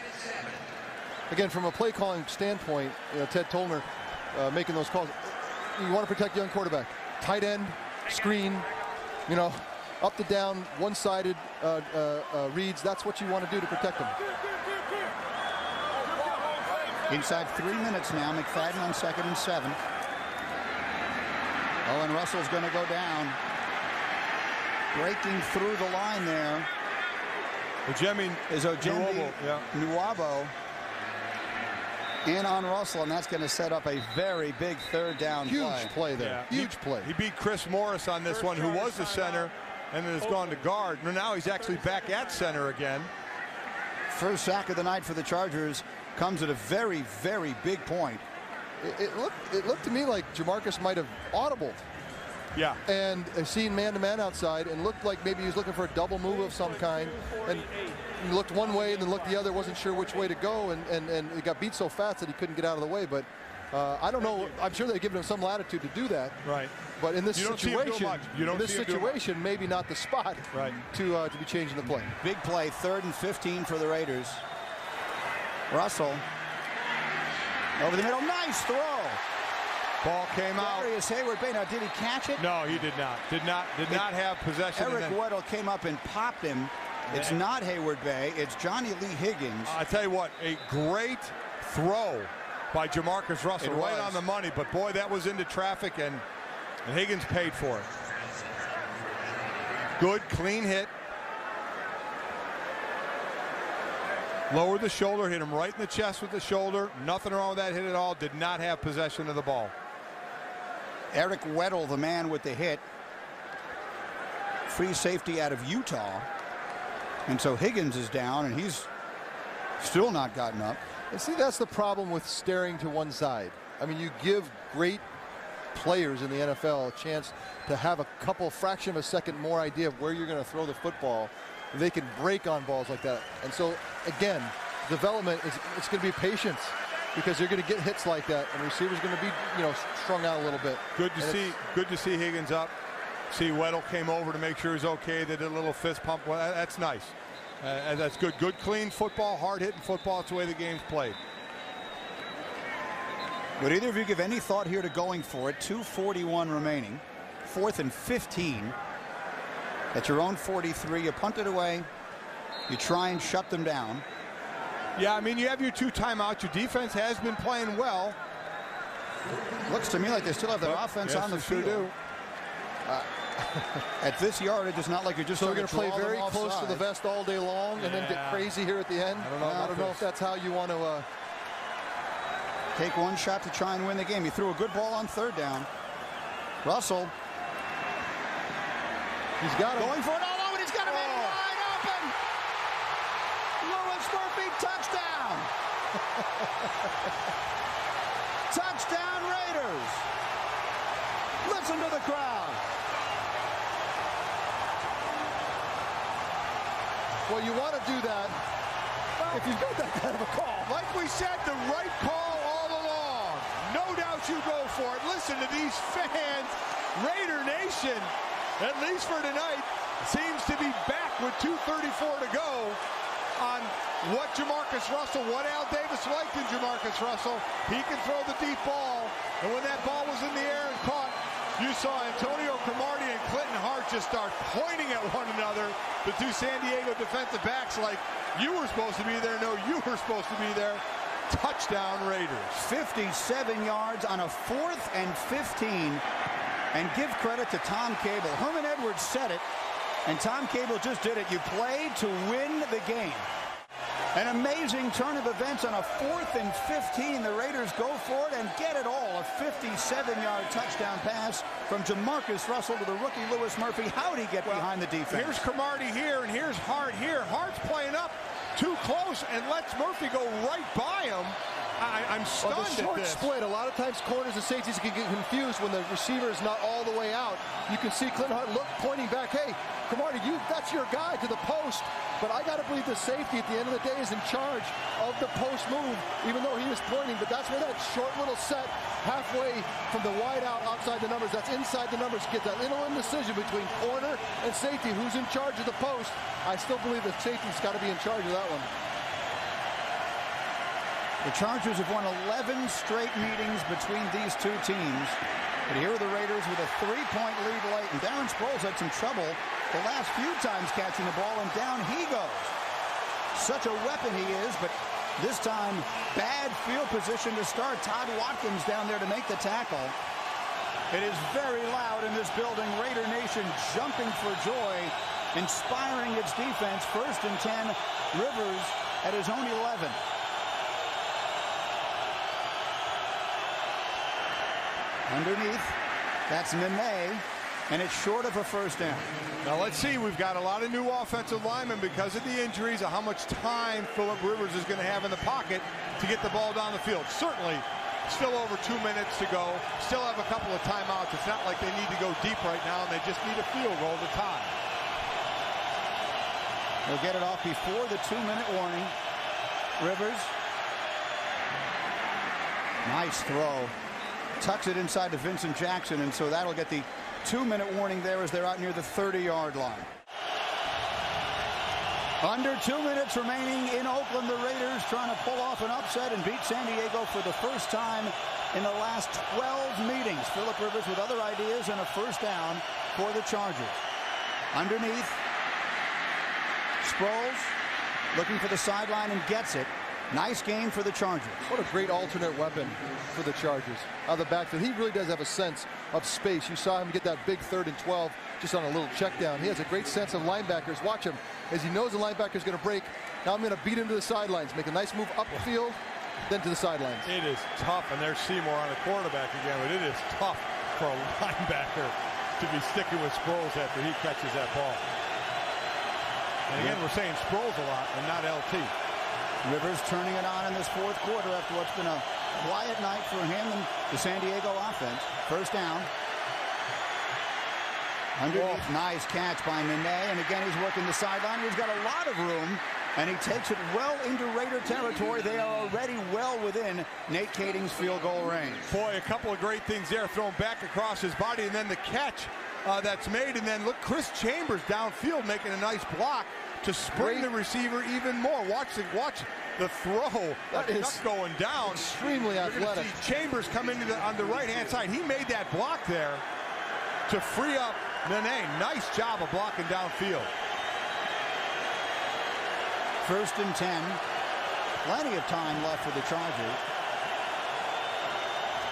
Speaker 2: Again, from a play calling standpoint, Ted Tollner making those calls. You want to protect young quarterback. Tight end, screen, up to down, one-sided reads. That's what you want to do to protect them.
Speaker 1: Inside 3 minutes now. McFadden on 2nd and 7. Oh, and Russell's going to go down. Breaking through the line there is Ojembe Nwabo in on Russell, and that's going to set up a very big third down
Speaker 2: play there.
Speaker 3: Yeah.
Speaker 2: Huge play.
Speaker 3: He beat Chris Morris on this one, who was the center, and then has gone to guard. Now he's actually back at center again.
Speaker 1: First sack of the night for the Chargers comes at a very, very big point.
Speaker 2: It looked to me like Jamarcus might have audibled.
Speaker 3: Yeah.
Speaker 2: And seen man-to-man outside and looked like maybe he was looking for a double move of some kind. And he looked one way and then looked the other, wasn't sure which way to go, and he got beat so fast that he couldn't get out of the way. But I don't know. I'm sure they've given him some latitude to do that.
Speaker 3: Right.
Speaker 2: But in this situation, maybe not the spot to be changing the play.
Speaker 1: Big play, 3rd and 15 for the Raiders. Russell over the middle, nice throw.
Speaker 3: Ball came out.
Speaker 1: Darius Hayward-Bay. Now, did he catch it?
Speaker 3: No, he did not. Did not have possession.
Speaker 1: Eric Weddle came up and popped him. It's not Hayward-Bay. It's Johnny Lee Higgins.
Speaker 3: I tell you what, a great throw by Jamarcus Russell, right on the money. But boy, that was into traffic, and Higgins paid for it. Good, clean hit. Lowered the shoulder, hit him right in the chest with the shoulder. Nothing wrong with that hit at all. Did not have possession of the ball.
Speaker 1: Eric Weddle, the man with the hit. Free safety out of Utah. And so Higgins is down, and he's still not gotten up.
Speaker 2: And see, that's the problem with staring to one side. I mean, you give great players in the NFL a chance to have a fraction of a second more idea of where you're going to throw the football. They can break on balls like that. And so, again, development it's going to be patience, because you're going to get hits like that, and receivers going to be, strung out a little bit.
Speaker 3: Good to see Higgins up. See Weddle came over to make sure he's okay. They did a little fist pump. Well, that's nice. That's good. Good, clean football, hard-hitting football. It's the way the game's played.
Speaker 1: Would either of you give any thought here to going for it? 2:41 remaining. 4th and 15. At your own 43, you punt it away. You try and shut them down.
Speaker 3: Yeah, I mean, you have your 2 timeouts. Your defense has been playing well.
Speaker 1: Looks to me like they still have their offense on the field.
Speaker 3: Sure do.
Speaker 1: At this yardage, it's not like you're just
Speaker 2: going to play very close to the vest all day long and then get crazy here at the end. I don't know if that's how you want to
Speaker 1: take one shot to try and win the game. He threw a good ball on 3rd down. Russell.
Speaker 2: He's got him.
Speaker 1: Going for it all over. He's got him in wide open. Louis Murphy, touchdown. Touchdown Raiders. Listen to the crowd.
Speaker 2: Well, you want to do that if you've got that kind of a call.
Speaker 3: Like we said, the right call all along. No doubt you go for it. Listen to these fans. Raider Nation, at least for tonight, seems to be back with 2:34 to go on what Jamarcus Russell, what Al Davis liked in Jamarcus Russell. He can throw the deep ball, and when that ball was in the air and caught, you saw Antonio Cromartie and Clinton Hart just start pointing at one another, the 2 San Diego defensive backs, like, you were supposed to be there. No, you were supposed to be there. Touchdown Raiders.
Speaker 1: 57 yards on a 4th and 15. And give credit to Tom Cable. Herman Edwards said it, and Tom Cable just did it. You play to win the game. An amazing turn of events on a 4th and 15. The Raiders go for it and get it all. A 57-yard touchdown pass from Jamarcus Russell to the rookie Louis Murphy. How'd he get behind the defense?
Speaker 3: Here's Cromartie here, and here's Hart here. Hart's playing up too close and lets Murphy go right by him. I'm stunned
Speaker 2: the short
Speaker 3: at this.
Speaker 2: Split. A lot of times corners and safeties can get confused when the receiver is not all the way out. You can see Clinton Hart pointing back. Hey, Cromartie, that's your guy to the post. But I got to believe the safety at the end of the day is in charge of the post move, even though he was pointing. But that's where that short little set halfway from the wide out outside the numbers, that's inside the numbers, get that little indecision between corner and safety. Who's in charge of the post? I still believe the safety's got to be in charge of that one.
Speaker 1: The Chargers have won 11 straight meetings between these 2 teams. But here are the Raiders with a 3-point lead late. And Darren Sproles had some trouble the last few times catching the ball, and down he goes. Such a weapon he is, but this time bad field position to start. Todd Watkins down there to make the tackle. It is very loud in this building. Raider Nation jumping for joy, inspiring its defense. 1st and 10. Rivers at his own 11. Underneath, that's Nene, and it's short of a 1st down.
Speaker 3: Now let's see, we've got a lot of new offensive linemen because of the injuries, of how much time Phillip Rivers is going to have in the pocket to get the ball down the field. Certainly, still over 2 minutes to go, still have a couple of timeouts. It's not like they need to go deep right now, and they just need a field goal to tie.
Speaker 1: They'll get it off before the 2-minute warning. Rivers Nice throw. Tucks it inside to Vincent Jackson, and so that'll get the 2-minute warning there as they're out near the 30-yard line. Under 2 minutes remaining in Oakland, the Raiders trying to pull off an upset and beat San Diego for the first time in the last 12 meetings. Phillip Rivers with other ideas and a first down for the Chargers. Underneath, Sproles looking for the sideline and gets it. Nice game for the Chargers.
Speaker 2: What a great alternate weapon for the Chargers. Out of the backfield, he really does have a sense of space. You saw him get that big 3rd and 12 just on a little check down. He has a great sense of linebackers. Watch him as he knows the linebacker is going to break. Now I'm going to beat him to the sidelines, make a nice move up the field, then to the sidelines.
Speaker 3: It is tough, and there's Seymour on the quarterback again, but it is tough for a linebacker to be sticking with Sproles after he catches that ball. And again, we're saying Sproles a lot and not LT.
Speaker 1: Rivers turning it on in this 4th quarter after what's been a quiet night for him and the San Diego offense. First down. Underneath, nice catch by Nene, and again he's working the sideline. He's got a lot of room, and he takes it well into Raider territory. They are already well within Nate Kading's field goal range.
Speaker 3: Boy, a couple of great things there, thrown back across his body, and then the catch that's made, and then look, Chris Chambers downfield making a nice block to spring the receiver even more. Watch the throw. That is going down.
Speaker 2: Extremely athletic.
Speaker 3: See Chambers come into on the right-hand side. He made that block there to free up Nene. Nice job of blocking downfield.
Speaker 1: 1st and 10. Plenty of time left for the Chargers.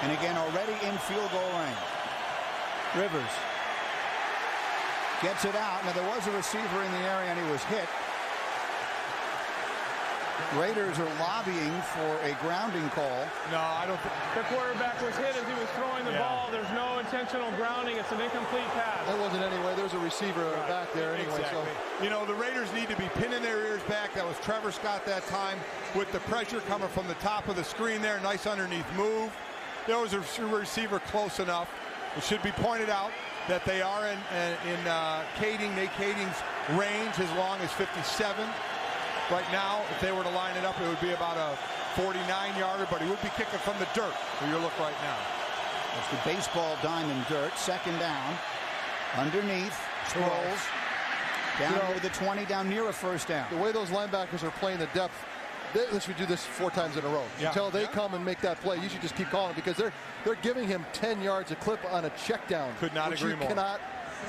Speaker 1: And again, already in field goal range. Rivers gets it out. Now, there was a receiver in the area, and he was hit. Raiders are lobbying for a grounding call.
Speaker 3: No, I don't think.
Speaker 4: The quarterback was hit as he was throwing the ball. There's no intentional grounding. It's an incomplete pass.
Speaker 2: That wasn't anyway. There's a receiver back there anyway.
Speaker 3: Exactly. So, you know, the Raiders need to be pinning their ears back. That was Trevor Scott that time with the pressure coming from the top of the screen there. Nice underneath move. There was a receiver close enough. It should be pointed out that they are in Nate Kading's range as long as 57. Right now, if they were to line it up, it would be about a 49-yarder, but he would be kicking from the dirt where you look right now.
Speaker 1: That's the baseball diamond dirt. 2nd down. Underneath, Sproles. Down near the 20, down near a first down.
Speaker 2: The way those linebackers are playing the depth, they should do this 4 times in a row.
Speaker 3: Yeah.
Speaker 2: Until they come and make that play, you should just keep calling it because they're giving him 10 yards a clip on a check down.
Speaker 3: Could not agree more.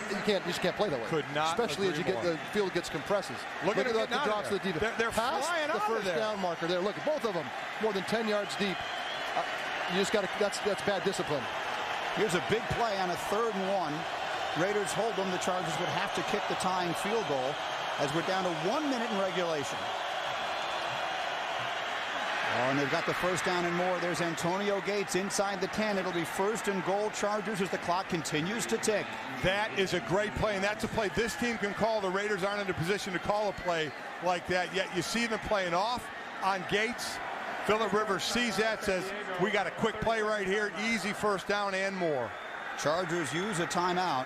Speaker 2: You just can't play that way.
Speaker 3: Could not.
Speaker 2: Especially as you get the field gets compresses.
Speaker 3: Look at
Speaker 2: the drops to the defense.
Speaker 3: They're
Speaker 2: past
Speaker 3: flying
Speaker 2: the
Speaker 3: out
Speaker 2: first
Speaker 3: of there.
Speaker 2: down marker there. Look, both of them more than 10 yards deep. You just got to. That's bad discipline.
Speaker 1: Here's a big play on a 3rd and 1. Raiders hold them. The Chargers would have to kick the tying field goal as we're down to 1 minute in regulation. Oh, and they've got the first down and more. There's Antonio Gates inside the 10. It'll be 1st and goal Chargers as the clock continues to tick.
Speaker 3: That is a great play, and that's a play this team can call. The Raiders aren't in a position to call a play like that yet. You see them playing off on Gates. Phillip Rivers sees that, says, we got a quick play right here. Easy first down and more.
Speaker 1: Chargers use a timeout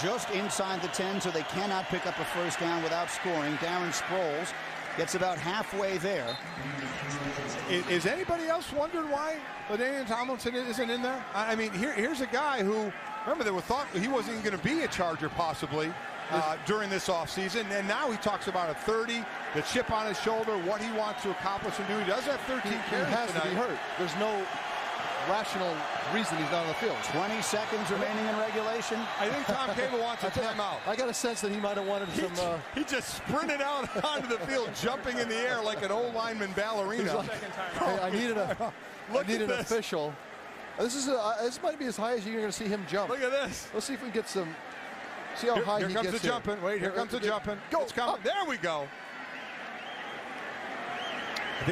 Speaker 1: just inside the 10, so they cannot pick up a first down without scoring. Darren Sproles gets about halfway there.
Speaker 3: Is anybody else wondering why LaDainian Tomlinson isn't in there? I mean, here's a guy who, remember, they were thought he wasn't even going to be a Charger possibly during this offseason, and now he talks about a 30, the chip on his shoulder, what he wants to accomplish and do. He does have 13 carries
Speaker 2: He has
Speaker 3: tonight.
Speaker 2: to be hurt. There's no rational reason he's not on the field.
Speaker 1: 20 seconds remaining in regulation.
Speaker 3: I think Tom Cable wants a timeout.
Speaker 2: I got a sense that he might have wanted some.
Speaker 3: He just sprinted out onto the field, jumping in the air like an old lineman ballerina.
Speaker 2: Like, hey, I need an official. This might be as high as you're going to see him jump.
Speaker 3: Look at this.
Speaker 2: Let's see if we can get some. See how high he gets.
Speaker 3: Here comes the jumping. Wait, here comes the jumping.
Speaker 2: Go.
Speaker 3: It's coming. There we go.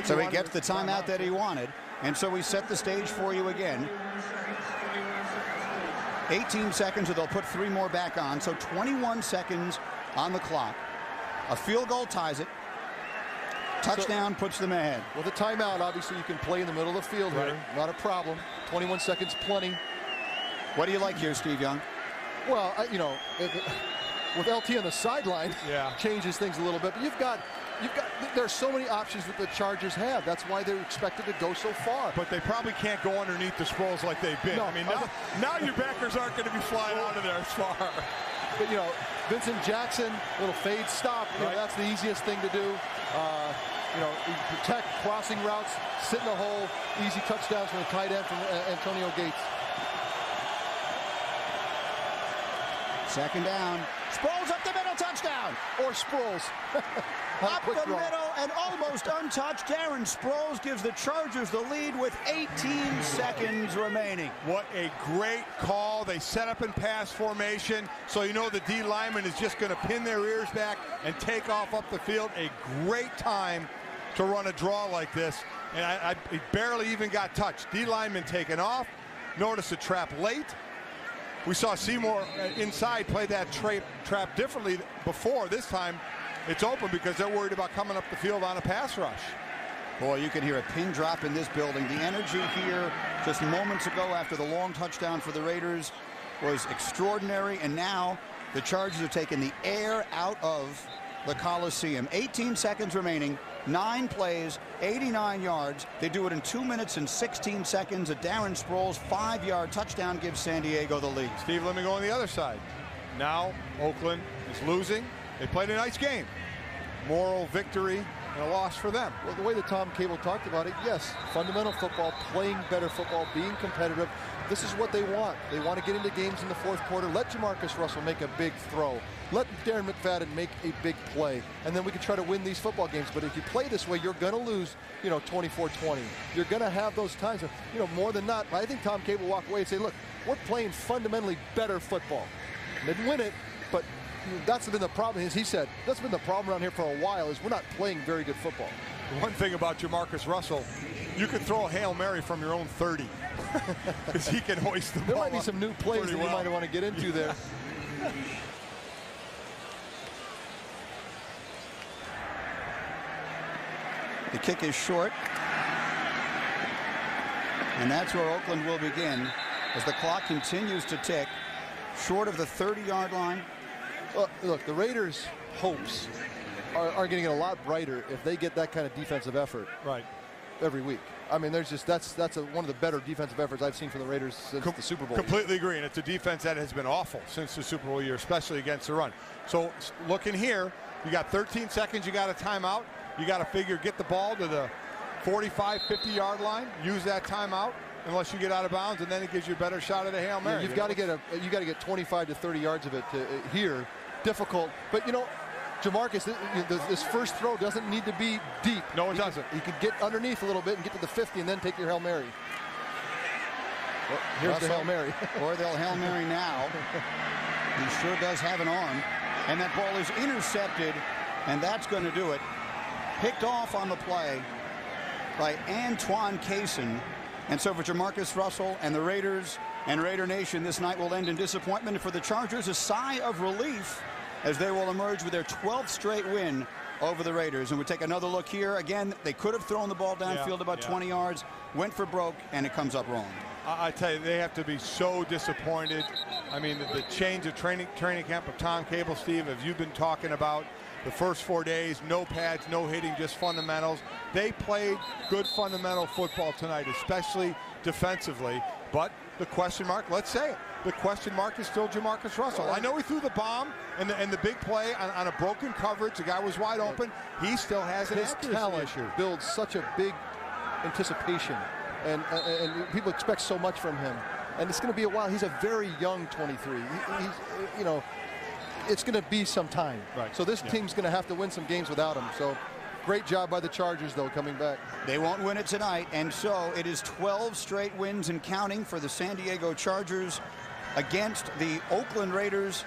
Speaker 1: So he gets the timeout that he wanted. And so we set the stage for you again. 18 seconds, or they'll put 3 more back on. So 21 seconds on the clock. A field goal ties it. Touchdown puts them ahead.
Speaker 2: With a timeout, obviously you can play in the middle of the field here. Not a problem. 21 seconds, plenty.
Speaker 1: What do you like here, Steve Young?
Speaker 2: Well, with LT on the sideline, changes things a little bit. But you've got there's so many options that the Chargers have. That's why they're expected to go so far.
Speaker 3: But they probably can't go underneath the Sproles like they've been.
Speaker 2: No,
Speaker 3: I mean, now your backers aren't going to be flying out of there as far.
Speaker 2: But, Vincent Jackson, little fade stop, that's the easiest thing to do. You protect crossing routes, sit in the hole, easy touchdowns from the tight end from Antonio Gates.
Speaker 1: Second down. Sproles up the middle, touchdown.
Speaker 2: Or Sproles.
Speaker 1: Up the middle and almost untouched. Darren Sproles gives the Chargers the lead with 18 seconds remaining.
Speaker 3: What a great call. They set up in pass formation, so the D lineman is just going to pin their ears back and take off up the field. A great time to run a draw like this. And I barely even got touched. D lineman taken off. Notice the trap late. We saw Seymour inside play that trap differently before. This time it's open because they're worried about coming up the field on a pass rush.
Speaker 1: Boy, you can hear a pin drop in this building. The energy here just moments ago after the long touchdown for the Raiders was extraordinary, and now the Chargers are taking the air out of the Coliseum. 18 seconds remaining, 9 plays, 89 yards. They do it in 2 minutes and 16 seconds. A Darren Sproles 5-yard touchdown gives San Diego the lead.
Speaker 3: Steve, let me go on the other side. Now Oakland is losing. They played a nice game. Moral victory and a loss for them.
Speaker 2: Well, the way that Tom Cable talked about it, yes, fundamental football, playing better football, being competitive. This is what they want. They want to get into games in the fourth quarter. Let Jamarcus Russell make a big throw. Let Darren McFadden make a big play. And then we can try to win these football games. But if you play this way, you're going to lose, 24-20. You're going to have those times. More than not, I think Tom Cable walked away and say, look, we're playing fundamentally better football. Didn't win it, but that's been the problem. As he said, that's been the problem around here for a while, is we're not playing very good football.
Speaker 3: One thing about Jamarcus Russell, you can throw a Hail Mary from your own 30 because he can hoist the ball.
Speaker 2: There might be some new plays that you might want to get into there.
Speaker 1: The kick is short. And that's where Oakland will begin as the clock continues to tick short of the 30-yard line.
Speaker 2: Look, the Raiders' hopes are going to get a lot brighter if they get that kind of defensive effort every week. I mean, that's one of the better defensive efforts I've seen from the Raiders since the Super Bowl.
Speaker 3: Completely agree, and it's a defense that has been awful since the Super Bowl year, especially against the run. So looking here, you got 13 seconds, you got a timeout. You got to figure, get the ball to the 45, 50-yard line, use that timeout unless you get out of bounds, and then it gives you a better shot at a Hail Mary.
Speaker 2: Yeah, you've got to get 25 to 30 yards of it here. Difficult, but Jamarcus, this first throw doesn't need to be deep.
Speaker 3: No, it doesn't.
Speaker 2: You can get underneath a little bit and get to the 50 and then take your Hail Mary. Well, here's the Hail Mary.
Speaker 1: Or they'll Hail Mary now. He sure does have an arm. And that ball is intercepted, and that's going to do it. Picked off on the play by Antoine Cason. And so for Jamarcus Russell and the Raiders and Raider Nation, this night will end in disappointment. And for the Chargers, a sigh of relief as they will emerge with their 12th straight win over the Raiders. And we take another look here. Again, they could have thrown the ball downfield about 20 yards, went for broke, and it comes up wrong.
Speaker 3: I tell you, they have to be so disappointed. I mean, the change of training camp of Tom Cable, Steve, as you've been talking about, the first 4 days, no pads, no hitting, just fundamentals. They played good fundamental football tonight, especially defensively. But the question mark, let's say it, the question mark is still Jamarcus Russell. I know he threw the bomb and the big play on a broken coverage. The guy was wide open. He still has an
Speaker 2: talent
Speaker 3: issue.
Speaker 2: Builds such a big anticipation, and people expect so much from him. And it's going to be a while. He's a very young 23. He's it's going to be some time.
Speaker 3: Right.
Speaker 2: So this team's going to have to win some games without him. So great job by the Chargers, though, coming back.
Speaker 1: They won't win it tonight, and so it is 12 straight wins and counting for the San Diego Chargers against the Oakland Raiders.